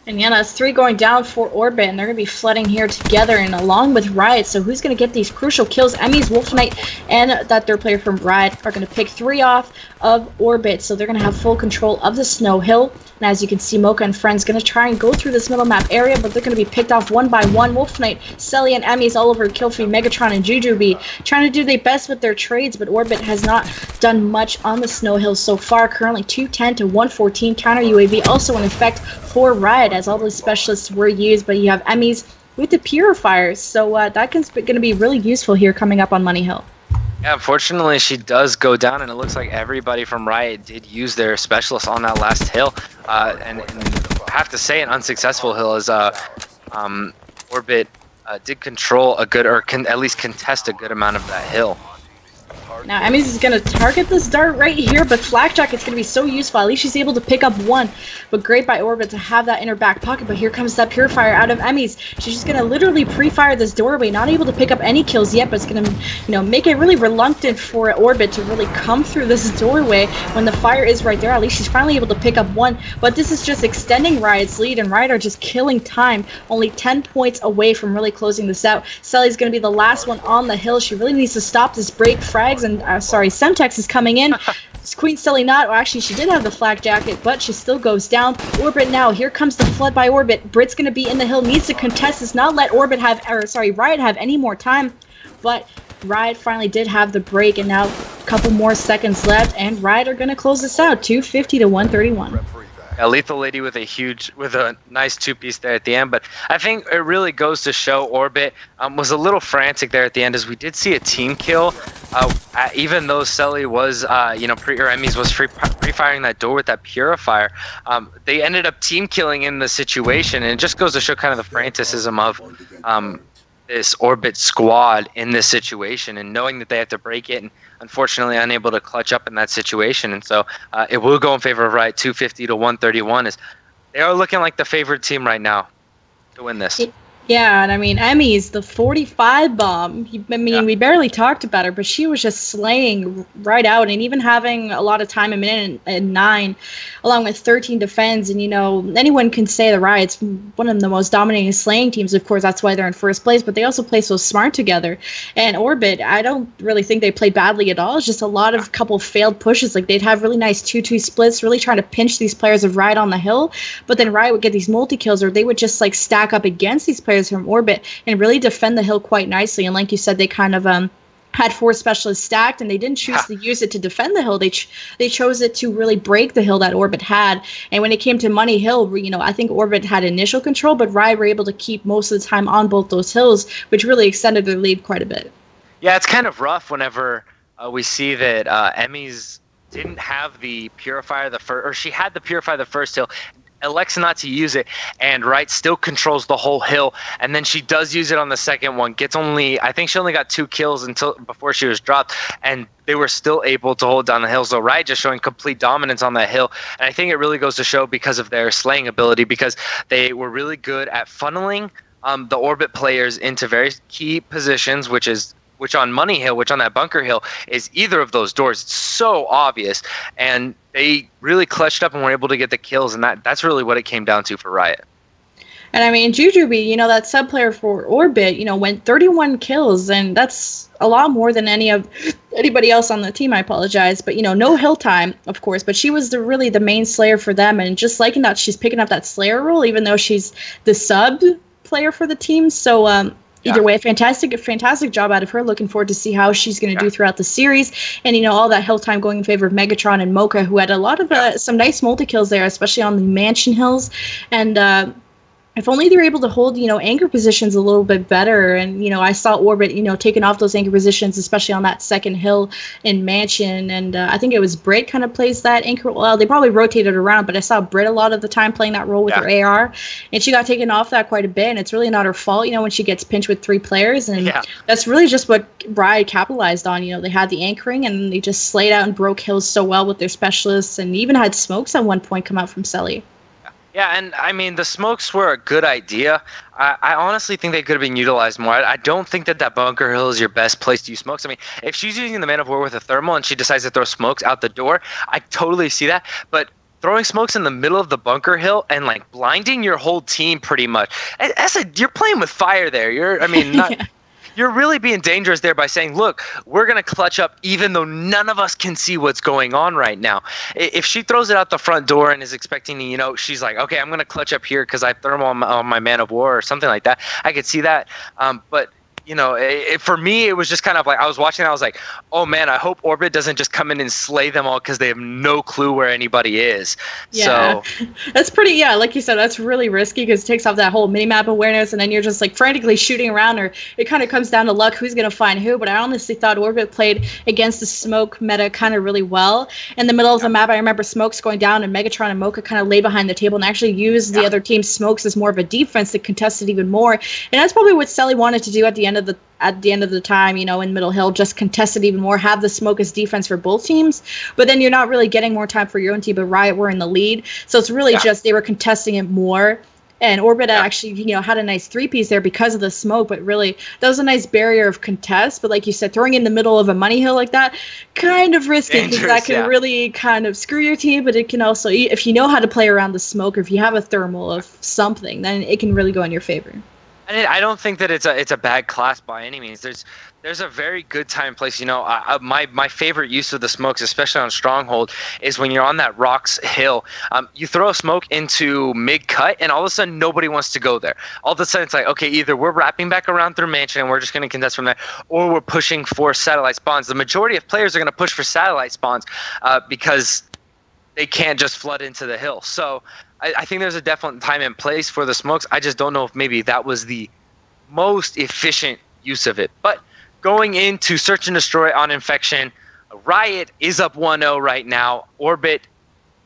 And yeah, that's 3 going down for Orbit, and they're going to be flooding here together and along with Riot. So who's going to get these crucial kills? Emmys, Wolf Knight, and that third player from Riot are going to pick 3 off of Orbit. So they're going to have full control of the Snow Hill. And as you can see, Mocha and friends going to try and go through this middle map area, but they're going to be picked off one by one. Wolf Knight, Selly, and Emmys all over Killfree, Megatron, and Jujubee trying to do their best with their trades, but Orbit has not done much on the Snow Hill so far. Currently 210 to 114. Counter UAV also in effect for Riot as all those specialists were used, but you have Emmys with the Purifiers, so that's going to be really useful here coming up on Money Hill. Yeah, unfortunately, she does go down, and it looks like everybody from Riot did use their specialists on that last hill. And I have to say, an unsuccessful hill is Orbit did control a good, or can at least contest a good amount of that hill. Now, Emmys is going to target this dart right here, but Flak Jacket's going to be so useful. At least she's able to pick up 1, but great by Orbit to have that in her back pocket. But here comes that Purifier out of Emmys. She's just going to literally pre-fire this doorway, not able to pick up any kills yet, but it's going to, make it really reluctant for Orbit to really come through this doorway when the fire is right there. At least she's finally able to pick up 1, but this is just extending Riot's lead, and Riot are just killing time, only 10 points away from really closing this out. Selly's going to be the last one on the hill. She really needs to stop this break. Frags and Semtex is coming in. Queen Sully not. Well, actually, she did have the Flak Jacket, but she still goes down. Orbit now. Here comes the flood by Orbit. Brit's going to be in the hill. Needs to contest this. Not let Riot have any more time. But Riot finally did have the break, and now a couple more seconds left, and Riot are going to close this out. 250 to 131. A Lethal Lady with a nice 2-piece there at the end, but I think it really goes to show Orbit was a little frantic there at the end, as we did see a team kill, even though Selly was, Emmys was pre-firing that door with that Purifier. They ended up team killing in the situation, and it just goes to show kind of the franticism of this Orbit squad in this situation, and knowing that they have to break it, and unfortunately unable to clutch up in that situation. And so it will go in favor of Riot. 250 to 131 is they are looking like the favorite team right now to win this. Yeah, and I mean, Emmys, the 45 bomb, we barely talked about her, but she was just slaying right out, and even having a lot of time, a minute and 9, along with 13 defense. And, anyone can say the Riot's one of the most dominating slaying teams. Of course, that's why they're in first place, but they also play so smart together. And Orbit, I don't really think they played badly at all. It's just a lot of couple failed pushes. Like, they'd have really nice 2-2 splits, really trying to pinch these players of Riot on the hill, but then Riot would get these multi-kills, or they would just, stack up against these players from Orbit and really defend the hill quite nicely. And like you said, they kind of had 4 specialists stacked, and they didn't choose to use it to defend the hill. They chose it to really break the hill that Orbit had. And when it came to Money Hill, I think Orbit had initial control, but Riot were able to keep most of the time on both those hills, which really extended their lead quite a bit. Yeah, it's kind of rough whenever we see that Emmys didn't have the Purifier or she had the Purifier the first hill, elects not to use it, and Riot still controls the whole hill, and then she does use it on the second one, I think she only got 2 kills before she was dropped, and they were still able to hold down the hill. So Riot just showing complete dominance on that hill, and I think it really goes to show because of their slaying ability, because they were really good at funneling the Orbit players into very key positions, which is which on Money Hill, which on that Bunker Hill is either of those doors. It's so obvious, and they really clutched up and were able to get the kills, and that's really what it came down to for Riot. And I mean, Jujubee, that sub player for Orbit, went 31 kills, and that's a lot more than anybody else on the team. I apologize, but no hill time, of course. But she was really the main Slayer for them, and just liking that she's picking up that Slayer role, even though she's the sub player for the team. So either way, fantastic job out of her. Looking forward to see how she's going to do throughout the series, and all that hill time going in favor of Megatron and Mocha, who had a lot of some nice multi kills there, especially on the Mansion Hills, and. If only they were able to hold, anchor positions a little bit better. And, I saw Orbit, taking off those anchor positions, especially on that second hill in Mansion. And I think it was Brit kind of plays that anchor. Well, they probably rotated around, but I saw Brit a lot of the time playing that role with her AR. And she got taken off that quite a bit. And it's really not her fault, when she gets pinched with 3 players. And that's really just what Riot capitalized on. They had the anchoring, and they just slayed out and broke hills so well with their specialists, and even had smokes at one point come out from Selly. Yeah, and I mean, the smokes were a good idea. I honestly think they could have been utilized more. I don't think that Bunker Hill is your best place to use smokes. I mean, if she's using the Man of War with a thermal and she decides to throw smokes out the door, I totally see that. But throwing smokes in the middle of the Bunker Hill and blinding your whole team pretty much, you're playing with fire there. You're really being dangerous there by saying, look, we're going to clutch up even though none of us can see what's going on right now. If she throws it out the front door and is expecting to, she's like, okay, I'm going to clutch up here because I have thermal on my Man of War or something like that. I could see that. But for me, it was just kind of like I was watching and I was like, oh, man, I hope Orbit doesn't just come in and slay them all because they have no clue where anybody is. Yeah, so that's pretty, like you said, that's really risky because it takes off that whole minimap awareness, and then you're just frantically shooting around, or it kind of comes down to luck who's going to find who. But I honestly thought Orbit played against the smoke meta kind of really well. In the middle of the map, I remember smokes going down, and Megatron and Mocha kind of lay behind the table and actually used the other team's smokes as more of a defense to contest it even more. And that's probably what Selly wanted to do at the end of the time, in Middle Hill, just contest it even more, have the smoke as defense for both teams. But then you're not really getting more time for your own team, but Riot were in the lead. So it's really just they were contesting it more. And Orbit actually, had a nice 3-piece there because of the smoke, but really that was a nice barrier of contest. But like you said, throwing in the middle of a Money Hill like that, kind of risky because that can really kind of screw your team. But it can also, if you know how to play around the smoke, or if you have a thermal of something, then it can really go in your favor. And I don't think that it's a bad class by any means. There's a very good time and place. My favorite use of the smokes, especially on Stronghold, is when you're on that rocks hill. You throw a smoke into mid cut, and all of a sudden nobody wants to go there. All of a sudden it's like, okay, either we're wrapping back around through Mansion and we're just going to contest from there, or we're pushing for satellite spawns. The majority of players are going to push for satellite spawns because they can't just flood into the hill. So I think there's a definite time and place for the smokes. I just don't know if maybe that was the most efficient use of it. But going into Search and Destroy on Infection, Riot is up 1-0 right now. Orbit,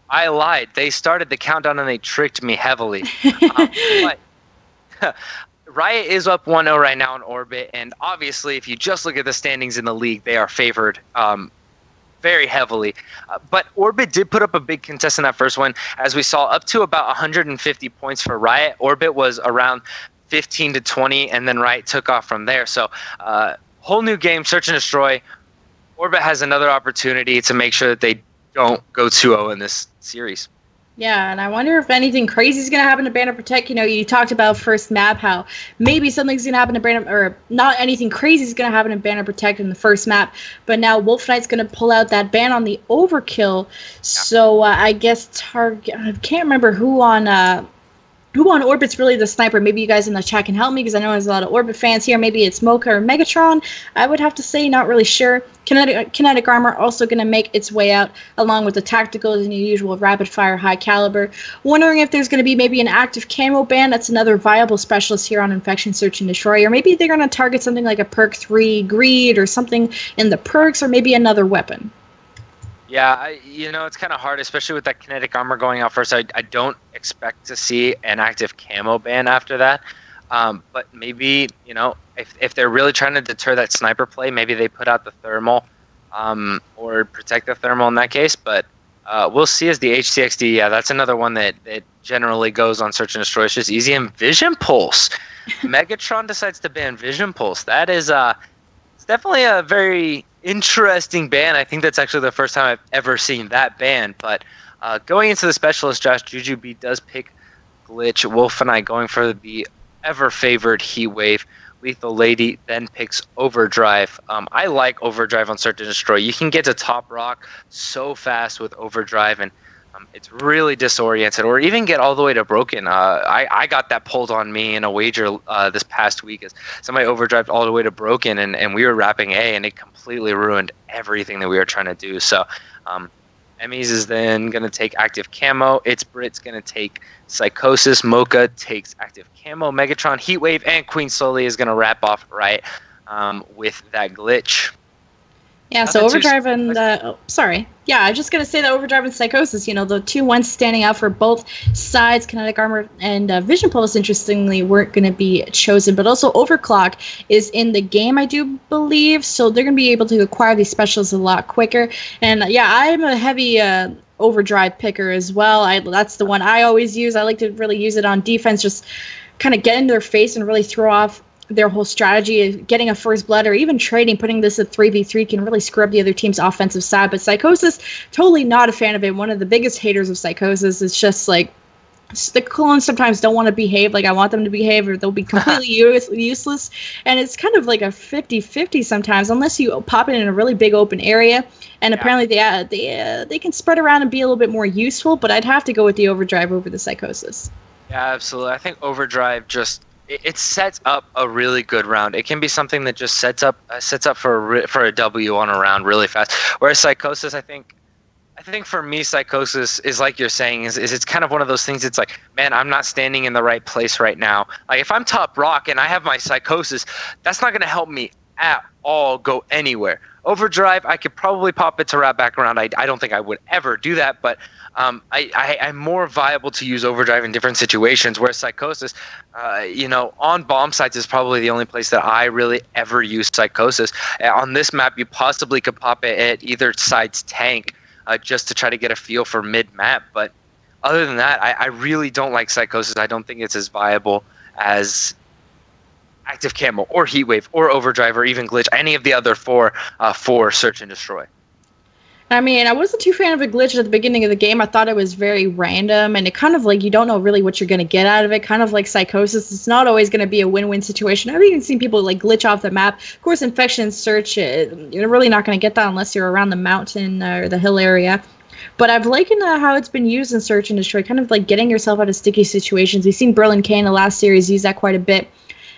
I lied. They started the countdown and they tricked me heavily. But Riot is up 1-0 right now in Orbit. And obviously, if you just look at the standings in the league, they are favored very heavily. But Orbit did put up a big contest in that first one. As we saw, up to about 150 points for Riot. Orbit was around 15 to 20, and then Riot took off from there. So whole new game, Search and Destroy. Orbit has another opportunity to make sure that they don't go 2-0 in this series. Yeah, and I wonder if anything crazy is going to happen to Banner Protect. You talked about first map, how maybe something's going to happen to Banner, or not anything crazy is going to happen to Banner Protect in the first map, but now Wolf Knight's going to pull out that ban on the overkill. So I guess Target, I can't remember who on Orbit's really the sniper. Maybe you guys in the chat can help me, because I know there's a lot of Orbit fans here. Maybe it's Mocha or Megatron. I would have to say, not really sure. Kinetic armor also going to make its way out, along with the tacticals and the usual rapid fire high caliber. Wondering if there's going to be maybe an active camo ban. That's another viable specialist here on Infection Search and Destroy. Or maybe they're going to target something like a perk 3 greed or something in the perks, or maybe another weapon. Yeah, it's kind of hard, especially with that kinetic armor going out first. I don't expect to see an active camo ban after that. But maybe, if they're really trying to deter that sniper play, maybe they put out the thermal or protect the thermal in that case. But we'll see as the HCXD. Yeah, that's another one that generally goes on Search and Destroy. It's just easy. And Vision Pulse. Megatron decides to ban Vision Pulse. That is definitely a very interesting ban. I think that's actually the first time I've ever seen that ban. But going into the specialist, Josh Jujubee does pick Glitch. Wolf and I going for the ever-favored Heat Wave. Lethal Lady then picks Overdrive. I like Overdrive on Search and Destroy. You can get to top rock so fast with Overdrive, and it's really disoriented, or even get all the way to broken. I got that pulled on me in a wager this past week as somebody overdrived all the way to broken, and we were wrapping A, and it completely ruined everything that we were trying to do. So Emmys is then going to take Active Camo. It's Brit's going to take Psychosis. Mocha takes Active Camo. Megatron, Heatwave, and Queen Slowly is going to wrap off right with that Glitch. Yeah, so Overdrive and sorry. Yeah, I was just gonna say that Overdrive and Psychosis, you know, the two ones standing out for both sides, Kinetic Armor and Vision Pulse, interestingly, weren't gonna be chosen. But also Overclock is in the game, I do believe, so they're gonna be able to acquire these specials a lot quicker. And yeah, I'm a heavy Overdrive picker as well. That's the one I always use. I like to really use it on defense, just kind of get in their face and really throw off their whole strategy of getting a first blood, or even trading, putting this at 3v3 can really screw up the other team's offensive side. But Psychosis, totally not a fan of it. One of the biggest haters of Psychosis is just like, the clones sometimes don't want to behave like I want them to behave, or they'll be completely useless. And it's kind of like a 50-50 sometimes, unless you pop it in a really big open area. And apparently they can spread around and be a little bit more useful, but I'd have to go with the Overdrive over the Psychosis. Yeah, absolutely. I think Overdrive just... It sets up a really good round. It can be something that just sets up for a W on a round really fast. Whereas Psychosis, I think for me, Psychosis is like you're saying, is it's kind of one of those things. It's like, man, I'm not standing in the right place right now. Like if I'm top rock and I have my Psychosis, that's not going to help me at all go anywhere. Overdrive, I could probably pop it to wrap back around. I don't think I would ever do that, but I'm more viable to use Overdrive in different situations, whereas Psychosis, on bomb sites is probably the only place that I really ever use Psychosis. On this map, you possibly could pop it at either side's tank just to try to get a feel for mid-map, but other than that, I really don't like Psychosis. I don't think it's as viable as Active Camo or Heatwave or Overdrive or even Glitch, any of the other four for Search and Destroy. I mean, I wasn't too fan of a Glitch at the beginning of the game. I thought it was very random, and it kind of like you don't know really what you're going to get out of it. Kind of like Psychosis, it's not always going to be a win-win situation. I've even seen people like glitch off the map. Of course, Infection Search, you're really not going to get that unless you're around the mountain or the hill area. But I've likened how it's been used in Search and Destroy, kind of like getting yourself out of sticky situations. We've seen Berlin K in the last series use that quite a bit.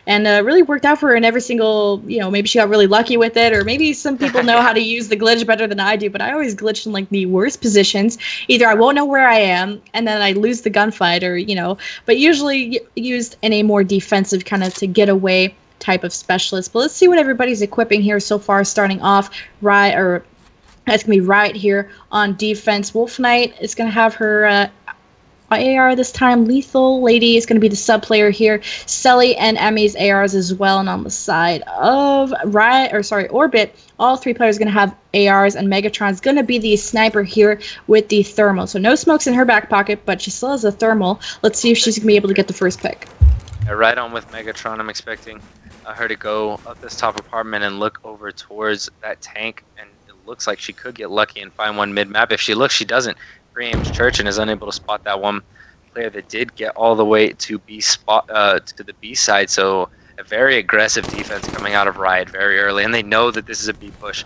And really worked out for her in every single, maybe she got really lucky with it, or maybe some people know how to use the glitch better than I do, but I always glitch in like the worst positions. Either I won't know where I am, and then I lose the gunfight, or, but usually used in a more defensive kind of to get away type of specialist. But let's see what everybody's equipping here so far, starting off that's going to be Riot here on defense. Wolf Knight is going to have her AR this time. Lethal Lady is going to be the sub player here. Selly and Emmy's ARs as well. And on the side of Orbit, all three players are going to have ARs, and Megatron's going to be the sniper here with the thermal. So no smokes in her back pocket, but she still has a thermal. Let's see if she's going to be able to get the first pick. Yeah, right on with Megatron. I'm expecting her to go up this top apartment and look over towards that tank, and it looks like she could get lucky and find one mid-map. If she looks, she doesn't. Preaims Church and is unable to spot that one player that did get all the way to the B side. So a very aggressive defense coming out of Riot very early, and they know that this is a B push.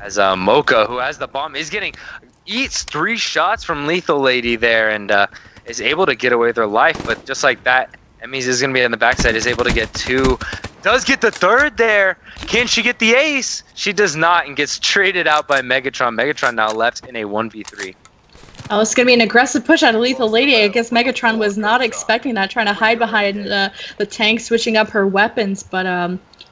As Mocha, who has the bomb, eats 3 shots from Lethal Lady there, and is able to get away with her life. But just like that, Emmys is going to be on the backside, is able to get 2. Does get the 3rd there. Can she get the ace? She does not, and gets traded out by Megatron. Megatron now left in a 1v3. Oh, it's going to be an aggressive push out of Lethal Lady. I guess Megatron was not expecting that, trying to hide behind the tank, switching up her weapons. But,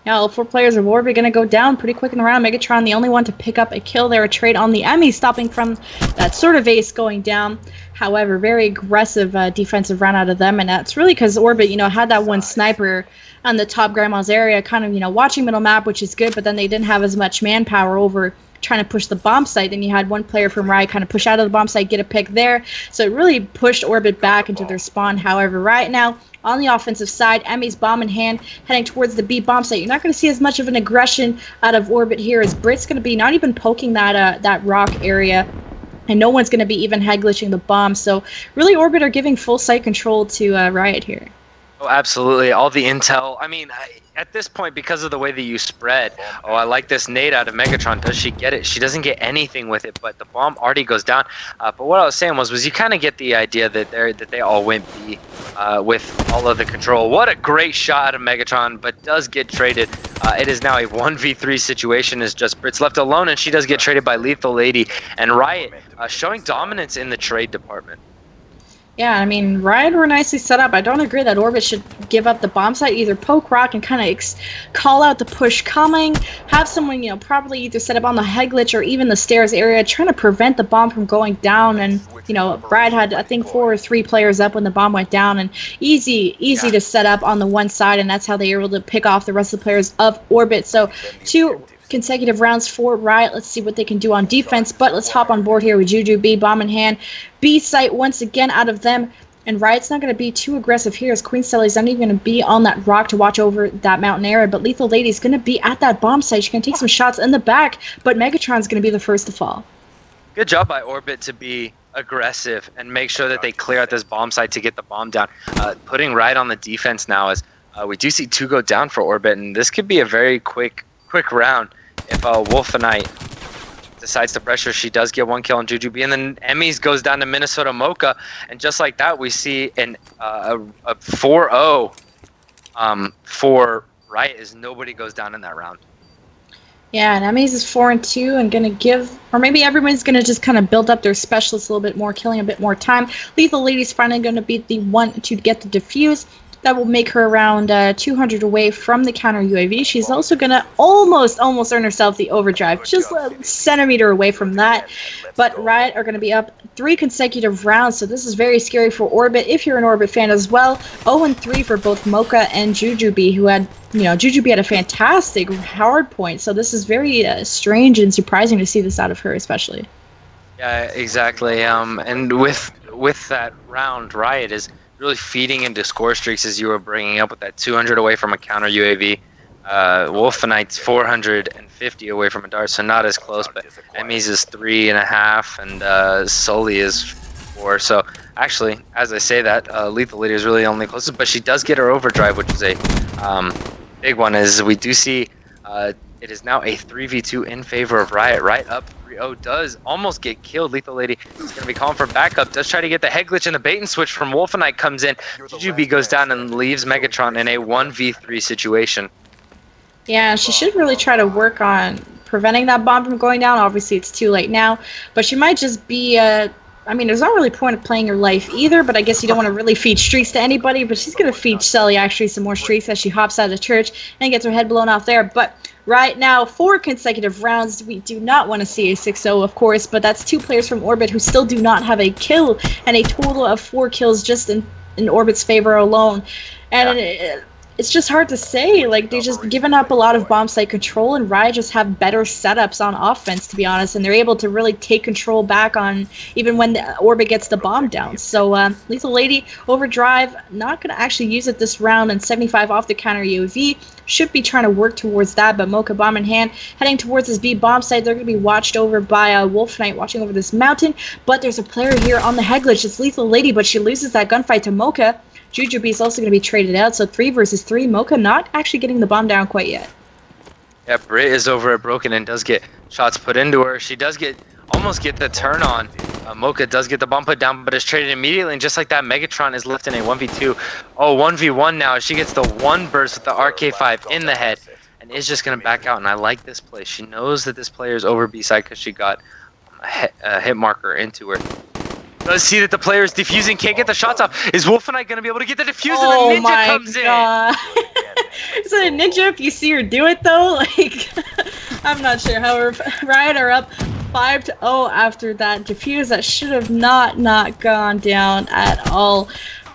all 4 players of Orbit going to go down pretty quick in the round. Megatron, the only one to pick up a kill there, a trade on the Emmy, stopping from that sort of ace going down. However, very aggressive defensive round out of them, and that's really because Orbit, had that one sniper on the top Grandma's area, kind of, watching middle map, which is good, but then they didn't have as much manpower over trying to push the bomb site. Then you had one player from Riot kind of push out of the bomb site, get a pick there. So it really pushed Orbit back into their spawn. However, right now, on the offensive side, Emmy's bomb in hand, heading towards the B bomb site. You're not going to see as much of an aggression out of Orbit here, as Brit's going to be not even poking that rock area. And no one's going to be even head glitching the bomb. So really, Orbit are giving full site control to Riot here. Oh, absolutely. All the intel. I mean, at this point, because of the way that you spread, I like this nade out of Megatron. Does she get it? She doesn't get anything with it, but the bomb already goes down. But what I was saying was you kind of get the idea that they all went B with all of the control. What a great shot out of Megatron, but does get traded. It is now a 1v3 situation as just Brit's left alone, and she does get traded by Lethal Lady. And Riot showing dominance in the trade department. Yeah, I mean, Riot were nicely set up. I don't agree that Orbit should give up the bomb site. Either poke rock and kind of call out the push coming, have someone, probably either set up on the head glitch or even the stairs area, trying to prevent the bomb from going down. And, Riot had, I think, 4 or 3 players up when the bomb went down, and easy to set up on the one side, and that's how they were able to pick off the rest of the players of Orbit. So, 2 consecutive rounds for Riot. Let's see what they can do on defense, but let's hop on board here with Juju B, bomb in hand. B site once again out of them, and Riot's not going to be too aggressive here, as Queen Stelly's not even going to be on that rock to watch over that mountain area, but Lethal Lady's going to be at that bomb site. She can take some shots in the back, but Megatron's going to be the first to fall. Good job by Orbit to be aggressive and make sure that they clear out this bomb site to get the bomb down. Putting Riot on the defense now, as we do see 2 go down for Orbit, and this could be a very quick round. If Wolfenite decides to pressure, she does get 1 kill on Juju B, and then Emmys goes down to Minnesota Mocha, and just like that, we see a 4-0 for Riot as nobody goes down in that round. Yeah, and Emmys is 4-2 and gonna give, or maybe everyone's gonna just kind of build up their specialists a little bit more, killing a bit more time. Lethal Lady's finally gonna be the one to get the defuse. That will make her around 200 away from the counter UAV. She's also going to almost earn herself the overdrive, just a centimeter away from that. But Riot are going to be up 3 consecutive rounds, so this is very scary for Orbit if you're an Orbit fan as well. 0-3 for both Mocha and Jujubee, who had, Jujubee had a fantastic hard point, so this is very strange and surprising to see this out of her, especially. Yeah, exactly. And with that round, Riot is really feeding into score streaks, as you were bringing up with that 200 away from a counter UAV. Wolfenite's 450 away from a dart, so not as close, but Emmys is 3.5, and Sully is 4. So actually, as I say that, Lethal Lady is really only closest, but she does get her overdrive, which is a big one, as we do see it is now a 3v2 in favor of Riot. Riot up 3-0, does almost get killed. Lethal Lady is going to be calling for backup, does try to get the head glitch, and the bait and switch from Wolfenite comes in. Jujubee goes down and leaves Megatron in a 1v3 situation. Yeah, she should really try to work on preventing that bomb from going down. Obviously, it's too late now, but she might just be there's not really point of playing her life either, but I guess you don't want to really feed streaks to anybody, but she's going to feed Sully actually some more streaks as she hops out of church and gets her head blown off there. But right now, 4 consecutive rounds. We do not want to see a 6-0, of course, but that's 2 players from Orbit who still do not have a kill, and a total of 4 kills just in Orbit's favor alone. And it's just hard to say. Like, they've just given up a lot of bomb site control, and Riot just have better setups on offense, to be honest, and they're able to really take control back on even when the Orbit gets the bomb down. So Lethal Lady overdrive, not going to actually use it this round, and 75 off the counter UAV. Should be trying to work towards that, but Mocha bomb in hand, heading towards this B bomb site. They're going to be watched over by Wolfenite, watching over this mountain, but there's a player here on the head glitch. It's Lethal Lady, but she loses that gunfight to Mocha. Jujubee is also going to be traded out, so 3 versus 3. Mocha not actually getting the bomb down quite yet. Yeah, Brit is over at Broken and does get shots put into her. She does almost get the turn on. Mocha does get the bomb put down, but is traded immediately, and just like that, Megatron is left in a 1v2. 1v1 now. She gets the 1 burst with the RK5 in the head, and is just going to back out, and I like this play. She knows that this player is over B-side because she got a hit marker into her. Does see that the player is defusing, can't get the shots off. Is Wolfenite going to be able to get the defuse, and the Ninja comes in? Is it a Ninja if you see her do it, though? Like, I'm not sure. However, Riot are up 5-0 after that defuse. That should have not gone down at all.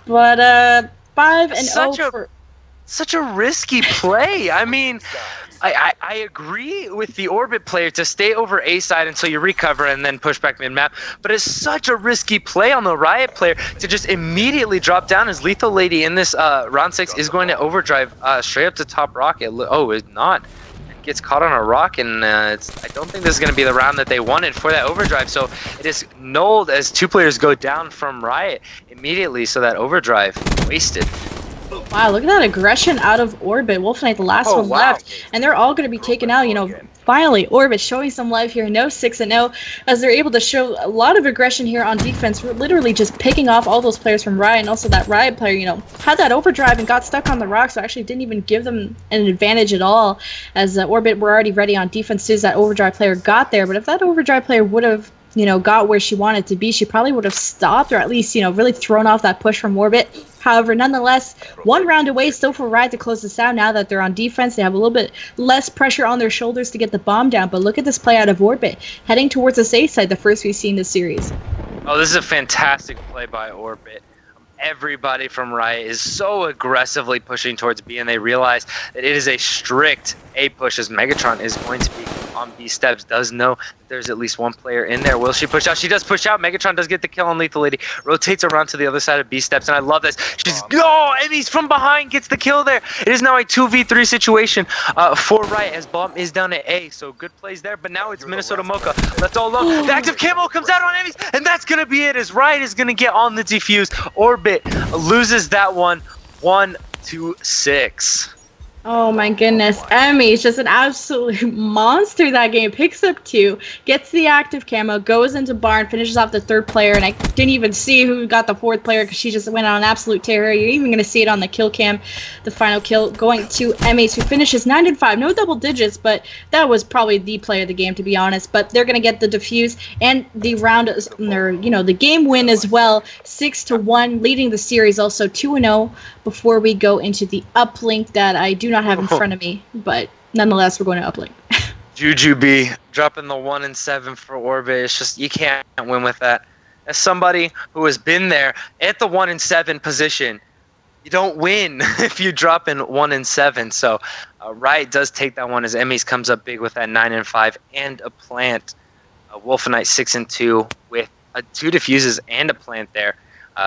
But 5-0 for... such a risky play. I mean, I agree with the Orbit player to stay over A side until you recover and then push back mid-map, but it's such a risky play on the Riot player to just immediately drop down as Lethal Lady in this round 6 is going to overdrive straight up to top rocket. Oh, it's not. It gets caught on a rock, and I don't think this is going to be the round that they wanted for that overdrive, so it is nulled as 2 players go down from Riot immediately, so that overdrive wasted. Wow, look at that aggression out of Orbit. Wolf Knight, the last one left, and they're all going to be taken out. You know, finally, Orbit showing some life here. No 6-0, as they're able to show a lot of aggression here on defense. We're literally just picking off all those players from Riot, and also that Riot player, you know, had that overdrive and got stuck on the rock, so actually didn't even give them an advantage at all, as Orbit were already ready on defense as soon as that overdrive player got there. But if that overdrive player would have, you know, got where she wanted to be, she probably would have stopped, or at least, you know, really thrown off that push from Orbit. However, nonetheless, 1 round away still for Riot to close this out. Now that they're on defense, they have a little bit less pressure on their shoulders to get the bomb down. But look at this play out of Orbit, heading towards the safe side, the first we've seen this series. Oh, this is a fantastic play by Orbit. Everybody from Riot is so aggressively pushing towards B, and they realize that it is a strict A push, as Megatron is going to be on B steps, does know that there's at least 1 player in there. Will she push out? She does push out. Megatron does get the kill on Lethal Lady, rotates around to the other side of B steps, and I love this. She's, Emmy's from behind, gets the kill there. It is now a 2v3 situation for Riot, as Bomb is down at A, so good plays there, but now it's Minnesota Mocha. Left all low. The active camo comes out on Emmy's, and that's going to be it, as Riot is going to get on the defuse. Orbit loses that one 1-6. Oh my goodness, Emmy is just an absolute monster that game. Picks up 2, gets the active camo, goes into barn, finishes off the 3rd player, and I didn't even see who got the 4th player because she just went on an absolute terror. You're even going to see it on the kill cam, the final kill going to Emmy, who finishes 9-5. No double digits, but that was probably the play of the game, to be honest. But they're going to get the defuse and the round, you know, the game win as well, 6-1, leading the series also 2-0 before we go into the uplink that I do not have in front of me, but nonetheless, we're going to uplink. Jujubee dropping the 1-7 for Orbit. It's just, you can't win with that. As somebody who has been there at the 1-7 position, you don't win if you drop in 1-7. So Riot does take that one, as Emmys comes up big with that 9-5 and a plant. Wolf Knight 6-2 with 2 defuses and a plant there.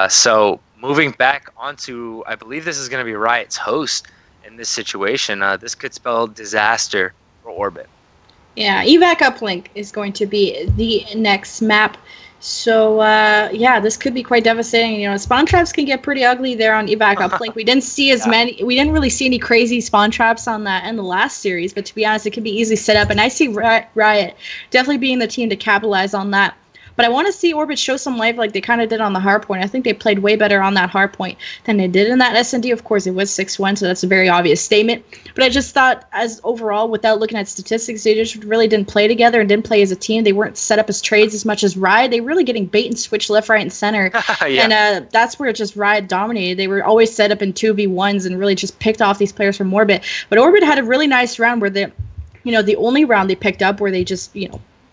So moving back onto, I believe this is going to be Riot's host in this situation. This could spell disaster for Orbit. Yeah, evac uplink is going to be the next map. So yeah, this could be quite devastating. You know, spawn traps can get pretty ugly there on evac uplink. We didn't see as many. We didn't really see any crazy spawn traps on that in the last series. But to be honest, it could be easily set up, and I see Riot definitely being the team to capitalize on that. But I want to see Orbit show some life like they kind of did on the hardpoint. I think they played way better on that hardpoint than they did in that S&D. Of course, it was 6-1, so that's a very obvious statement. But I just thought, as overall, without looking at statistics, they just really didn't play together and didn't play as a team. They weren't set up as trades as much as Riot. They were really getting bait and switch left, right, and center. Yeah. And that's where just Riot dominated. They were always set up in 2v1s and really just picked off these players from Orbit. But Orbit had a really nice round where the only round they picked up where they just,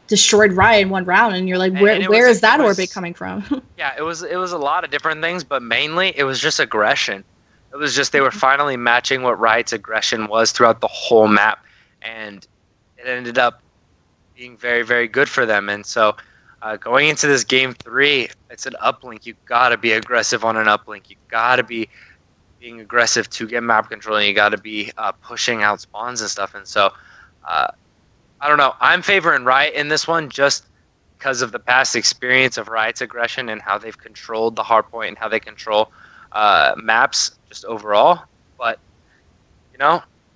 destroyed Riot in one round, and you're like, where is that Orbit coming from? Yeah, it was a lot of different things, but mainly it was just aggression. It was just they were finally matching what Riot's aggression was throughout the whole map, and it ended up being very, very good for them. And so going into this game 3, it's an uplink. You gotta be aggressive on an uplink. You gotta be being aggressive to get map control, and you gotta be pushing out spawns and stuff. And so I don't know. I'm favoring Riot in this one just because of the past experience of Riot's aggression and how they've controlled the hardpoint and how they control maps just overall. But,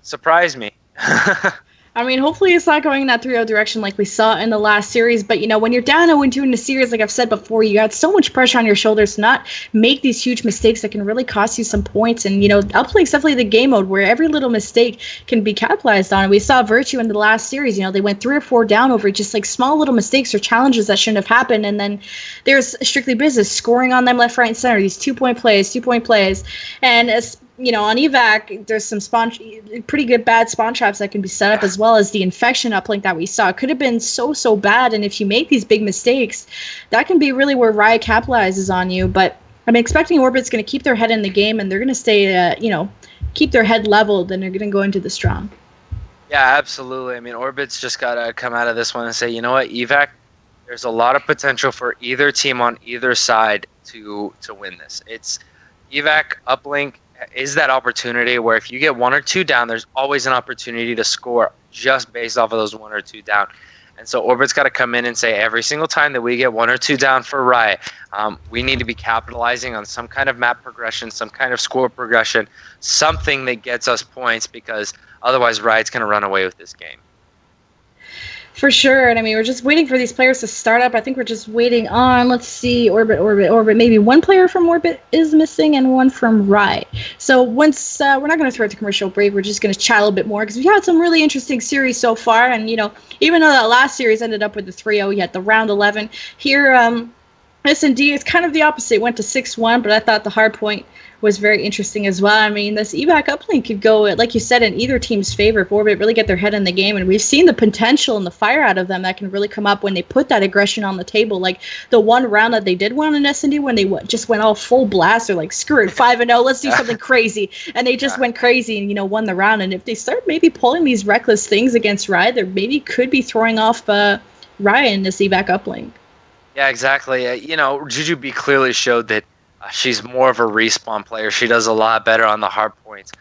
surprise me. I mean, hopefully it's not going in that 3-0 direction like we saw in the last series. But, when you're down 0-2 in a series, like I've said before, you got so much pressure on your shoulders to not make these huge mistakes that can really cost you some points. And, uplink's definitely the game mode where every little mistake can be capitalized on. And we saw Virtue in the last series. They went 3 or 4 down over just like small little mistakes or challenges that shouldn't have happened. And then there's strictly business, scoring on them left, right, and center. These 2-point plays, 2-point plays. And as on evac, there's some pretty good bad spawn traps that can be set up, as well as the infection uplink that we saw. It could have been so bad, and if you make these big mistakes, that can be really where Riot capitalizes on you. But I'm expecting Orbit's going to keep their head in the game, and they're going to stay, keep their head leveled, and they're going to go into the strong. Yeah, absolutely. I mean, Orbit's just got to come out of this one and say, you know what, evac, there's a lot of potential for either team on either side to win this. It's evac, uplink is that opportunity where if you get 1 or 2 down, there's always an opportunity to score just based off of those 1 or 2 down. And so Orbit's got to come in and say every single time that we get 1 or 2 down for Riot, we need to be capitalizing on some kind of map progression, some kind of score progression, something that gets us points, because otherwise Riot's going to run away with this game. For sure. And I mean, we're just waiting for these players to start up. I think we're just waiting on, let's see, Orbit. Maybe one player from Orbit is missing and one from Riot. So once, we're not going to throw it to commercial break. We're just going to chat a little bit more because we've had some really interesting series so far. And, you know, even though that last series ended up with the 3-0, you had the round 11. Here, S&D is kind of the opposite. It went to 6-1, but I thought the hard point was very interesting as well. I mean, this evac uplink could go, like you said, in either team's favor if Orbit really get their head in the game. And we've seen the potential and the fire out of them that can really come up when they put that aggression on the table. Like the one round that they did win in S&D when they just went all full blast. They're like, screw it, 5-0, let's do something crazy. And they just went crazy and, you know, won the round. And if they start maybe pulling these reckless things against Riot, they maybe could be throwing off Riot in this evac uplink. Yeah, exactly. You know, Jujubee clearly showed that she's more of a respawn player. She does a lot better on the hard points.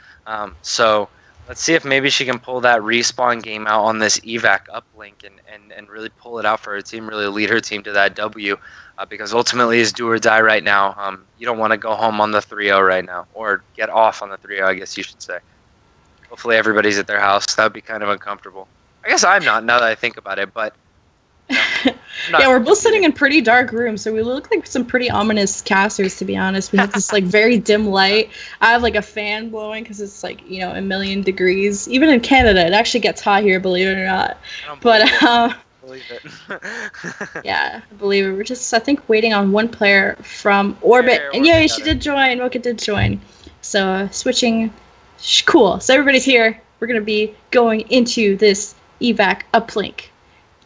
So let's see if maybe she can pull that respawn game out on this evac uplink and really pull it out for her team, really lead her team to that W. Because ultimately it's do or die right now. You don't want to go home on the 3-0 right now, or get off on the 3-0, I guess you should say. Hopefully everybody's at their house. That would be kind of uncomfortable. I guess I'm not, now that I think about it, but... Yeah, we're both sitting in pretty dark rooms, so we look like some pretty ominous casters, to be honest. We have this like very dim light. I have like a fan blowing because it's like, you know, 1,000,000 degrees. Even in Canada, it actually gets hot here, believe it or not. But believe it. yeah, I believe it. We're just, I think, waiting on one player from Orbit. And yeah, she did join. Mocha did join. So switching. Cool. So everybody's here. We're going to be going into this evac uplink.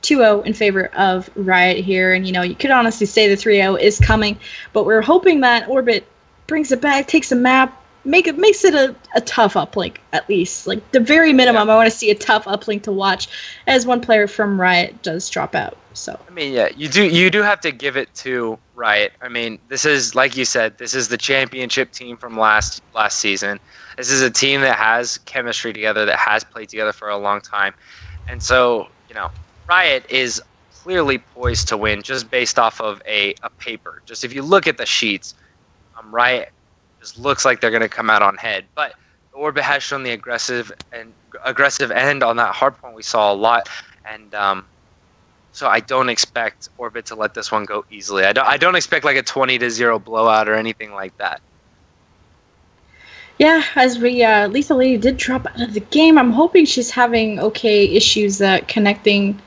2-0 in favor of Riot here, and you know, you could honestly say the 3-0 is coming, but we're hoping that Orbit brings it back, takes a map, makes it a tough uplink, at least. Like the very minimum, I want to see a tough uplink to watch as one player from Riot does drop out. So I mean, yeah, you do have to give it to Riot. I mean, this is, like you said, this is the championship team from last season. This is a team that has chemistry together, that has played together for a long time, and so, you know, Riot is clearly poised to win just based off of a paper. Just if you look at the sheets, Riot just looks like they're going to come out on head. But Orbit has shown the aggressive end on that hard point. We saw a lot, and so I don't expect Orbit to let this one go easily. I don't expect like a 20-0 blowout or anything like that. Yeah, as we Lethal Lady did drop out of the game. I'm hoping she's having okay issues connecting.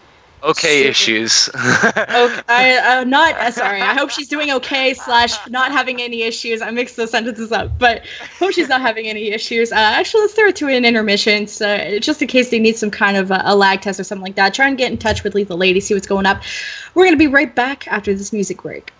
Okay issues. Okay, I'm not sorry. I hope she's doing okay / not having any issues. I mixed those sentences up, but hope she's not having any issues. Actually, let's throw it to an intermission, so just in case they need some kind of a lag test or something like that. Try and get in touch with Lethal Lady, see what's going up. We're gonna be right back after this music break.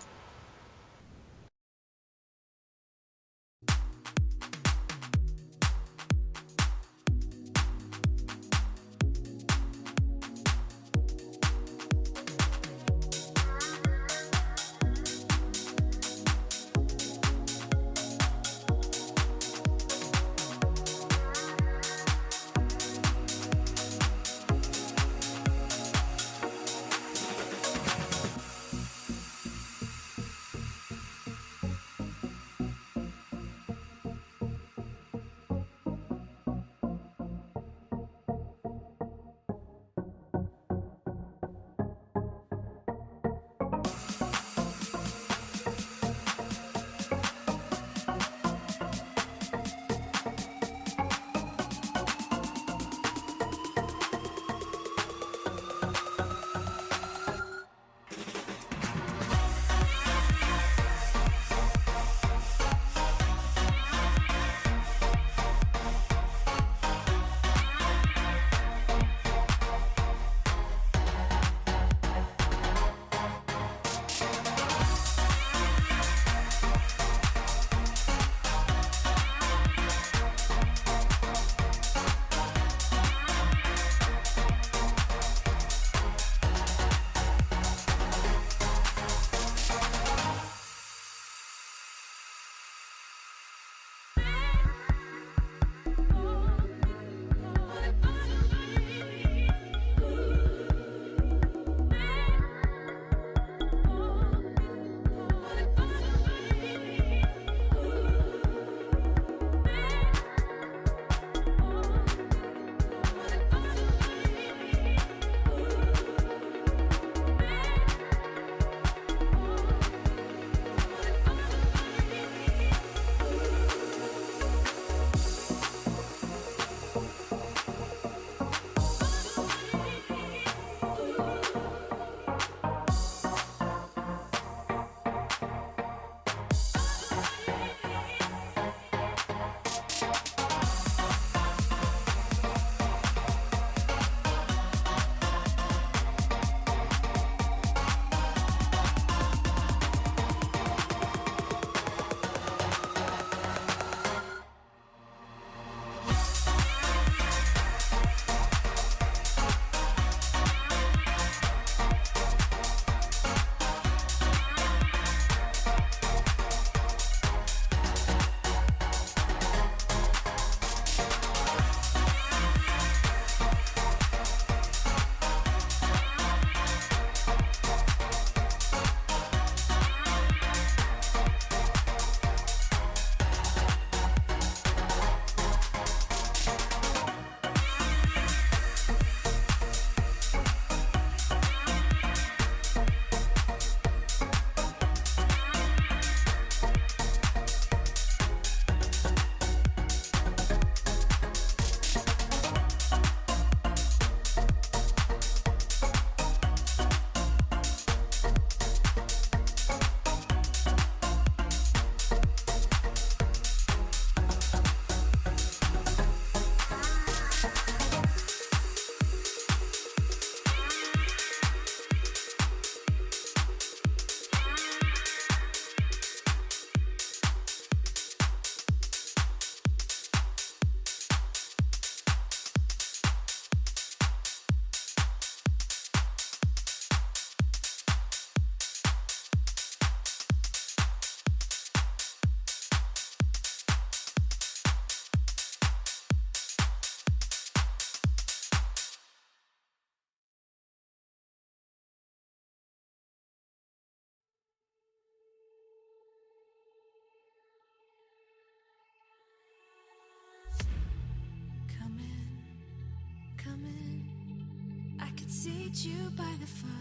could seat you by the fire.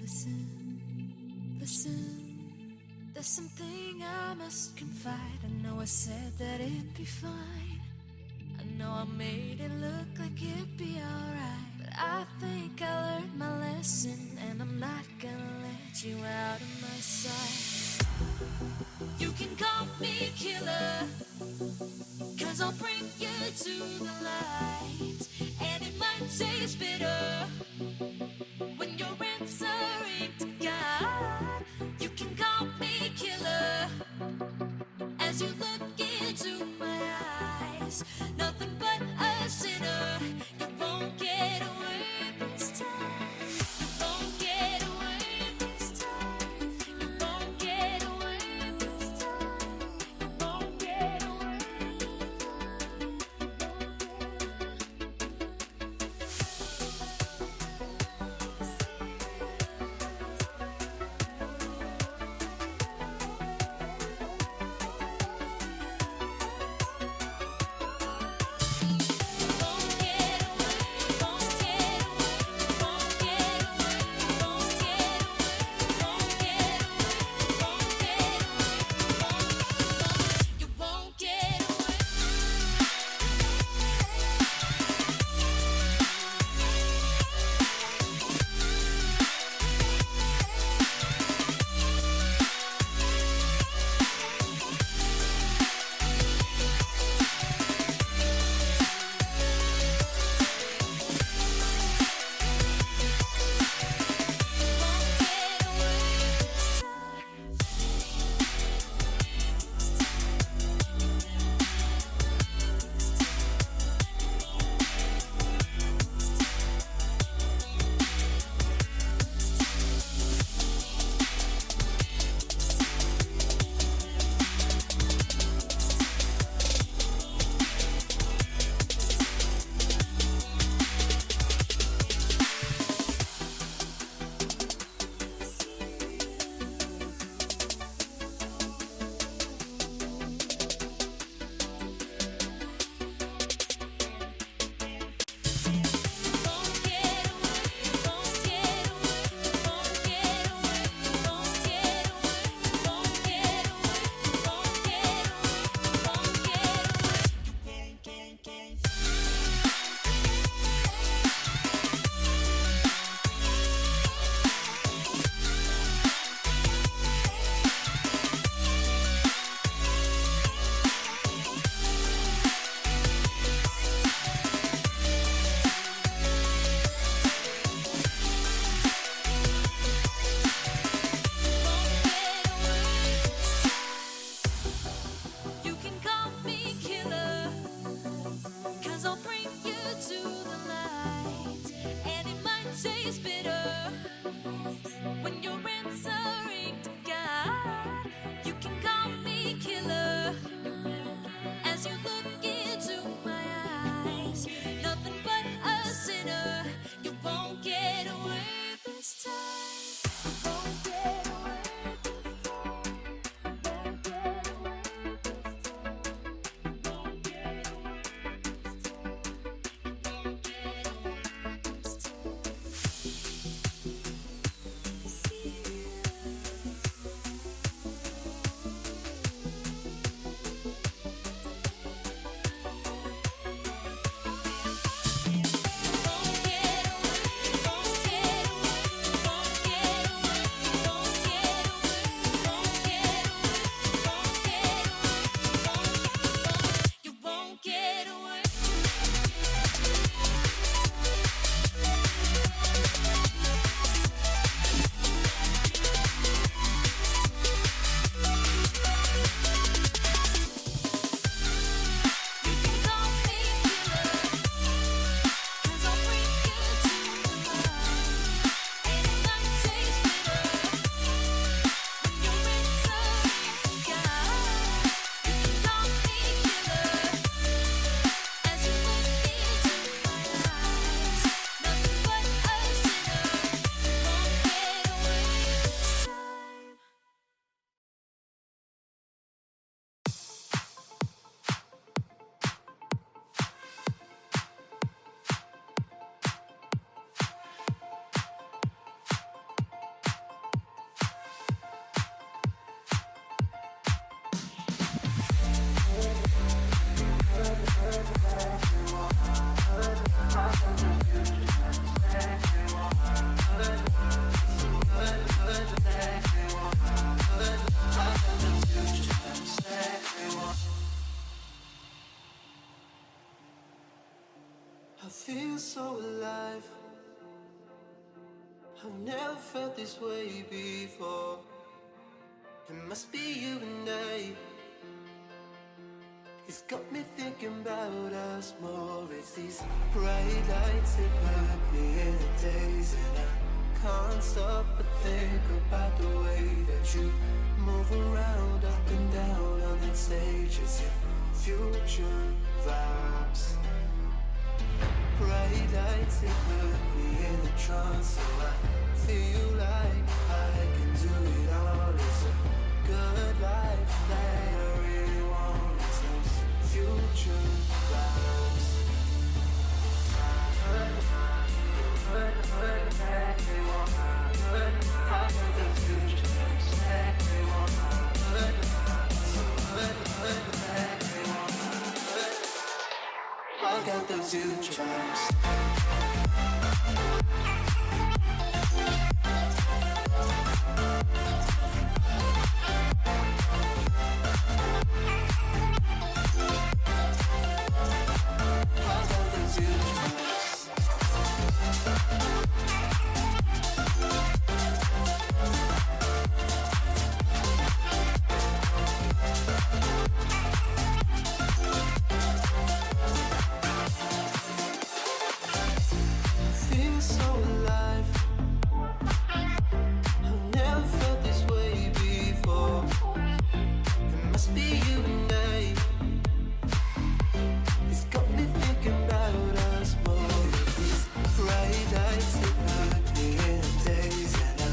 Listen, listen. There's something I must confide. I know I said that it'd be fine. I know I made it look like it'd be alright. But I think I learned my lesson, and I'm not gonna let you out of my sight. You can call me killer, 'cause I'll bring you to the light. And it might taste bitter when you're answering to God. You can call me killer as you look into my eyes. Nothing but a sinner. You won't get away this time. You won't get away this time. You won't get away this time. You won't get away. I feel so alive. I've never felt this way before. It must be you and I. It's got me thinking about us more. It's these bright lights that put me in the days, and I can't stop but think about the way that you move around up and down on that stage. It's your future vibes. Bright lights that put me in a trance, so I feel like I can do it all. It's a good life that I really want. It's those future vibes. I got those future vibes. Feel so alive. I've never felt this way before. It must be you and I. It's got me thinking about us more. These bright lights that put me in days, and I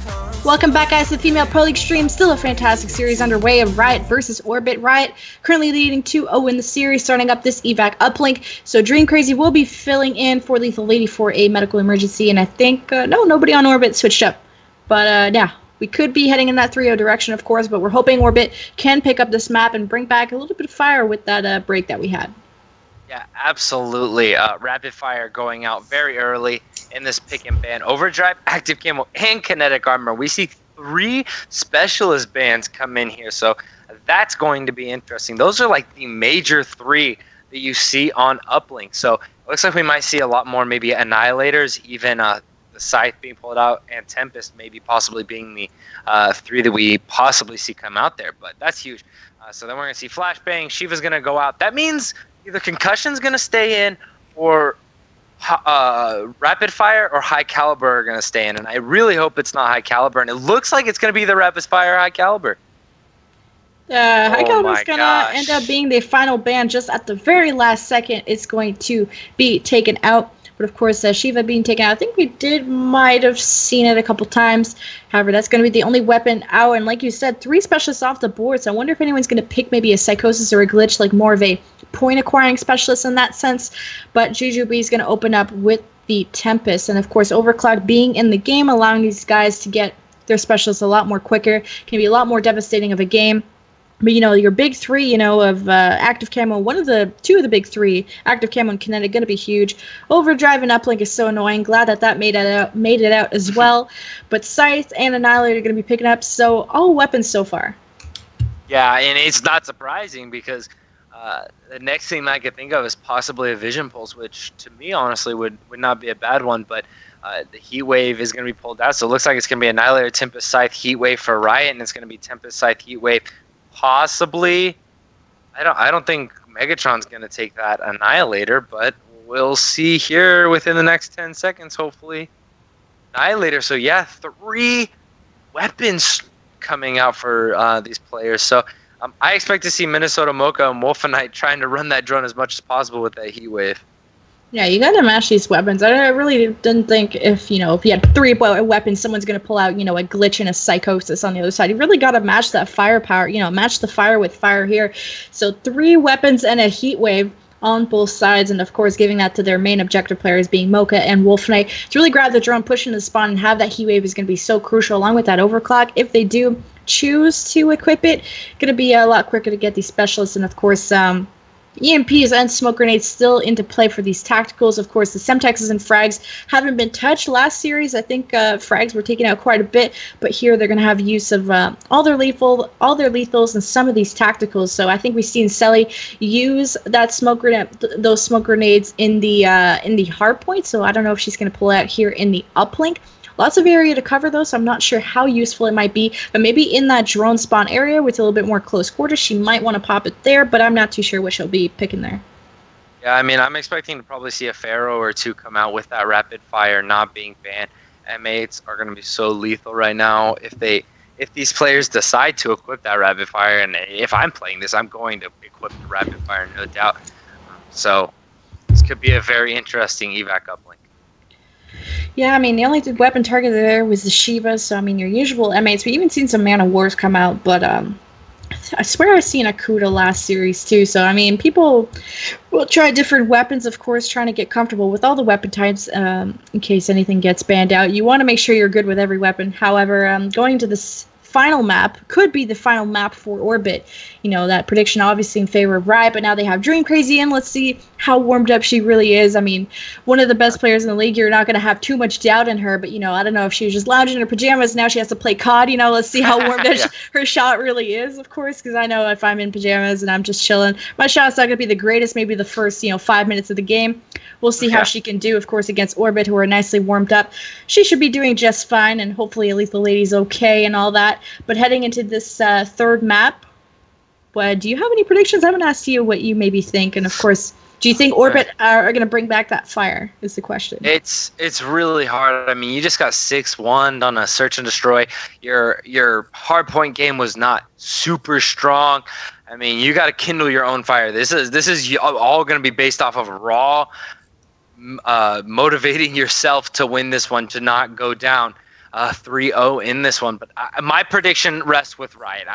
can't. Welcome back, guys, to the Female Pro League stream. Still a fantastic series underway of Riot versus Orbit. Riot currently leading 2-0 in the series, starting up this evac uplink. So Dream Crazy will be filling in for Lethal Lady for a medical emergency, and I think nobody on Orbit switched up. But yeah, we could be heading in that 3-0 direction, of course, but we're hoping Orbit can pick up this map and bring back a little bit of fire with that break that we had. Yeah, absolutely. Rapid Fire going out very early in this pick and ban. Overdrive, Active Camo, and Kinetic Armor. We see 3 specialist bans come in here, so that's going to be interesting. Those are like the major 3 that you see on Uplink. So it looks like we might see a lot more maybe Annihilators, even the Scythe being pulled out, and Tempest maybe possibly being the 3 that we possibly see come out there. But that's huge. So then we're going to see Flashbang. Shiva's going to go out. That means either Concussion's going to stay in, or Rapid Fire or High Caliber are going to stay in. And I really hope it's not High Caliber. And it looks like it's going to be the Rapid Fire High Caliber. High Caliber's my gonna gosh. end up being the final ban. Just at the very last second, it's going to be taken out. But of course, Shiva being taken out, I think we might have seen it a couple times. However, that's going to be the only weapon out. And like you said, 3 specialists off the board. So I wonder if anyone's going to pick maybe a Psychosis or a Glitch, like more of a point acquiring specialist in that sense. But Jujubee is going to open up with the Tempest. And of course, Overclock being in the game, allowing these guys to get their specialists a lot more quicker, can be a lot more devastating of a game. But, your big 3, of Active Camo, 2 of the big 3, Active Camo and Kinetic, going to be huge. Overdrive and Uplink is so annoying. Glad that made it out as well. But Scythe and Annihilator are going to be picking up. So all weapons so far. Yeah, and it's not surprising because the next thing I could think of is possibly a Vision Pulse, which to me, honestly, would not be a bad one. But the Heat Wave is going to be pulled out. So it looks like it's going to be Annihilator, Tempest, Scythe, Heat Wave for Riot, and it's going to be Tempest, Scythe, Heat Wave. Possibly, I don't think Megatron's going to take that Annihilator, but we'll see here within the next 10 seconds, hopefully. Annihilator, so yeah, 3 weapons coming out for these players. So I expect to see Minnesota Mocha and Wolfenite trying to run that drone as much as possible with that Heat Wave. Yeah, you gotta match these weapons. I really didn't think if you had 3 weapons, someone's gonna pull out, a Glitch and a Psychosis on the other side. You really gotta match that firepower, match the fire with fire here. So 3 weapons and a Heat Wave on both sides, and of course giving that to their main objective players being Mocha and Wolfenite to really grab the drone, push into the spawn, and have that Heat Wave is gonna be so crucial, along with that Overclock. If they do choose to equip it, gonna be a lot quicker to get these specialists, and of course EMPs and smoke grenades still into play for these tacticals. Of course, the Semtexes and frags haven't been touched last series. I think frags were taken out quite a bit, but here they're going to have use of all their lethals, and some of these tacticals. So I think we've seen Selly use that those smoke grenades in the hard point. So I don't know if she's going to pull out here in the uplink. Lots of area to cover, though, so I'm not sure how useful it might be. But maybe in that drone spawn area with a little bit more close quarters, she might want to pop it there, but I'm not too sure what she'll be picking there. Yeah, I mean, I'm expecting to probably see a Pharaoh or two come out with that rapid fire not being banned. M8s are going to be so lethal right now. If these players decide to equip that rapid fire, and if I'm playing this, I'm going to equip the rapid fire, no doubt. So this could be a very interesting evac uplink. Yeah, I mean, the only weapon target there was the Shiva, so I mean, your usual M8s. We even seen some Man of Wars come out, but I swear I've seen a Kuda last series too, so I mean, people will try different weapons, of course, trying to get comfortable with all the weapon types in case anything gets banned out. You want to make sure you're good with every weapon. However, going to this final map could be the final map for Orbit. You know, that prediction obviously in favor of Riot, but now they have Dream Crazy in. Let's see how warmed up she really is. I mean, one of the best players in the league. You're not going to have too much doubt in her, but, you know, I don't know if she was just lounging in her pajamas. Now she has to play COD. You know, let's see how warmed up her shot really is, of course, because I know if I'm in pajamas and I'm just chilling, my shot's not going to be the greatest, maybe the first, 5 minutes of the game. We'll see how she can do, of course, against Orbit, who are nicely warmed up. She should be doing just fine, and hopefully at least the lady's okay and all that. But heading into this third map, do you have any predictions? I haven't asked you what you maybe think. And, of course, do you think Orbit are going to bring back that fire is the question. It's really hard. I mean, you just got 6-1 on a search and destroy. Your hard point game was not super strong. I mean, you got to kindle your own fire. This is all going to be based off of raw motivating yourself to win this one, to not go down 3-0 in this one. But my prediction rests with Riot.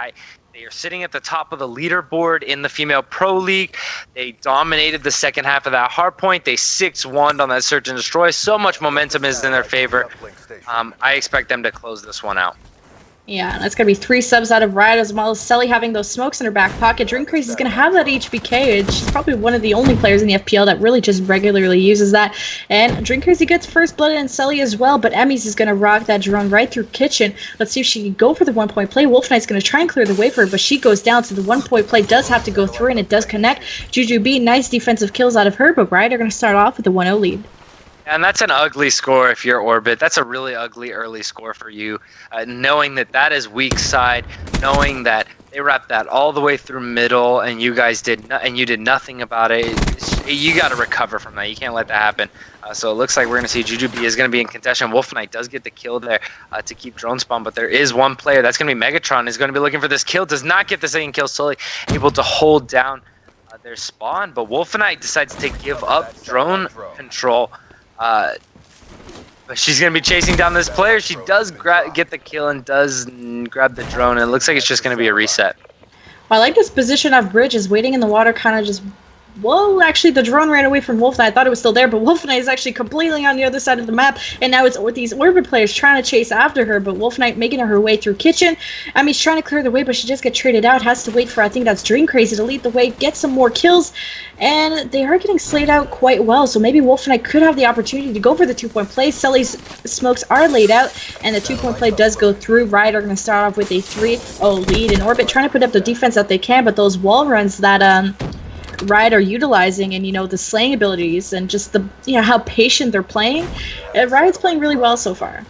They are sitting at the top of the leaderboard in the Female Pro League. They dominated the second half of that hard point. They 6-1 on that search and destroy. So much momentum is in their favor. I expect them to close this one out. Yeah, and that's going to be 3 subs out of Riot, as well as Selly having those smokes in her back pocket. Dream Crazy is going to have that HBK, and she's probably one of the only players in the FPL that really just regularly uses that. And Dream Crazy gets first blood and Selly as well, but Emmys is going to rock that drone right through Kitchen. Let's see if she can go for the 1-point play. Wolf Knight's going to try and clear the way for her, but she goes down, so the 1-point play does have to go through, and it does connect. Jujubee, nice defensive kills out of her, but Riot are going to start off with a 1-0 lead. And that's an ugly score if you're Orbit. That's a really ugly early score for you. Knowing that is weak side, knowing that they wrapped that all the way through middle, and you guys did nothing about it. You got to recover from that. You can't let that happen. So it looks like we're going to see Jujubee is going to be in contention. Wolf Knight does get the kill there to keep drone spawn, but there is one player that's going to be Megatron. Is going to be looking for this kill. Does not get the second kill. Slowly able to hold down their spawn, but Wolf Knight decides to give up drone control. But she's going to be chasing down this player. She does get the kill and does grab the drone. And it looks like it's just going to be a reset. Well, I like this position of Bridge is waiting in the water, kind of just... Whoa, actually, the drone ran away from Wolf Knight. I thought it was still there, but Wolf Knight is actually completely on the other side of the map, and now it's with these Orbit players trying to chase after her, but Wolf Knight making her way through Kitchen. I mean, she's trying to clear the way, but she just gets traded out, has to wait for, I think that's Dream Crazy to lead the way, get some more kills, and they are getting slayed out quite well, so maybe Wolf Knight could have the opportunity to go for the 2-point play. Selly's smokes are laid out, and the 2-point play does go through. Riot are going to start off with a 3-0 lead, and Orbit trying to put up the defense that they can, but those wall runs that, Riot are utilizing, and the slaying abilities and just the how patient they're playing. Riot's playing really well so far.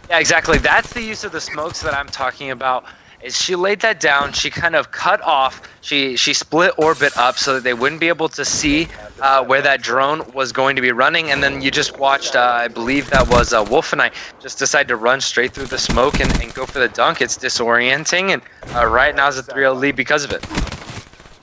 Yeah, exactly. That's the use of the smokes that I'm talking about. Is she laid that down? She kind of cut off. She split Orbit up so that they wouldn't be able to see where that drone was going to be running, and then you just watched. I believe that was Wolf Knight just decide to run straight through the smoke and go for the dunk. It's disorienting, and Riot now has a 3-0 lead because of it.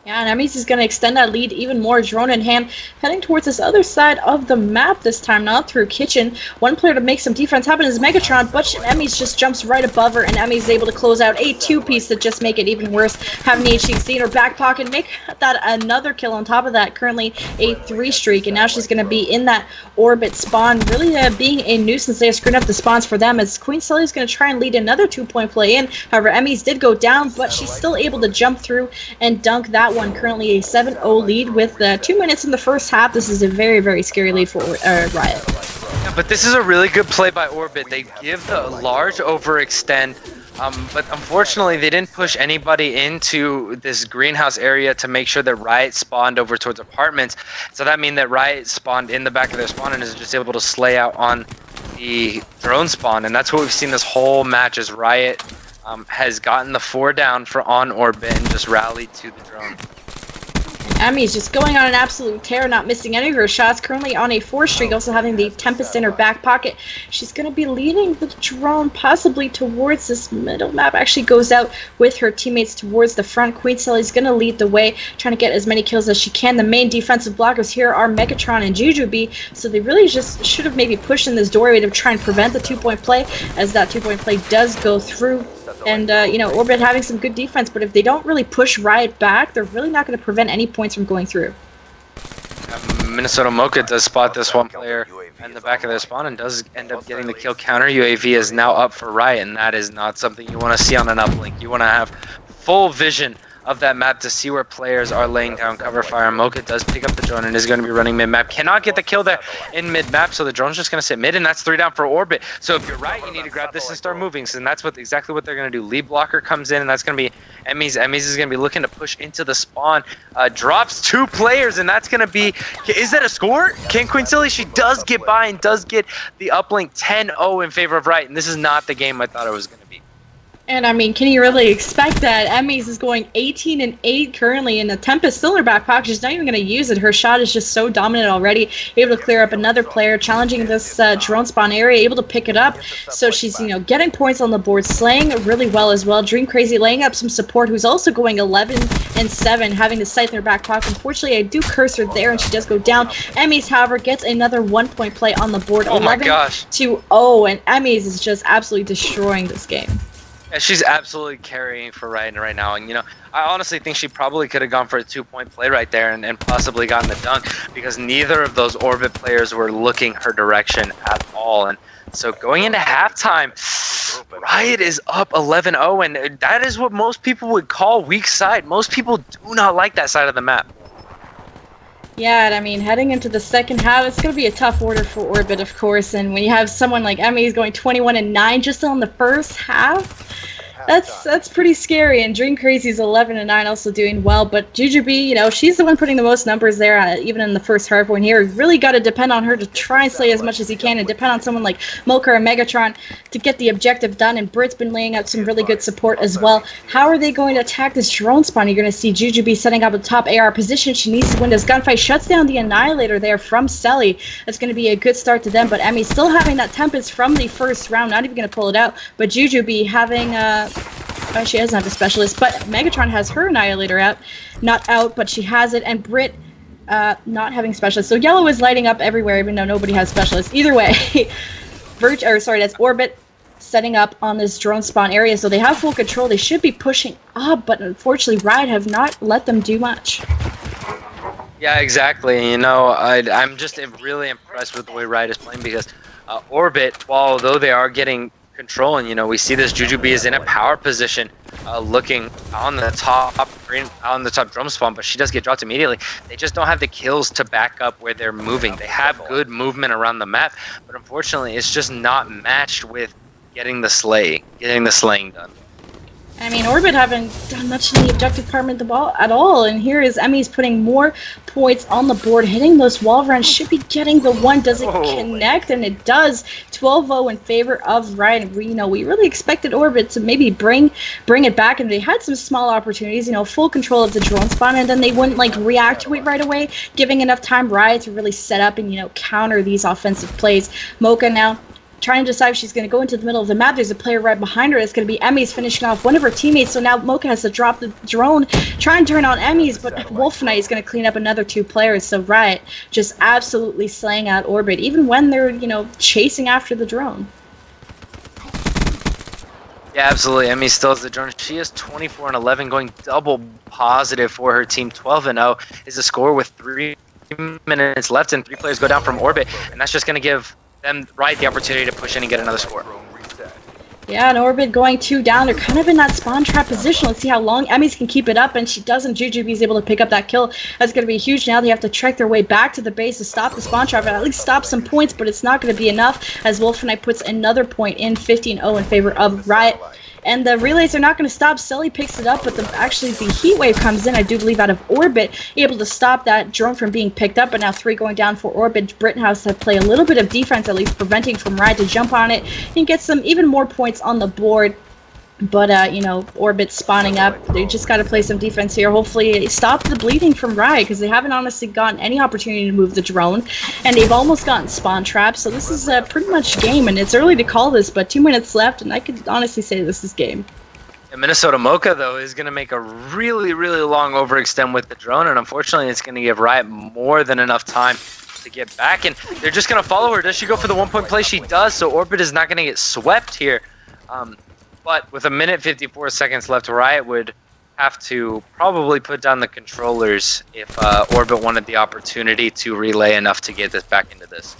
Yeah, and Emmys is going to extend that lead even more. Drone in hand, heading towards this other side of the map this time, not through Kitchen. One player to make some defense happen is Megatron, but Emmys just jumps right above her, and Emmys able to close out a 2-piece to just make it even worse. Having the HCC in her back pocket, make that another kill on top of that. Currently a 3-streak, and now she's going to be in that Orbit spawn, really being a nuisance. They are screwing up the spawns for them, as Queen Selly is going to try and lead another 2-point play in. However, Emmys did go down, but she's still able to jump through and dunk that that one. Currently a 7-0 lead with 2 minutes in the first half. This is a very, very scary lead for Riot. Yeah, but this is a really good play by Orbit. They give the large overextend, but unfortunately they didn't push anybody into this greenhouse area to make sure that Riot spawned over towards apartments. So that means that Riot spawned in the back of their spawn and is just able to slay out on the drone spawn. And that's what we've seen this whole match, is Riot has gotten the 4 down for on Orbit and just rallied to the drone. Emmy's just going on an absolute tear, not missing any of her shots. Currently on a 4 streak, also having the Tempest in her back pocket. She's going to be leading the drone possibly towards this middle map. Actually goes out with her teammates towards the front. Queen Sully's going to lead the way, trying to get as many kills as she can. The main defensive blockers here are Megatron and Jujubee, so they really just should have maybe pushed in this doorway to try and prevent the 2-point play, as that 2-point play does go through. And, you know, Orbit having some good defense, but if they don't really push Riot back, they're really not going to prevent any points from going through. Minnesota Mocha does spot this one player in the back of their spawn and does end up getting the kill counter. UAV is now up for Riot, and that is not something you want to see on an uplink. You want to have full vision of that map to see where players are laying down cover fire. Mocha does pick up the drone and is going to be running mid-map. Cannot get the kill there in mid-map, so the drone's just going to sit mid, and that's 3 down for Orbit. So if you're right, you need to grab this and start moving. So that's exactly what they're going to do. Lead blocker comes in, and that's going to be Emmys. Emmys is going to be looking to push into the spawn. Drops 2 players, and that's going to be... Is that a score? Can Queen Silly? She does get by and does get the uplink 10-0 in favor of Riot, and this is not the game I thought it was going to be. And I mean, can you really expect that? Emmys is going 18-8 currently, and the Tempest still in her back pocket. She's not even going to use it. Her shot is just so dominant already. Able to clear up another player, challenging this drone spawn area, able to pick it up. So she's, you know, getting points on the board, slaying really well as well. Dream Crazy laying up some support, who's also going 11-7, having the sight in her back pocket. Unfortunately, I do curse her there, and she does go down. Emmys, however, gets another 1-point play on the board, 11-0, and Emmys is just absolutely destroying this game. Yeah, she's absolutely carrying for Riot right now, and you know, I honestly think she probably could have gone for a 2-point play right there and possibly gotten the dunk, because neither of those Orbit players were looking her direction at all. And so going into halftime, Riot is up 11-0, and that is what most people would call weak side. Most people do not like that side of the map. Yeah, and I mean, heading into the second half, it's going to be a tough order for Orbit, of course, and when you have someone like Emmys going 21-9 just on the first half, that's pretty scary. And Dream Crazy's 11-9, also doing well, but Jujubee, you know, she's the one putting the most numbers there, even in the first hard point here. Really got to depend on her to try and slay as much as he can, and depend on someone like Mocha or Megatron to get the objective done. And Brit's been laying out some really good support as well. How are they going to attack this drone spawn? You're going to see Jujubee setting up a top AR position. She needs to win this gunfight. Shuts down the Annihilator there from Selly. That's going to be a good start to them, but Emmy still having that Tempest from the first round, not even going to pull it out. But Jujubee having she doesn't have a specialist, but Megatron has her Annihilator out. Not out, but she has it, and Brit not having specialists. So yellow is lighting up everywhere, even though nobody has specialists. Either way, that's Orbit setting up on this drone spawn area, so they have full control. They should be pushing up, but unfortunately Riot have not let them do much. Yeah, exactly. You know, I'm just really impressed with the way Riot is playing, because Orbit, although they are getting control, and you know, we see this Jujubee is in a power position, looking on the top drum spawn, but she does get dropped immediately. They just don't have the kills to back up where they're moving. They have good movement around the map, but unfortunately it's just not matched with getting the slaying done. I mean, Orbit haven't done much in the objective department of the ball at all, and here is Emmys putting more points on the board, hitting those wall runs, should be getting the one. Does it connect? And it does. 12-0 in favor of Riot. We really expected Orbit to maybe bring it back, and they had some small opportunities, full control of the drone spawn, and then they wouldn't react to it right away, giving enough time Riot to really set up and counter these offensive plays. Mocha now trying to decide if she's going to go into the middle of the map. There's a player right behind her. It's going to be Emmys finishing off one of her teammates. So now Mocha has to drop the drone, try and turn on Emmys, but Wolf Knight is going to clean up another 2 players. So Riot just absolutely slaying out Orbit, even when they're, chasing after the drone. Yeah, absolutely. Emmy still has the drone. She is 24-11, going double positive for her team. 12-0 is the score with 3 minutes left, and 3 players go down from Orbit, and that's just going to give them Riot the opportunity to push in and get another score. Yeah, and Orbit going 2 down. They're kind of in that spawn trap position. Let's see how long Emmys can keep it up, and she doesn't. Jujubee's able to pick up that kill. That's going to be huge. Now they have to trek their way back to the base to stop the spawn trap, and at least stop some points, but it's not going to be enough as Wolfenite puts another point in, 15-0 in favor of Riot. And the relays are not going to stop. Sully picks it up, but actually the heat wave comes in, I do believe, out of Orbit, able to stop that drone from being picked up. But now 3 going down for Orbit. Brittenhouse to play a little bit of defense, at least preventing from Riot to jump on it and get some even more points on the board. But, you know, Orbit spawning up. They just got to play some defense here. Hopefully stop the bleeding from Riot, because they haven't honestly gotten any opportunity to move the drone. And they've almost gotten spawn traps. So this is pretty much game. And it's early to call this, but 2 minutes left. And I could honestly say this is game. And Minnesota Mocha, though, is going to make a really, really long overextend with the drone. And unfortunately, it's going to give Riot more than enough time to get back. And they're just going to follow her. Does she go for the 1-point play? She does. So Orbit is not going to get swept here. But with 1:54 seconds left, Riot would have to probably put down the controllers if Orbit wanted the opportunity to relay enough to get this back into this.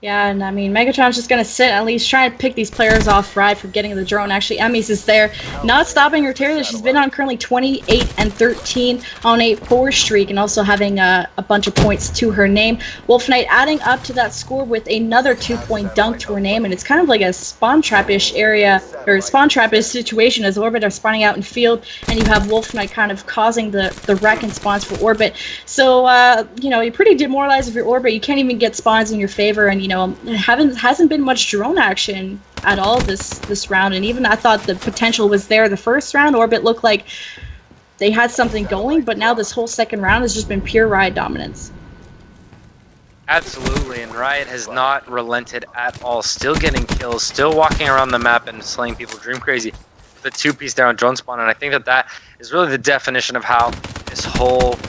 Yeah, and I mean, Megatron's just going to sit, at least try to pick these players off Riot for getting the drone. Actually, Emmys is there, not stopping her tear. She's been on currently 28-13 on a 4 streak, and also having a bunch of points to her name. Wolfenite adding up to that score with another 2-point dunk to her name, and it's kind of like a spawn trap-ish area, or spawn trap-ish situation as Orbit are spawning out in field, and you have Wolfenite kind of causing the wreck and spawns for Orbit. So, you know, you're pretty demoralized if you're Orbit. You can't even get spawns in your favor, and, you know, hasn't been much drone action at all this round, and even I thought the potential was there the first round. Orbit looked like they had something going, but now this whole second round has just been pure Riot dominance. Absolutely, and Riot has not relented at all. Still getting kills, still walking around the map and slaying people. Dream Crazy, the 2-piece down drone spawn, and I think that is really the definition of how this whole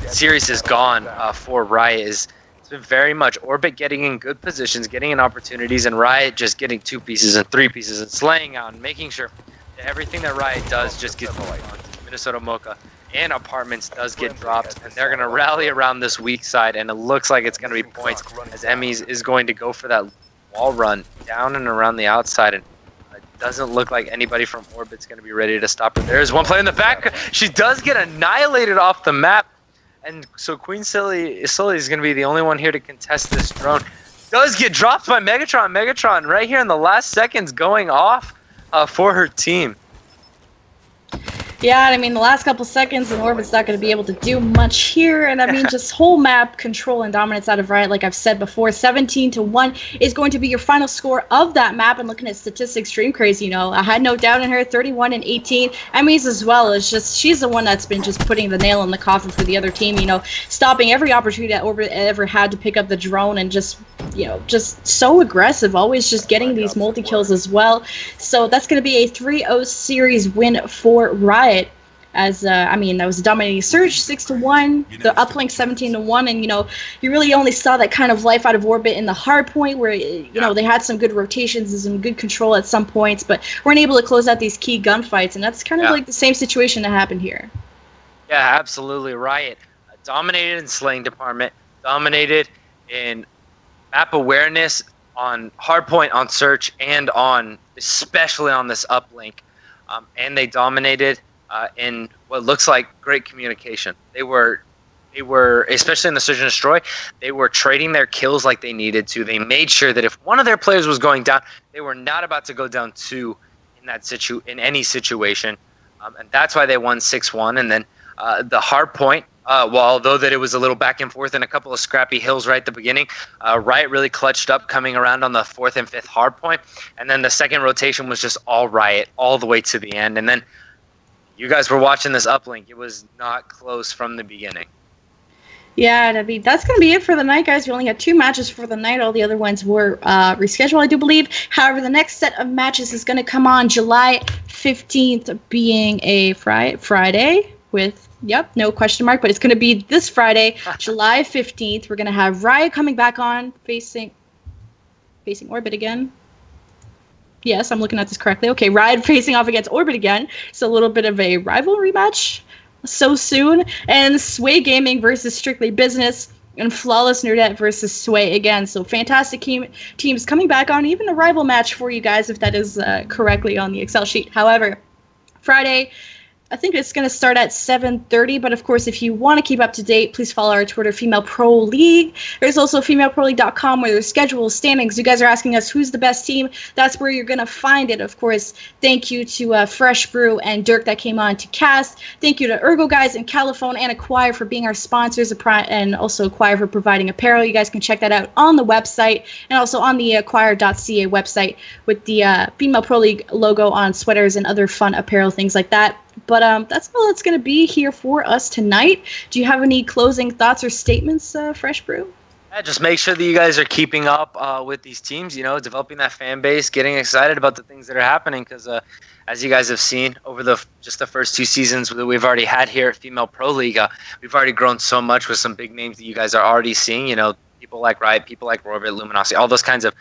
series is gone for Riot. It's been very much Orbit getting in good positions, getting in opportunities, and Riot just getting 2 pieces and 3 pieces and slaying out and making sure that everything that Riot does just gets on. Minnesota Mocha and Apartments does get dropped, and they're going to rally around this weak side, and it looks like it's going to be points as Emmys is going to go for that wall run down and around the outside, and it doesn't look like anybody from Orbit's going to be ready to stop her. There's one play in the back. She does get annihilated off the map. And so Queen Sully is going to be the only one here to contest this drone. Does get dropped by Megatron. Megatron right here in the last seconds going off for her team. Yeah, I mean, the last couple seconds, and Orbit's not going to be able to do much here. And I mean, just whole map control and dominance out of Riot, like I've said before. 17-1 is going to be your final score of that map. And looking at statistics, Dream Crazy, you know, I had no doubt in her. 31-18. Emmys as well. It's just, she's the one that's been just putting the nail in the coffin for the other team, you know, stopping every opportunity that Orbit ever had to pick up the drone, and just, you know, just so aggressive, always just getting these multi-kills as well. So that's going to be a 3-0 series win for Riot. As I mean, that was a dominating Surge 6-1, the uplink 17-1, and you know, you really only saw that kind of life out of Orbit in the hard point, where you know they had some good rotations and some good control at some points, but weren't able to close out these key gunfights, and that's kind of like the same situation that happened here. Yeah, absolutely. Riot dominated in slaying department, dominated in map awareness on hardpoint, on search, and on especially on this uplink, and they dominated in what looks like great communication. They were, especially in the Search and Destroy, they were trading their kills like they needed to. They made sure that if one of their players was going down, they were not about to go down 2 in any situation, and that's why they won 6-1. And then the hard point, although that it was a little back and forth and a couple of scrappy hills right at the beginning, Riot really clutched up coming around on the 4th and 5th hard point, and then the second rotation was just all Riot all the way to the end. And then you guys were watching this uplink. It was not close from the beginning. Yeah, I mean, that's going to be it for the night, guys. We only had 2 matches for the night. All the other ones were rescheduled, I do believe. However, the next set of matches is going to come on July 15th, being a Friday with, yep, no question mark, but it's going to be this Friday, July 15th. We're going to have Riot coming back on, facing Orbit again. Yes, I'm looking at this correctly. Okay, Riot facing off against Orbit again. So a little bit of a rivalry match so soon. And Sway Gaming versus Strictly Business. and Flawless Nerdette versus Sway again. So fantastic teams coming back on, even a rival match for you guys if that is correctly on the Excel sheet. However, Friday, I think it's going to start at 7:30, but of course, if you want to keep up to date, please follow our Twitter, Female Pro League. There's also femaleproleague.com where there's schedules, standings. You guys are asking us who's the best team. That's where you're going to find it, of course. Thank you to Fresh Brew and Dirk that came on to cast. Thank you to Ergo Guys and Caliphone and Acquire for being our sponsors, and also Acquire for providing apparel. You guys can check that out on the website and also on the acquire.ca website with the Female Pro League logo on sweaters and other fun apparel, things like that. But that's all it's going to be here for us tonight. Do you have any closing thoughts or statements, Fresh Brew? Yeah, just make sure that you guys are keeping up with these teams, developing that fan base, getting excited about the things that are happening because as you guys have seen over just the first 2 seasons that we've already had here at Female Pro League, we've already grown so much with some big names that you guys are already seeing, people like Riot, people like Rorbit, Luminosity, all those kinds of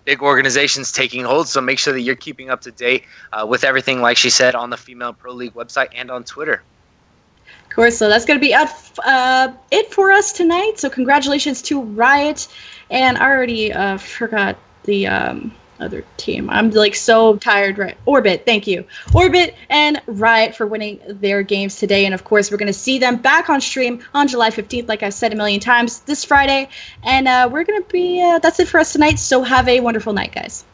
big organizations taking hold. So make sure that you're keeping up to date with everything, like she said, on the Female Pro League website and on Twitter. Of course, so that's going to be it for us tonight. So congratulations to Riot. And I already forgot the other team. I'm like so tired. Right, Orbit. Thank you, Orbit and Riot for winning their games today. And of course, we're going to see them back on stream on July 15th, like I said a million times, this Friday. And we're going to be. That's it for us tonight. So have a wonderful night, guys.